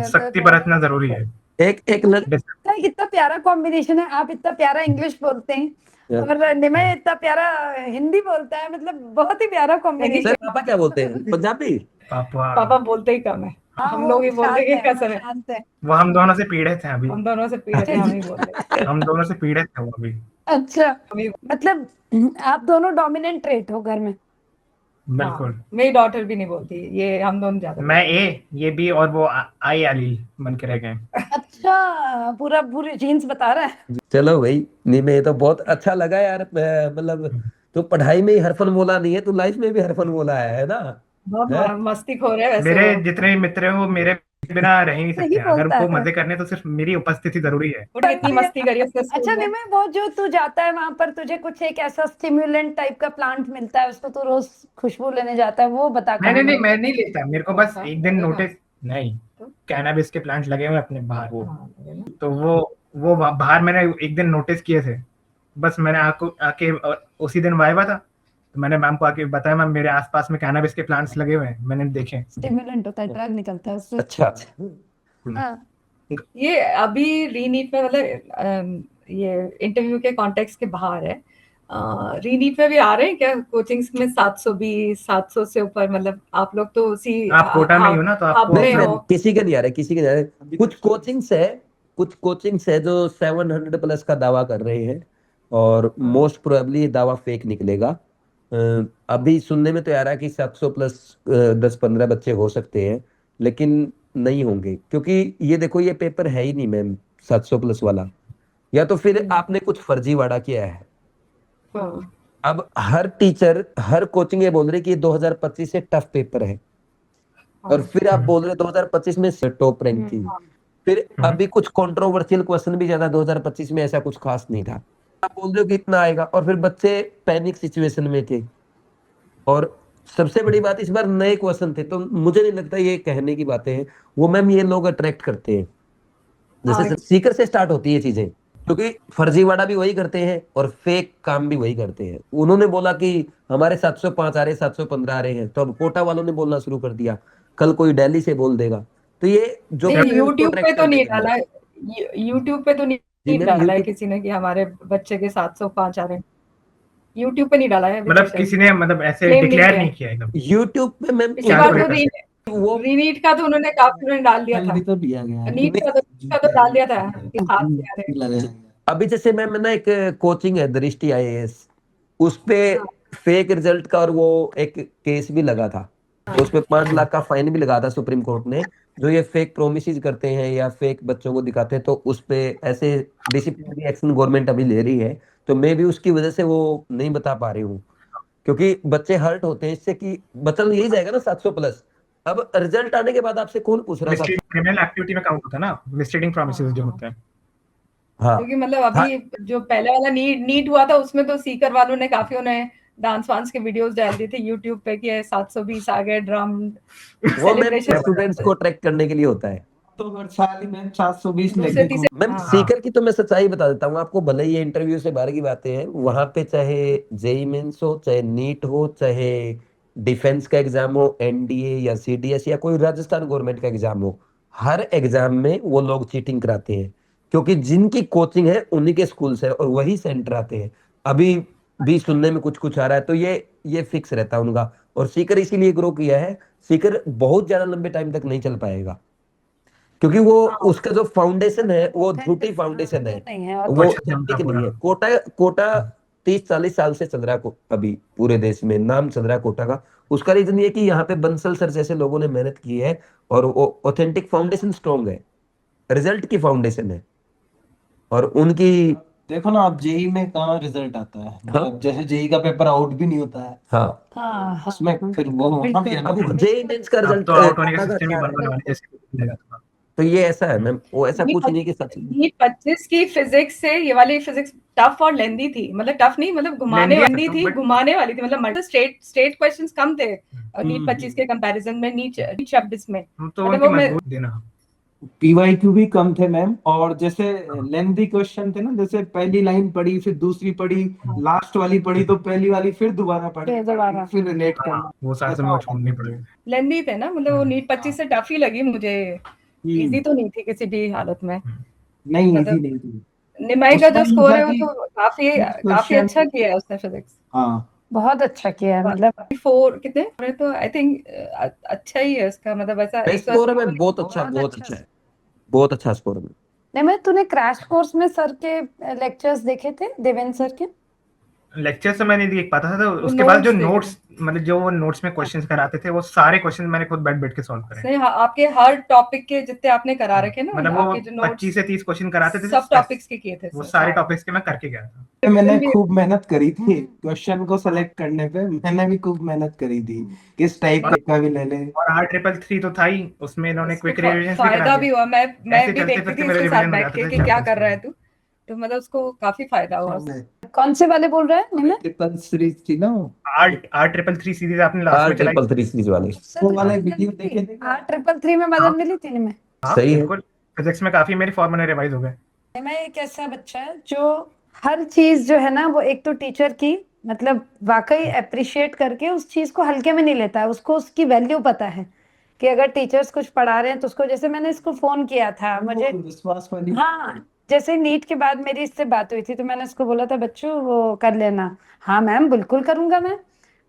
शक्ति बरतना जरूरी है। एक लड़ कितना प्यारा कॉम्बिनेशन है। आप इतना प्यारा इंग्लिश बोलते हैं और निमय इतना प्यारा हिंदी बोलता है, मतलब बहुत ही प्यारा सर कॉम्बिनेशन। पापा क्या बोलते हैं? पंजाबी? पापा बोलते ही कम है, हम लोग ही बोलते हैं कि कसर है। शांत है। वो हम दोनों से पीड़ित हैं अभी। हम दोनों से पीड़ित हैं, हम ही बोलते हैं। हम दोनों से पीड़ित हैं वो अभी। अच्छा, हम ही- मतलब आप दोनों डोमिनेंट ट्रेट हो घर में। बिल्कुल। हाँ, मेरी डॉटर भी नहीं बोलती, ये हम दोनों ज्यादा मैं ए, ये बी, और वो आई आली बन के रह गए। अच्छा, पूरी जीन्स बता रहा है। चलो भाई, नहीं मैं, ये तो बहुत अच्छा लगा यार। मतलब तू पढ़ाई में ही हरफन बोला नहीं है, तू लाइफ में भी हरफन बोला है ना? बहुत है? मस्ती खो रहे हैं वैसे मेरे वो। जितने भी मित्र हो मेरे बिना रह ही नहीं सही सकते हैं। अगर बोलता वो है। मजे करने तो सिर्फ मेरी उपस्थिति जरूरी है। उन्होंने इतनी मस्ती करी उसके स्कूल अच्छा में। निमय, वो जो तू जाता है वहां पर, तुझे कुछ एक ऐसा स्टिम्युलेंट टाइप का प्लांट मिलता है, उसको तू रोज खुशबू लेने जाता है, वो बता। नहीं, मैं नहीं लेता। मेरे को बस एक दिन नोटिस, नहीं, कैनाबिस के प्लांट्स लगे हुए हैं अपने बाहर। वो हाँ, तो वो बाहर मैंने एक दिन नोटिस किए थे। बस मैंने आके उसी दिन वाइवा था, तो मैंने मैम को आके बताया, मैम मेरे आसपास में कैनाबिस के प्लांट्स लगे हुए हैं, मैंने देखे। स्टिम्युलेंट होता है, ड्रग निकलता है उससे। अच्छा। हाँ, ये अभी रीनीट में मतलब ये इंटरव्यू के कॉन्टेक्स्ट के बाहर है। रीनीट में भी आ रहे हैं क्या कोचिंग्स में 720 700 से ऊपर? मतलब आप लोग तो उसी आप कोटा में ही हो ना, तो आपको में नहीं हो। नहीं, किसी के नहीं आ रहे, किसी के नहीं आ रहे। कुछ कोचिंग्स है जो 700 प्लस का दावा कर रहे हैं, और मोस्ट प्रोबेबली दावा फेक निकलेगा। अभी सुनने में तो आ रहा है कि 700 प्लस 10-15 बच्चे हो सकते हैं, लेकिन नहीं होंगे, क्योंकि ये देखो ये पेपर है ही नहीं मैम 700 प्लस वाला, या तो फिर आपने कुछ फर्जीवाड़ा किया है। हाँ। अब हर टीचर हर कोचिंग ये बोल रही कि ये 2025 से टफ पेपर है, और फिर आप बोल रहे 2025 में टॉप रैंक थी। फिर अभी कुछ कंट्रोवर्शियल क्वेश्चन भी ज्यादा 2025 में ऐसा कुछ खास नहीं था, आप बोल रहे हो कि इतना आएगा, और फिर बच्चे पैनिक सिचुएशन में थे। और सबसे बड़ी बात, इस बार नए क्वेश्चन थे, तो मुझे नहीं लगता ये कहने की बातें हैं, वो मैम ये लोग अट्रैक्ट करते हैं। जैसे हाँ। सीकर से स्टार्ट होती है चीजें, क्योंकि फर्जीवाड़ा भी वही करते हैं और फेक काम भी वही करते हैं। उन्होंने बोला कि हमारे 705 आ रहे, 715 आ रहे हैं, तो अब कोटा वालों ने बोलना शुरू कर दिया, कल कोई दिल्ली से बोल देगा। तो ये जो नहीं, यूट्यूब पे attract तो करने नहीं के लिए। डाला है, यूट्यूब पे तो जी नहीं मैम, डाला है यूट्यूब किसी ने कि हमारे बच्चे के 705 आ रहे हैं। यूट्यूब पे नहीं डाला है अभी मतलब तक किसी ने मतलब ऐसे Claim नहीं डिक्लेयर किया। नहीं किया एकदम। यूट्यूब पे मैम इसी बार तो वो रीनीट का तो उन्होंने काफी में डाल दिया था। भी तो दिया गया है। नीट का तो डाल दिया था कि 7 आ रहे हैं। लगाया गया। अभी जैसे मैम ना एक कोचिंग है दृष्टि आईएएस, उस पे हाँ। फेक रिजल्ट का और वो एक केस भी लगा था, उसपे 5 लाख का फाइन भी लगा था सुप्रीम कोर्ट ने। जो ये फेक प्रोमिस करते हैं या फेक बच्चों को दिखाते हैं, तो उस पे ऐसे डिसिप्लिनरी एक्शन गवर्नमेंट अभी ले रही है। तो मैं भी उसकी वजह से वो नहीं बता पा रही हूँ, क्योंकि बच्चे हर्ट होते हैं इससे कि बच्चा तो यही जाएगा ना 700 प्लस। अब रिजल्ट आने के बाद आपसे कौन पूछ रहा था? क्रिमिनल एक्टिविटी में काउंट होता है ना, मिसलीडिंग प्रॉमिसेस जो होते हैं। हाँ क्योंकि मतलब हाँ, अभी जो पहले वाला नीट हुआ था उसमें तो सीकर वालों ने काफी उन्हें डांस वांस के वीडियोस डाल दिए थे यूट्यूब पे कि 720 आ गए, ड्रम वो मैम सेलिब्रेशन स्टूडेंट्स को अट्रैक्ट करने के लिए होता है। तो हर साल ही मैम 720 दूसरे लेके तीसरे मैम हाँ। सीकर की तो मैं सच्चाई बता देता हूँ आपको, भले ही ये इंटरव्यू से बाहर की बातें हैं, वहां पे चाहे जेई मेंस हो, चाहे नीट हो, चाहे डिफेंस का एग्जाम हो, एनडीए या सीडीएस या कोई राजस्थान गवर्नमेंट का एग्जाम हो, हर एग्जाम में वो लोग चीटिंग कराते हैं, क्योंकि जिनकी कोचिंग है उन्हीं के स्कूल से और वही सेंटर आते हैं। अभी भी सुनने में कुछ कुछ आ रहा है, तो ये फिक्स रहता है उनका। और सीकर इसीलिए ग्रो किया है, सीकर बहुत ज्यादा लंबे टाइम तक नहीं चल पाएगा, क्योंकि वो उसका जो फाउंडेशन है वो झूठी फाउंडेशन है, नहीं है और वो अच्छा, authentic पूरा। नहीं है। कोटा कोटा 30-40 साल से चल रहा है, अभी पूरे देश में नाम चल रहा है कोटा का। उसका रीजन ये कि यहाँ पे बंसल सर जैसे लोगों ने मेहनत की है, और वो ऑथेंटिक फाउंडेशन स्ट्रॉन्ग है, रिजल्ट की फाउंडेशन है, और उनकी। देखो ना, आप जेई में कहाँ रिजल्ट आता है, मतलब जैसे जेई का पेपर आउट भी नहीं होता है हाँ, हाँ उसमें, फिर वो वहाँ भी है ना। अब जेई मेंस का अब रिजल्ट तो आउट होने का सिस्टम ही बंद होने वाला है जैसे। तो ये ऐसा है मैम, वो ऐसा कुछ नहीं कि सच। नीट 25 की फिजिक्स से ये वाली फिजिक्स टफ और लेंदी थी, मतलब टफ नहीं, मतलब घुमाने Lengthy वाली थी, but- घुमाने वाली थी, मतलब स्ट्रेट क्वेश्चंस कम थे नीट 25 के कंपैरिजन में नीट शब्द में। तो मतलब उनकी वो मैं मजबूत देना। पीवाईक्यू भी कम थे मैम, और जैसे लेंदी क्वेश्चन थे ना, जैसे पहली लाइन पढ़ी, फिर दूसरी पढ़ी, लास्ट वाली पढ़ी, तो पहली वाली फिर दोबारा पढ़ी, फिर दोबारा। फिर रिलेट करना। वो साथ में वो छोड़नी पड़ेगी। लेंदी थे ना, मतलब वो नीट 25 से टफ ही लगी मुझे, इजी तो नहीं थी किसी भी हालत में। नहीं मतलब इजी नहीं थी। निमाई का जो उसमें ये स्कोर था है वो कि तो काफी question- अच्छा किया है उसने फिजिक्स। हाँ बहुत अच्छा किया है, मतलब 4 कितने है, तो आई थिंक अच्छा ही है उसका, मतलब ऐसा स्कोर में बहुत अच्छा है, बहुत अच्छा स्कोर है। नहीं, मैं तूने क्रैश कोर्स में सर के लेक्चर्स देखे थे, देवेंद्र सर के? लेक्चर से मैं नहीं देख पाता था, तो वो उसके बाद जो notes नोट्स, मतलब जो वो नोट्स में क्वेश्चंस कराते थे, वो सारे क्वेश्चन मैंने खुद बैठ बैठ के सॉल्व करे। नहीं, आपके हर टॉपिक के जितने आपने करा रखे ना, मतलब वो आपके जो नोट्स 25 से 30 क्वेश्चन कराते थे, सब टॉपिक्स के किए थे वो सर, सारे हाँ। टॉपिक्स के मैं करके गया था। मैंने खूब मेहनत करी थी क्वेश्चन को सेलेक्ट करने पे, मैंने भी खूब मेहनत करी थी, किस टाइप का भी ले ले। और R333 तो था ही, उसमें इन्होंने उसको क्विक रिवीजन भी फायदा करा भी दिया। हुआ, मैं ऐसे भी चलते देखती फिरते थी मेरे इसके साथ रिवीजन हो बैठ जाते के थे कि क्या chapters कर रहा है के। तू, तो मतलब उसको काफी फायदा हुआ उससे। कौन से वाले बोल रहा है निमन? ट्रिपल सीरीज थी ना वो, R333 सीरीज आपने लास्ट में चलाई। R333 सीरीज वाले वो वाले वीडियो देखे थे। हाँ, 333 में मदद मिली थी निमन। हाँ सही है। बिल्कुल, फिजिक्स में काफी मेरी फॉर्मूले रिवाइज हो गए। मैं एक ऐसा बच्चा है जो हर चीज जो है ना, वो एक तो टीचर की मतलब वाकई अप्रिशिएट करके उस चीज को हल्के में नहीं लेता है, उसको उसकी वैल्यू पता है कि अगर टीचर्स कुछ पढ़ा रहे हैं तो उसको, जैसे मैंने इसको फोन किया था, मुझे विश्वास वाली। हाँ जैसे नीट के बाद मेरी इससे बात हुई थी तो मैंने उसको बोला था बच्चों वो कर लेना। हाँ मैम बिल्कुल करूंगा मैं।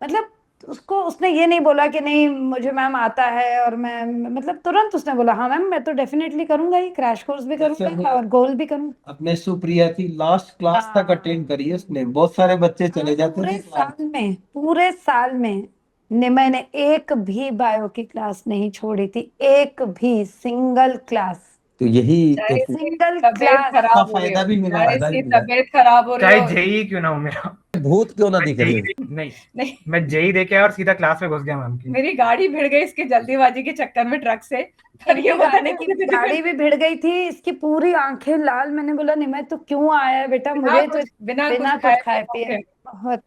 मतलब उसको उसने ये नहीं बोला कि नहीं मुझे मैम आता है और मैं मतलब तुरंत उसने बोला हाँ मैम मैं तो डेफिनेटली करूंगा, ये क्रैश कोर्स भी करूंगा और गोल भी करूंगा। अपने सुप्रिया की लास्ट क्लास तक हाँ। अटेंड करी है उसने। बहुत सारे बच्चे चले जाते पूरे थे क्लास। साल में मैंने एक भी बायो की क्लास नहीं छोड़ी थी, एक भी सिंगल क्लास, तो यही चाहे एक इसकी सिंगल तबीयत क्लास। का खराब हो रही फायदा हो, भी मिला, चाहे फायदा भी इसकी मिला। तबीयत खराब हो रही चाहे हो, जेई क्यों ना हो मेरा। भूत क्यों ना मैं दिख जेई रहे हो। नहीं, नहीं मैं जेई दे के आया और सीधा क्लास में घुस गया मैम की। मेरी गाड़ी भिड़ गई इसकी जल्दीबाजी के चक्कर में ट्रक से। पर ये मेरी पता नहीं गाड़ी गाड़ी भी भिड़ गई थी, इसकी पूरी आंखें लाल। मैंने बोला निमय तू क्यों आया है बेटा, मुझे तो बिना बिना कुछ कुछ खाए खाए पिए बहुत।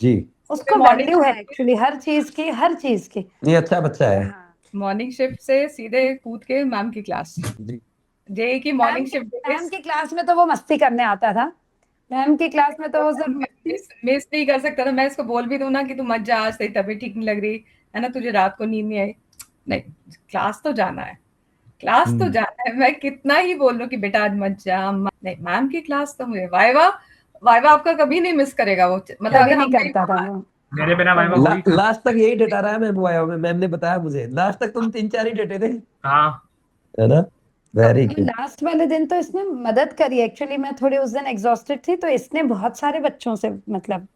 जी उसको मॉर्निंग वैल्यू है एक्चुअली हर चीज की, हर चीज की। ये अच्छा बच्चा है। हाँ। मॉर्निंग शिफ्ट से सीधे कूद के मैम की क्लास, जी जेई की मैम मॉर्निंग की शिफ्ट मैम की क्लास में तो वो मस्ती करने आता था। मैम की क्लास में तो वो सिर्फ मस्ती। मिस नहीं कर सकता था। मैं इसको बोल भी दूं ना कि तू मत जा, आज तेरी तबीयत ठीक नहीं लग रही है ना, तुझे रात को नींद नहीं आई, नहीं क्लास तो जाना है, क्लास तो जाना है। मैं कितना ही बोल लूं कि बेटा आज मत जा, नहीं मैम की क्लास तो मुझे वाइवा वाइवा आपका कभी नहीं मिस करेगा वो, मतलब कभी अगर नहीं हम करता था वो। मेरे बिना वाइवा हो ही कहाँ। लास्ट तक यही डेटा रहा है। मैं वो आया हूँ, मैम ने बताया मुझे लास्ट तक तुम 3-4 ही डेटे थे, हाँ है ना। वेरी तो गुड। लास्ट वाले दिन तो इसने मदद करी एक्चुअली। मैं थोड़ी उस दिन एग्जॉस्टेड थी तो इसने बहुत सारे बच्चों से मतलब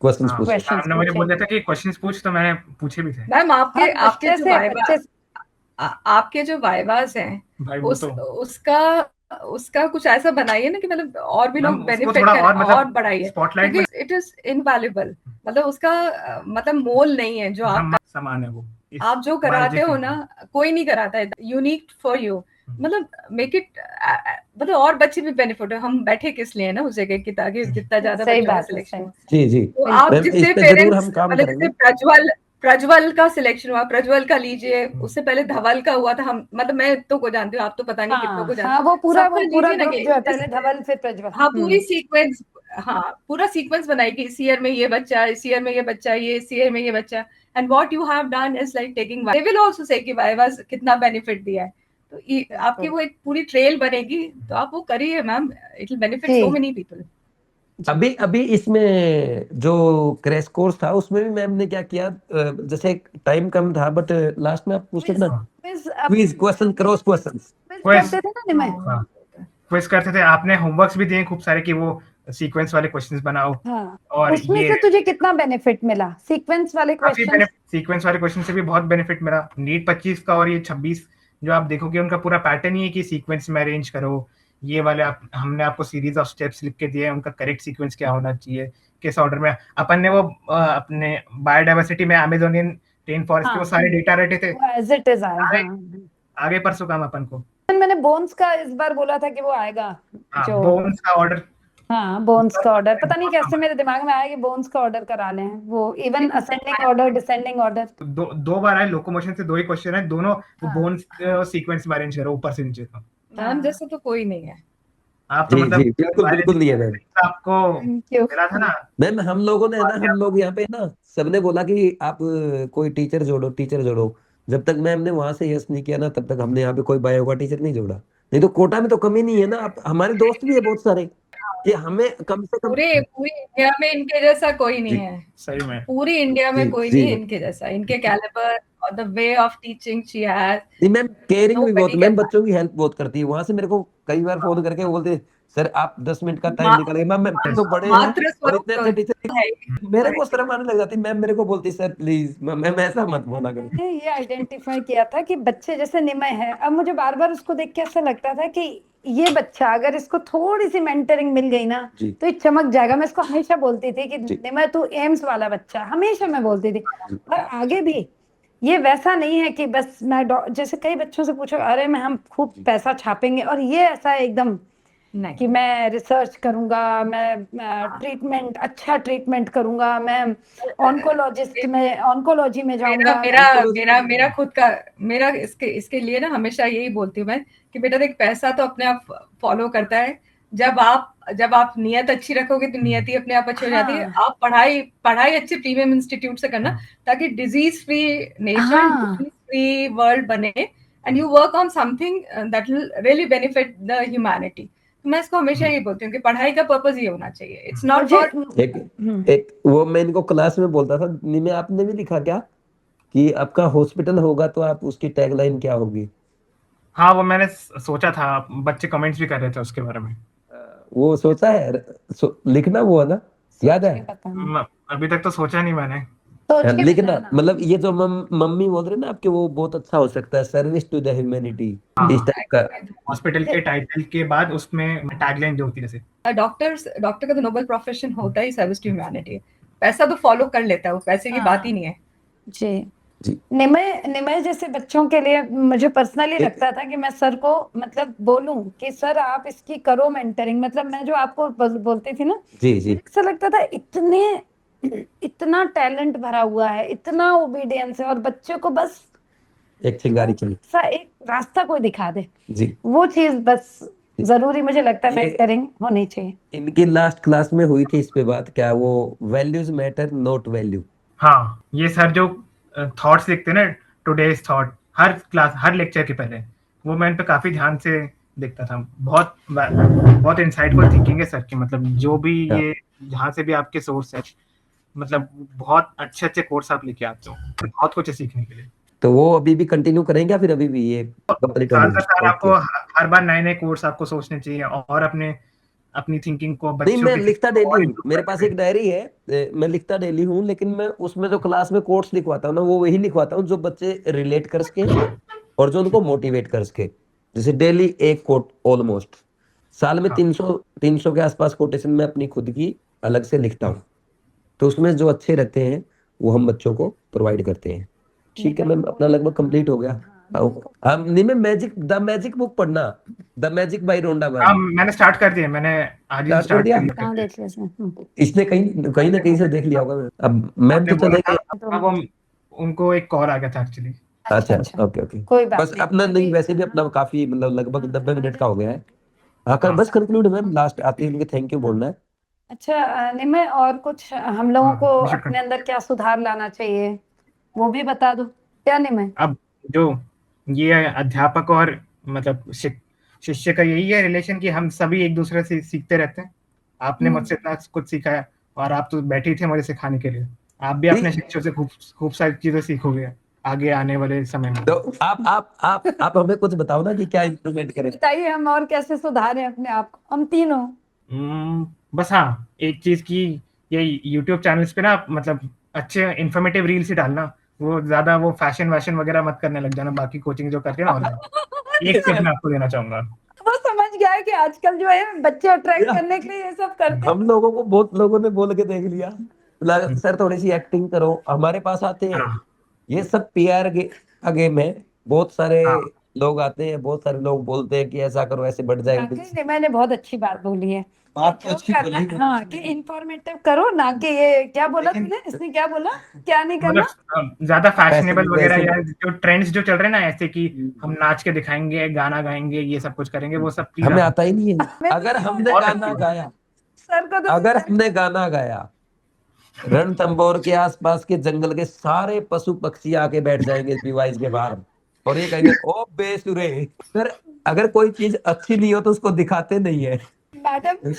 क्वेश्चंस हाँ, पूछे। क्वेश्चंस आपने मुझे पूछे। बोल दिया था कि क्वेश्चंस पूछ, तो मैंने पूछे भी थे। मैम आपके हर आपके बच्चे जो से वाइवा बच्चे आपके जो वाइवास हैं भाई वो उस तो उसका उसका कुछ ऐसा बनाइए ना कि मतलब और भी मैम लोग उसको बेनिफिट थोड़ा करें और और मतलब बढ़ाइए, स्पॉटलाइट में क्योंकि इट इज इनवैल्यूएबल। मतलब उसका मतलब मोल नहीं है जो आप समान है वो। इस आप जो कराते biology हो field ना, में। कोई नहीं कराता है, यूनिक फॉर यू। मतलब मेक इट मतलब और बच्चे भी बेनिफिट हो। हम बैठे किस लिए ना उस जगह की, ताकि जितना ज्यादा सही बच्चों का बात है, सिलेक्शन सही। हो। जी जी तो आप मैम, इस जिससे पे जरूर पेरेंट्स हम काम मतलब करेंगे। जैसे प्रज्वल का सिलेक्शन हुआ, प्रज्वल का लीजिए, उससे पहले धवल का हुआ था। हम मतलब मैं तो को जानती हूँ, आप तो पता नहीं कितनों को हाँ जानते हाँ, हो, सबका वो पूरा लीजिए ना ग्रुप कि जो है पहले धवल फिर प्रज्वल। हाँ पूरी सीक्वेंस, हाँ पूरा सीक्वेंस बनाएगी, इस ईयर में ये बच्चा, इस ईयर में ये बच्चा, ये इस ईयर में ये बच्चा। And what you have done is like taking, they will also say कि वाइवास कितना बेनिफिट दिया है। तो आपकी वो एक पूरी ट्रेल बनेगी, तो आप वो करिए मैम, इट विल बेनिफिट जी। So many people. अभी अभी इसमें जो क्रैश कोर्स था उसमें भी मैम ने क्या किया, जैसे टाइम कम था बट लास्ट में आप पूछते थे ना, quiz question cross questions. Quiz करते थे ना निमय। हाँ क्विज करते थे। आपने होमवर्क्स भी दिए खूब सारे कि वो सीक्वेंस वाले क्वेश्चंस बनाओ। हाँ, और उसमें ये से तुझे कितना बेनिफिट मिला सीक्वेंस वाले काफी क्वेश्चन? सीक्वेंस वाले क्वेश्चन से भी बहुत बेनिफिट मिला। नीट 25 का और ये 26 जो आप देखोगे उनका पूरा पैटर्न ही है कि सीक्वेंस में अरेंज करो। ये वाले हमने आपको सीरीज ऑफ स्टेप्स लिख के दिए हैं, उनका करेक्ट सीक्वेंस क्या होना चाहिए, किस ऑर्डर में। अपन ने वो अपने बायोडाइवर्सिटी में अमेजोनियन रेन फॉरेस्ट के वो सारे डेटा रटे थे। एज इट इज आया। आगे हाँ, आगे परसों काम अपन को। मैंने बोन्स का इस बार बोला था कि वो आएगा हाँ जो। बोन्स का ऑर्डर। हाँ, बोन्स का ऑर्डर पता नहीं कैसे मेरे दिमाग में आया कि बोन्स का ऑर्डर करा लें, वो even ascending order descending order. दो बार आए लोकोमोशन से, दो ही क्वेश्चन है, दोनों हाँ। बोन्स सीक्वेंस में अरेंज करो ऊपर से नीचे तक। मैम जैसा तो कोई नहीं है। आप तो जी मतलब जी बिल्कुल बिल्कुल नहीं है मैम। आपको थैंक यू। मिला था ना। मैम हम लोगों ने है ना, हम लोग यहाँ पे ना सबने बोला कि आप कोई टीचर जोड़ो, टीचर जोड़ो। जब तक मैम ने वहां से यस नहीं किया ना, तब तक हमने यहाँ पे कोई बायो का टीचर नहीं जोड़ा। नहीं तो कोटा में तो कमी नहीं है ना। आप हमारे दोस्त भी है बहुत सारे कि हमें कम से कम। पूरी इंडिया में इनके जैसा कोई नहीं जी। है। सही में पूरी इंडिया में जी कोई जी नहीं है इनके जैसा, इनके कैलिबर और the way of teaching she has, नहीं मैम, केयरिंग भी बहुत, नोबडी मैम कैन बच्चों की हेल्प बहुत करती है। वहां से मेरे को कई बार फोन करके बोलते सर आप 10 मिनट का टाइम निकालेंगे। मैम मैम हम तो बड़े हैं मातृ और स्वरूप इतने तो अच्छे टीचर, है। मेरे को शर्म आने लग जाती। मैम मेरे को बोलती सर प्लीज मैम ऐसा मत बोला करो। मैंने ये आइडेंटिफाई किया था कि बच्चे जैसे निमय है, अब मुझे बार बार उसको देख के ऐसा लगता था कि ये बच्चा अगर इसको थोड़ी सी मेंटरिंग मिल गई ना जी तो ये चमक जाएगा। मैं इसको हमेशा बोलती थी कि जी। निमय तू एम्स वाला बच्चा, हमेशा मैं बोलती थी। और आगे भी ये वैसा नहीं है कि बस मैं जैसे कई बच्चों से पूछो अरे मैं हम खूब पैसा छापेंगे, और ये ऐसा एकदम नहीं कि मैं रिसर्च करूंगा, मैं ट्रीटमेंट अच्छा ट्रीटमेंट करूंगा, मैं ऑन्कोलॉजिस्ट में ऑन्कोलॉजी में मेरा जाऊंगा। मेरा Oncology मेरा में मेरा खुद का मेरा इसके लिए ना हमेशा यही बोलती हूँ मैं कि बेटा देख, पैसा तो अपने आप फॉलो करता है। जब आप नियत अच्छी रखोगे तो नियत ही अपने आप अच्छी हो जाती है। हाँ। आप पढ़ाई अच्छे प्रीमियम इंस्टीट्यूट से करना, ताकि डिजीज फ्री नेशन, हाँ। डिजीज फ्री वर्ल्ड बने, and you work on something that will really benefit the humanity. मैं इसको हमेशा यही बोलती हूँ कि पढ़ाई का पर्पस ये होना चाहिए, इट्स नॉट मुझे फॉर एक वो मैं इनको क्लास में बोलता था, निमे आपने भी लिखा क्या कि आपका हॉस्पिटल होगा तो आप उसकी टैगलाइन क्या होगी? हाँ, वो मैंने सोचा था, बच्चे कमेंट्स भी कर रहे थे उसके बारे में। वो सोचा है? लिखना वो है ना, याद है? अभी तक तो सोचा नहीं मैंने। सोच के लिखना बताना। मतलब ये जो मम्मी बोल रहे हैं ना आपके, वो बहुत अच्छा हो सकता है, सर्विस टू द ह्यूमैनिटी, हाँ। इस टाइप का। हॉस्पिटल के टाइटल के बाद उसमें टैगलाइन जो होती है जैसे डॉक्टर का तो नोबल प्रोफेशन होता ही सर्विस टू ह्यूमैनिटी। पैसा तो फॉलो कर लेता है, वो पैसे की बात ही नहीं है। जी जी। निमय जैसे बच्चों के लिए मुझे पर्सनली एक- लगता था कि मैं सर को मतलब बोलूं कि सर आप इसकी करो मेंटरिंग, मतलब मैं जो आपको बोलती थी ना, जी जी ऐसा लगता था इतना टैलेंट भरा हुआ है, इतना ओबीडियंस है, और बच्चों को बस एक चिंगारी चली। सा एक रास्ता कोई दिखा दे, जी। वो चीज बस जरूरी मुझे लगता है ये- मेंटरिंग होनी चाहिए। इनकी लास्ट क्लास में हुई थी इस पे बात, क्या वो वैल्यूज मैटर नॉट वैल्यू? हाँ, ये सर जो थॉट्स लिखते हैं ना, टुडेज थॉट, हर क्लास हर लेक्चर के पहले, वो मैं इन पे काफी ध्यान से देखता था। बहुत इंसाइटफुल थिंकिंग है सर की, मतलब जो भी ये जहाँ से भी आपके सोर्स है, मतलब बहुत अच्छे अच्छे कोर्स आप लेके आते हो, बहुत कुछ है सीखने के लिए। तो वो अभी भी कंटिन्यू करेंगे या फिर अभी भी ये कंप्लीट हो साल गई? का साल आपको ओके। हर बार नए नए कोर्स आपको सोचने चाहिए, और अपनी थिंकिंग को नहीं, बच्चों मैं की लिखता डेली और हूँ, improve मेरे करते पास हुए। एक डायरी है, मैं लिखता डेली हूँ, लेकिन मैं उसमें जो क्लास में कोट्स लिखवाता हूँ ना, वो वही लिखवाता हूँ जो बच्चे रिलेट कर सके और जो उनको मोटिवेट कर सके। जैसे डेली एक कोट ऑलमोस्ट, साल में हाँ। 300 के आसपास कोटेशन मैं अपनी खुद की अलग से लिखता हूँ। तो उसमें जो अच्छे रहते हैं वो हम बच्चों को प्रोवाइड करते हैं। ठीक है मैम, अपना लगभग कंप्लीट हो गया। हम नहीं, मैं मैजिक बुक पढ़ना, द मैजिक बाय रोंडा हाँ, मैम। मैंने स्टार्ट कर दिया, मैंने आज ही स्टार्ट कर स्टार्ट दिया? कर दिया। कहाँ देख लिया इसने? इसने कहीं कहीं ना कहीं से देख लिया होगा। अब मैम आपने तो बोला चले था, गए। अब उनको एक कॉल आ गया था एक्चुअली। अच्छा, ओके ओके। कोई बात बस नहीं। अपना नहीं, वैसे भी अपना काफी मतलब लगभग 90 मिनट का हो गया है। आकर हाँ। बस कंक्लूड मैम, लास्ट आते ही उनके थैंक यू बोलना है। अच्छा निमय, और कुछ हम लोगों को हाँ, अपने अंदर क्या सुधार लाना चाहिए, वो भी बता दो क्या निमय? अब जो ये अध्यापक और मतलब शिष्य का यही है रिलेशन कि हम सभी एक दूसरे से सीखते रहते हैं। आपने मुझसे इतना कुछ सीखा है, और आप तो बैठी थे मुझे सिखाने के लिए। आप भी अपने शिक्षकों से खूब खूब सारी चीजें सीखोगे आगे आने वाले समय में। तो आप हमें कुछ बताओ ना कि क्या इम्प्रूवमेंट करें। बताइए हम और कैसे सुधारें अपने आप को, हम तीनों। बस हाँ, एक चीज की, ये यूट्यूब चैनल्स पे ना मतलब अच्छे इन्फॉर्मेटिव रील्स ही डालना, वो ज्यादा वो फैशन वैशन वगैरह मत करने लग जाना, बाकी कोचिंग जो करते हैं ना ऑनलाइन। एक टिप मैं आपको देना चाहूंगा। वो समझ गया है कि आजकल जो है बच्चे अट्रैक्ट करने के लिए ये सब करते हैं। हम लोगों को बहुत लोगों ने बोल के देख लिया, सर थोड़ी सी एक्टिंग करो, हमारे पास आते हैं। हाँ, ये सब पीआर का गेम है। बहुत सारे हाँ, लोग आते हैं, बहुत सारे लोग बोलते हैं कि ऐसा करो, ऐसे बढ़ जाएगा। वाकई निमय ने बहुत अच्छी बात बोली है। बात तो जो अच्छी करना बोली। हाँ कि इंफॉर्मेटिव करो, ना कि ये क्या बोला लेकिन तूने, इसने क्या बोला, क्या नहीं करना। मतलब ज्यादा फैशनेबल फैशन वगैरह, वैसे या जो ट्रेंड्स जो चल रहे हैं ना, ऐसे कि हम नाच के दिखाएंगे, गाना गाएंगे, ये सब कुछ करेंगे, वो सब प्लीज हमें आता ही नहीं है। हमें अगर तो हमने बहुत गाना अच्छी बात। गाया, सर को तो अगर हमने गाना गाया, रणथंभौर के आसपास के जंगल के सारे पशु पक्षी आके बैठ जाएंगे डिवाइस के बाहर, और ये कहेंगे ओ बेसुरे। फिर अगर कोई चीज अच्छी नहीं हो तो उसको दिखाते नहीं है। मैडम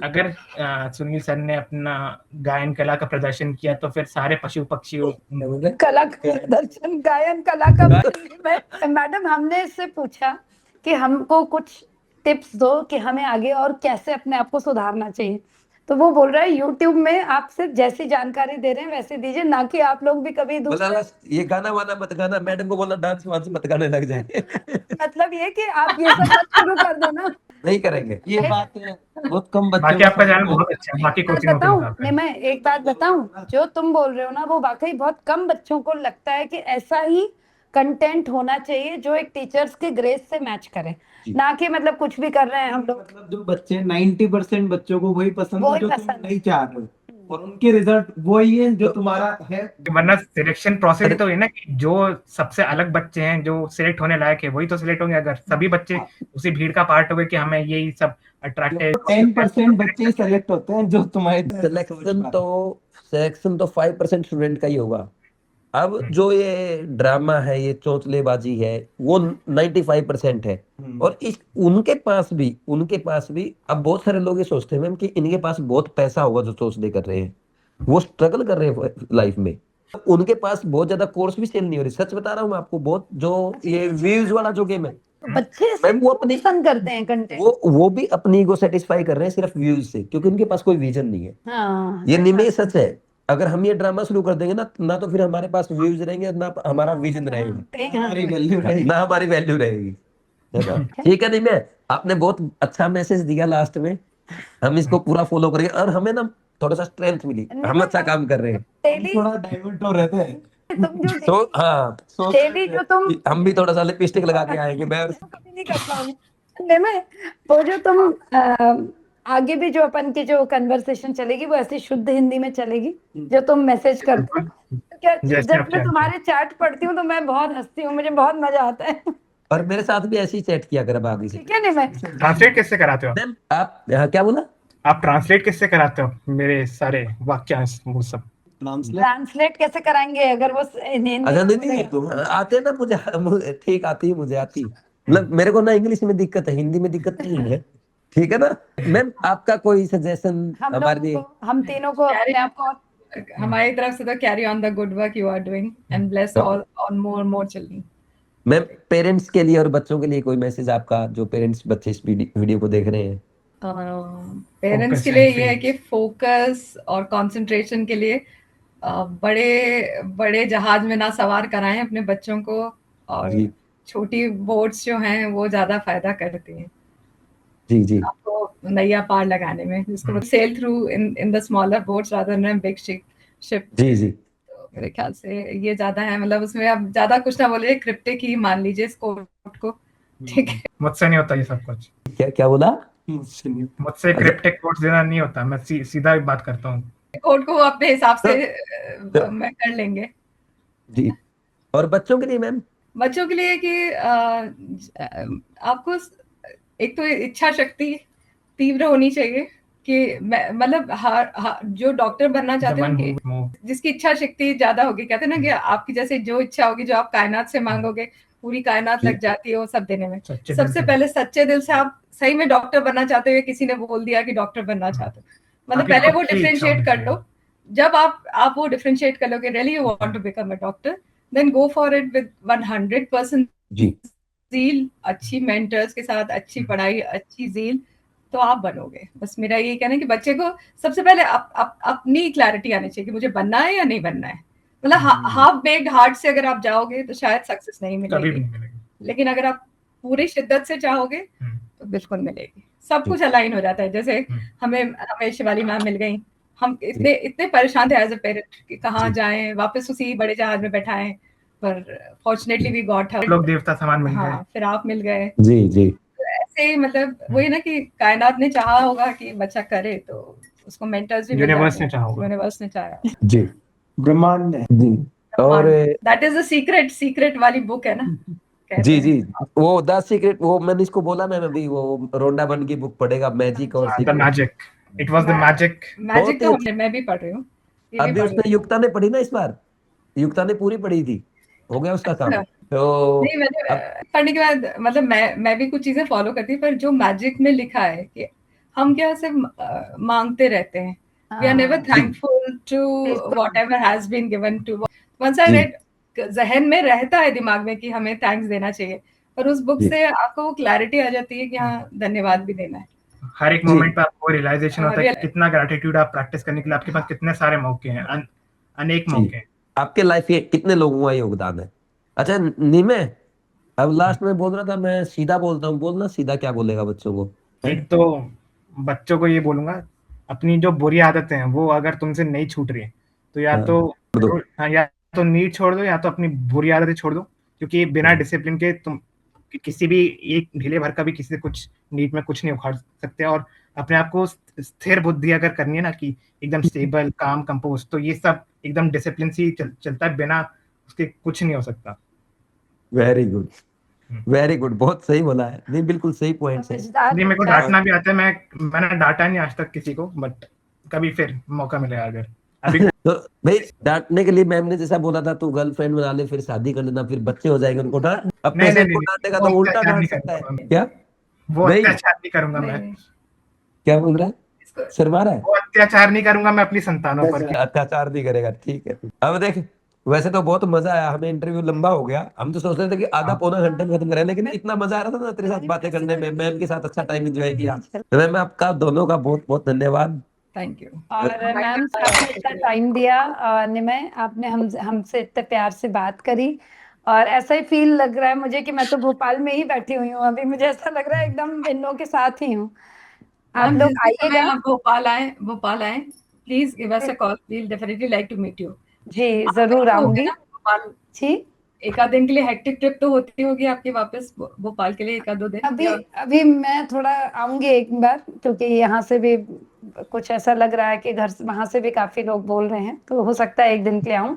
अगर सुनील सर ने अपना गायन कला का प्रदर्शन किया, तो फिर सारे पशु पक्षियों कला का प्रदर्शन, गायन कला का मैडम हमने इससे पूछा कि हमको कुछ टिप्स दो कि हमें आगे और कैसे अपने आप को सुधारना चाहिए, तो वो बोल रहा है यूट्यूब में आप सिर्फ जैसी जानकारी दे रहे हैं वैसे दीजिए, ना कि आप लोग भी कभी बोला दूसरे, ये गाना वाना मत गाना, मैडम को बोला डांस वांस मत गाने लग जाए। मतलब ये कि आप ये सब मत शुरू कर दो ना। नहीं करेंगे ये बात है, बहुत कम बच्चों बाकी को आपका चैनल समझ में- बहुत अच्छा है बाकी एक बात कोचिंगों के बताऊं मुकाबले। नहीं, मैं एक बात बताऊं, जो तुम बोल रहे हो ना वो वाकई बहुत कम बच्चों को लगता है कि ऐसा ही कंटेंट होना चाहिए जो एक टीचर्स के ग्रेस से मैच करे, जी। ना कि मतलब कुछ भी कर रहे हैं हम लोग। मतलब जो बच्चे 90% बच्चों को वही पसंद है वही जो तुम पसंद। नहीं चाह रहे हो, और उनके रिजल्ट वही है जो तुम्हारा है। वरना सिलेक्शन प्रोसेस ही तो है ना, कि जो सबसे अलग बच्चे हैं, जो सिलेक्ट होने लायक है, वही तो सिलेक्ट होंगे। अगर सभी बच्चे उसी भीड़ का पार्ट हो गए कि हमें यही सब अट्रैक्टिव, 10% बच्चे ही सेलेक्ट होते हैं जो तुम्हारे सिलेक्शन तो 5% स्टूडेंट का ही होगा। अब जो ये ड्रामा है, ये चौंतलेबाजी है, वो 95% है। और इस उनके पास भी अब बहुत सारे लोग ये सोचते हैं मैम कि इनके पास बहुत पैसा होगा जो चौंतले कर रहे हैं, वो स्ट्रगल कर रहे हैं लाइफ में। उनके पास बहुत ज्यादा कोर्स भी सेल नहीं हो रही, सच बता रहा हूँ मैं आपको। बहुत जो ये व्यूज वाला जो गेम है बच्चे मैम, वो अपनी पसंद करते हैं कंटेंट। वो भी अपनी ईगो सेटिस्फाई कर रहे हैं सिर्फ व्यूज से, क्योंकि उनके पास कोई विजन नहीं है। हाँ ये निमे सच है। अगर हम ये ड्रामा शुरू कर देंगे ना तो फिर हमारे पास व्यूज रहेंगे, ना हमारा विजन रहेगा, हमारी वैल्यू रहेगी। ना हमारी वैल्यू रहेगी, है ना? ठीक है निमे, आपने बहुत अच्छा मैसेज दिया लास्ट में, हम इसको पूरा फॉलो करेंगे। और हमें ना थोड़ा सा स्ट्रेंथ मिली, हम अच्छा काम कर रहे हैं। डेली थोड़ा डाइवर्ट हो रहते हैं। तुम जो तो हाँ, डेली जो तुम हम भी थोड़ा सा लिपस्टिक लगा के आएंगे। मैं कभी नहीं कर पाऊंगी मैं। वो जो तुम आगे भी जो अपन की जो कन्वर्सेशन चलेगी वो ऐसी शुद्ध हिंदी में चलेगी जो तुम मैसेज करते हो। क्या जैसे जब आप मैं चाहते तुम्हारे चैट पढ़ती हूँ तो मैं बहुत हंसती हूँ, मुझे बहुत मजा आता है। और मेरे साथ भी ऐसे ही चैट किया कर अब आगे से। ठीक है नहीं मैं ट्रांसलेट किससे कराते हो? मैम आप क्या बोला? आप ट्रांसलेट किससे कराते हो मेरे सारे वाक्यांश वो सब? ट्रांसलेट ट्रांसलेट कैसे कराएंगे अगर वो हिंदी अच्छा नहीं तुम आते ना, मुझे ठीक आती है, मुझे आती है। मतलब मेरे को ना इंग्लिश में दिक्कत है, हिंदी में दिक्कत नहीं है। ठीक है ना मैम, आपका कोई सजेशन हम हमारे लोगों लिए? को हम तीनों को अपने आप को हमारी तरफ से तो carry on the good work you are doing and bless all on more children. Ma'am parents के लिए और बच्चों के लिए कोई मैसेज आपका, जो पेरेंट्स बच्चे इस वीडियो को देख रहे हैं? पेरेंट्स Focus के लिए and ये है focus. कि फोकस और कंसंट्रेशन के लिए बड़े बड़े जहाज में ना सवार कराएं अपने बच्चों को, और जी छोटी बोट्स जो हैं वो ज्यादा फायदा करती हैं जी जी आपको नैया पार लगाने में, जिसको sail through in the smaller boats rather than big ship. जी जी। तो मेरे ख्याल से ये ज्यादा है, मतलब उसमें आप ज्यादा कुछ ना बोलिए, क्रिप्टिक ही मान लीजिए इस कोट को। ठीक है, मुझसे नहीं होता ये सब कुछ। क्या क्या बोला? मुझसे क्रिप्टिक कोट्स देना नहीं होता, मैं सीधा बात करता हूँ। कोट को अपने हिसाब से मैं कर लेंगे। जी। और बच्चों के लिए मैम? बच्चों के लिए कि आपको एक तो इच्छा शक्ति तीव्र होनी चाहिए कि मतलब जो डॉक्टर बनना चाहते हैं जिसकी इच्छा शक्ति ज्यादा होगी, कहते हैं ना कि आपकी जैसे जो इच्छा होगी, जो आप कायनात से मांगोगे पूरी कायनात लग जाती है वो सब देने में। सबसे पहले सच्चे दिल से आप सही में डॉक्टर बनना चाहते हो, किसी ने बोल दिया कि डॉक्टर बनना चाहते हो, मतलब पहले वो डिफरेंशिएट कर लो। जब आप वो डिफरेंशिएट कर लोगे, really you want to become a doctor, then go for it with 100% जी जील, अच्छी मेंटर्स के साथ, अच्छी पढ़ाई, अच्छी जील, तो आप बनोगे। बस मेरा ये कहना है कि बच्चे को सबसे पहले अपनी क्लैरिटी आनी चाहिए कि मुझे बनना है या नहीं बनना है। मतलब हाफ बेक्ड हार्ट से अगर आप जाओगे तो शायद सक्सेस नहीं मिलेगी, लेकिन अगर आप पूरी शिद्दत से चाहोगे तो बिल्कुल मिलेगी। सब कुछ अलाइन हो जाता है। जैसे हमें शिवाली मैम मिल गई, हम इतने परेशान थे एज अ पेरेंट कि कहाँ जाएं, वापस उसी बड़े जहाज में बैठाएं, पर फॉर्चुनेटली वी गॉट हर। लोग देवता समान मिल गए। हाँ, फिर आप मिल गए। जी जी। तो ऐसे ही मतलब वही ना कि कायनात ने चाहा होगा कि बच्चा करे तो उसको मेंटर्स भी यूनिवर्स ने चाहा होगा। यूनिवर्स ने चाहा जी। ब्रह्मांड ने। जी। और दैट इज द सीक्रेट वाली बुक है ना। जी जी, वो द सीक्रेट, वो मैंने इसको बोला मैम अभी, वो रोंडा बन की बुक पढ़ेगा, मैजिक और the magic, it was the magic तो मैं भी पढ़ रही हूँ। अभी उसने युक्ता ने पढ़ी ना, इस बार युक्ता ने पूरी पढ़ी थी, हो गया उसका काम। तो नहीं, मैंने पढ़ने के बाद मतलब मैं भी कुछ चीजें फॉलो करती, पर जो मैजिक में लिखा है कि हम क्या सिर्फ मांगते रहते हैं, we are never thankful to whatever has been given to. Once I read, जहन में रहता है दिमाग में कि हमें थैंक्स देना चाहिए, पर उस बुक से आपको वो क्लैरिटी आ जाती है कि हाँ धन्यवाद भी देना है। हर एक मोमेंट पे आपको रियलाइजेशन होता है कितना ग्रैटिट्यूड आप प्रैक्टिस करने के लिए आपके पास कितने सारे मौके हैं, अनेक मौके हैं। आपके लाइफ में कितने लोगों का योगदान है? अच्छा नीमे, अब लास्ट में बोल रहा था, मैं सीधा बोलता हूँ, बोलना सीधा क्या बोलेगा बच्चों को? एक तो बच्चों को ये बोलूंगा, अपनी जो बुरी आदतें हैं वो अगर तुमसे नहीं छूट रही तो या तो नीट छोड़ दो या तो अपनी बुरी आदतें छोड़ दो, क्योंकि बिना डिसिप्लिन के तुम किसी भी एक ढीले भर का भी किसी से कुछ नीट में कुछ नहीं उखाड़ सकते। और अपने आप को स्थिर बुद्धि अगर करनी है ना, कि एकदम स्टेबल, काम, कंपोज, तो ये सब एकदम डिसिप्लिन से ही चलता है, बिना उसके कुछ नहीं हो सकता। वेरी गुड, वेरी गुड, बहुत सही बोला है। नहीं बिल्कुल सही पॉइंट है। नहीं, मेरे को डांटना भी आता है, मैंने डांटा नहीं आज तक किसी को, बट कभी फिर मौका मिलेगा अगर। अभी तो भाई डांटने के लिए मैम ने जैसा बोला था तू गर्लफ्रेंड बना ले फिर शादी कर लेना फिर बच्चे हो जाएंगे उनको डांट। अब नहीं, पेशेंट नहीं, को नहीं, डांटेगा वो तो उल्टा अत्याचार डांट नहीं सकता है करूंगा। क्या? वो नहीं। अत्याचार नहीं करूंगा मैं। नहीं, क्या बोल रहा है? इसको शर्मा रहा है? वो अत्याचार नहीं करूंगा मैं अपनी संतानों पर। अत्याचार नहीं करेगा, ठीक है। अब देख, वैसे तो बहुत मजा आया, हमें इंटरव्यू लंबा हो गया, हम तो सोच रहे थे कि आधा पौना घंटे में खत्म करें, लेकिन इतना मजा आ रहा था ना तेरे साथ बातें करने में, मैम के साथ अच्छा टाइम एंजॉय किया। तो मैम आपका दोनों का बहुत बहुत धन्यवाद। Thank you. और मैम आपने इतना टाइम दिया, निमय आपने हमसे इतने प्यार से बात करी, और ऐसा ही फील लग रहा है मुझे कि मैं तो भोपाल में ही बैठी हुई हूँ अभी, मुझे ऐसा लग रहा है एकदम इन के साथ ही हूँ। आप मैम लोग जिस भी समय आइएगा। आप भोपाल आए, please give us a call, we will definitely like to meet you. जी जरूर आऊंगी। भोपाल जी एक आध दिन के लिए हेक्टिक ट्रिप तो होती होगी आपकी वापस भोपाल के लिए, एक आध दो दिन अभी अभी मैं थोड़ा आऊंगी एक बार, क्योंकि यहाँ से भी कुछ ऐसा लग रहा है कि घर से वहां से भी काफी लोग बोल रहे हैं, तो हो सकता है एक दिन के लिए आऊं,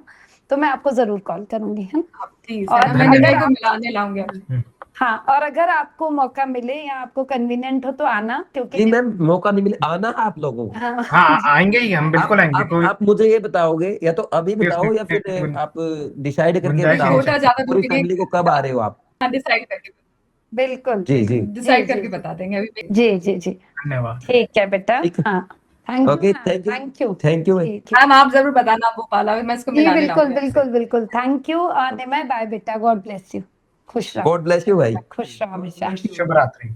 तो मैं आपको जरूर कॉल करूंगी, है ना? प्लीज। और मैं अगर निमय को आप- मिलाने लाऊंगी आपसे। हाँ, और अगर आपको मौका मिले या आपको कन्वीनियंट हो तो आना, जी क्योंकि मैम, मौका नहीं मिले आना है आप लोगों को। हाँ हाँ, आएंगे ही हम, बिल्कुल आएंगे। कोई आप मुझे ये बताओगे, या तो अभी बताओ या फिर गुंजाइश आप डिसाइड करके गुंजाइश बताओ छोटा ज्यादा पूरी दूर के फैमिली को कब आ रहे हो आप? लिए डिसाइड करके बिल्कुल जी जी डिसाइड जी, करके जी। बता देंगे अभी। जी जी जी धन्यवाद। ठीक है बेटा। ठीक है। हाँ thank okay, you thank you, thank you thank you. ठीक है मैम आप जरूर बताना आप भोपाल आए, मैं इसको जी मिलाने बिल्कुल लाऊंगी आपसे। बिल्कुल बिल्कुल थैंक यू। निमय बाय बेटा, गॉड ब्लेस यू, खुश रहो गॉड ब्लेस यू भाई। खुश रहो हमेशा। शुभ रात्रि।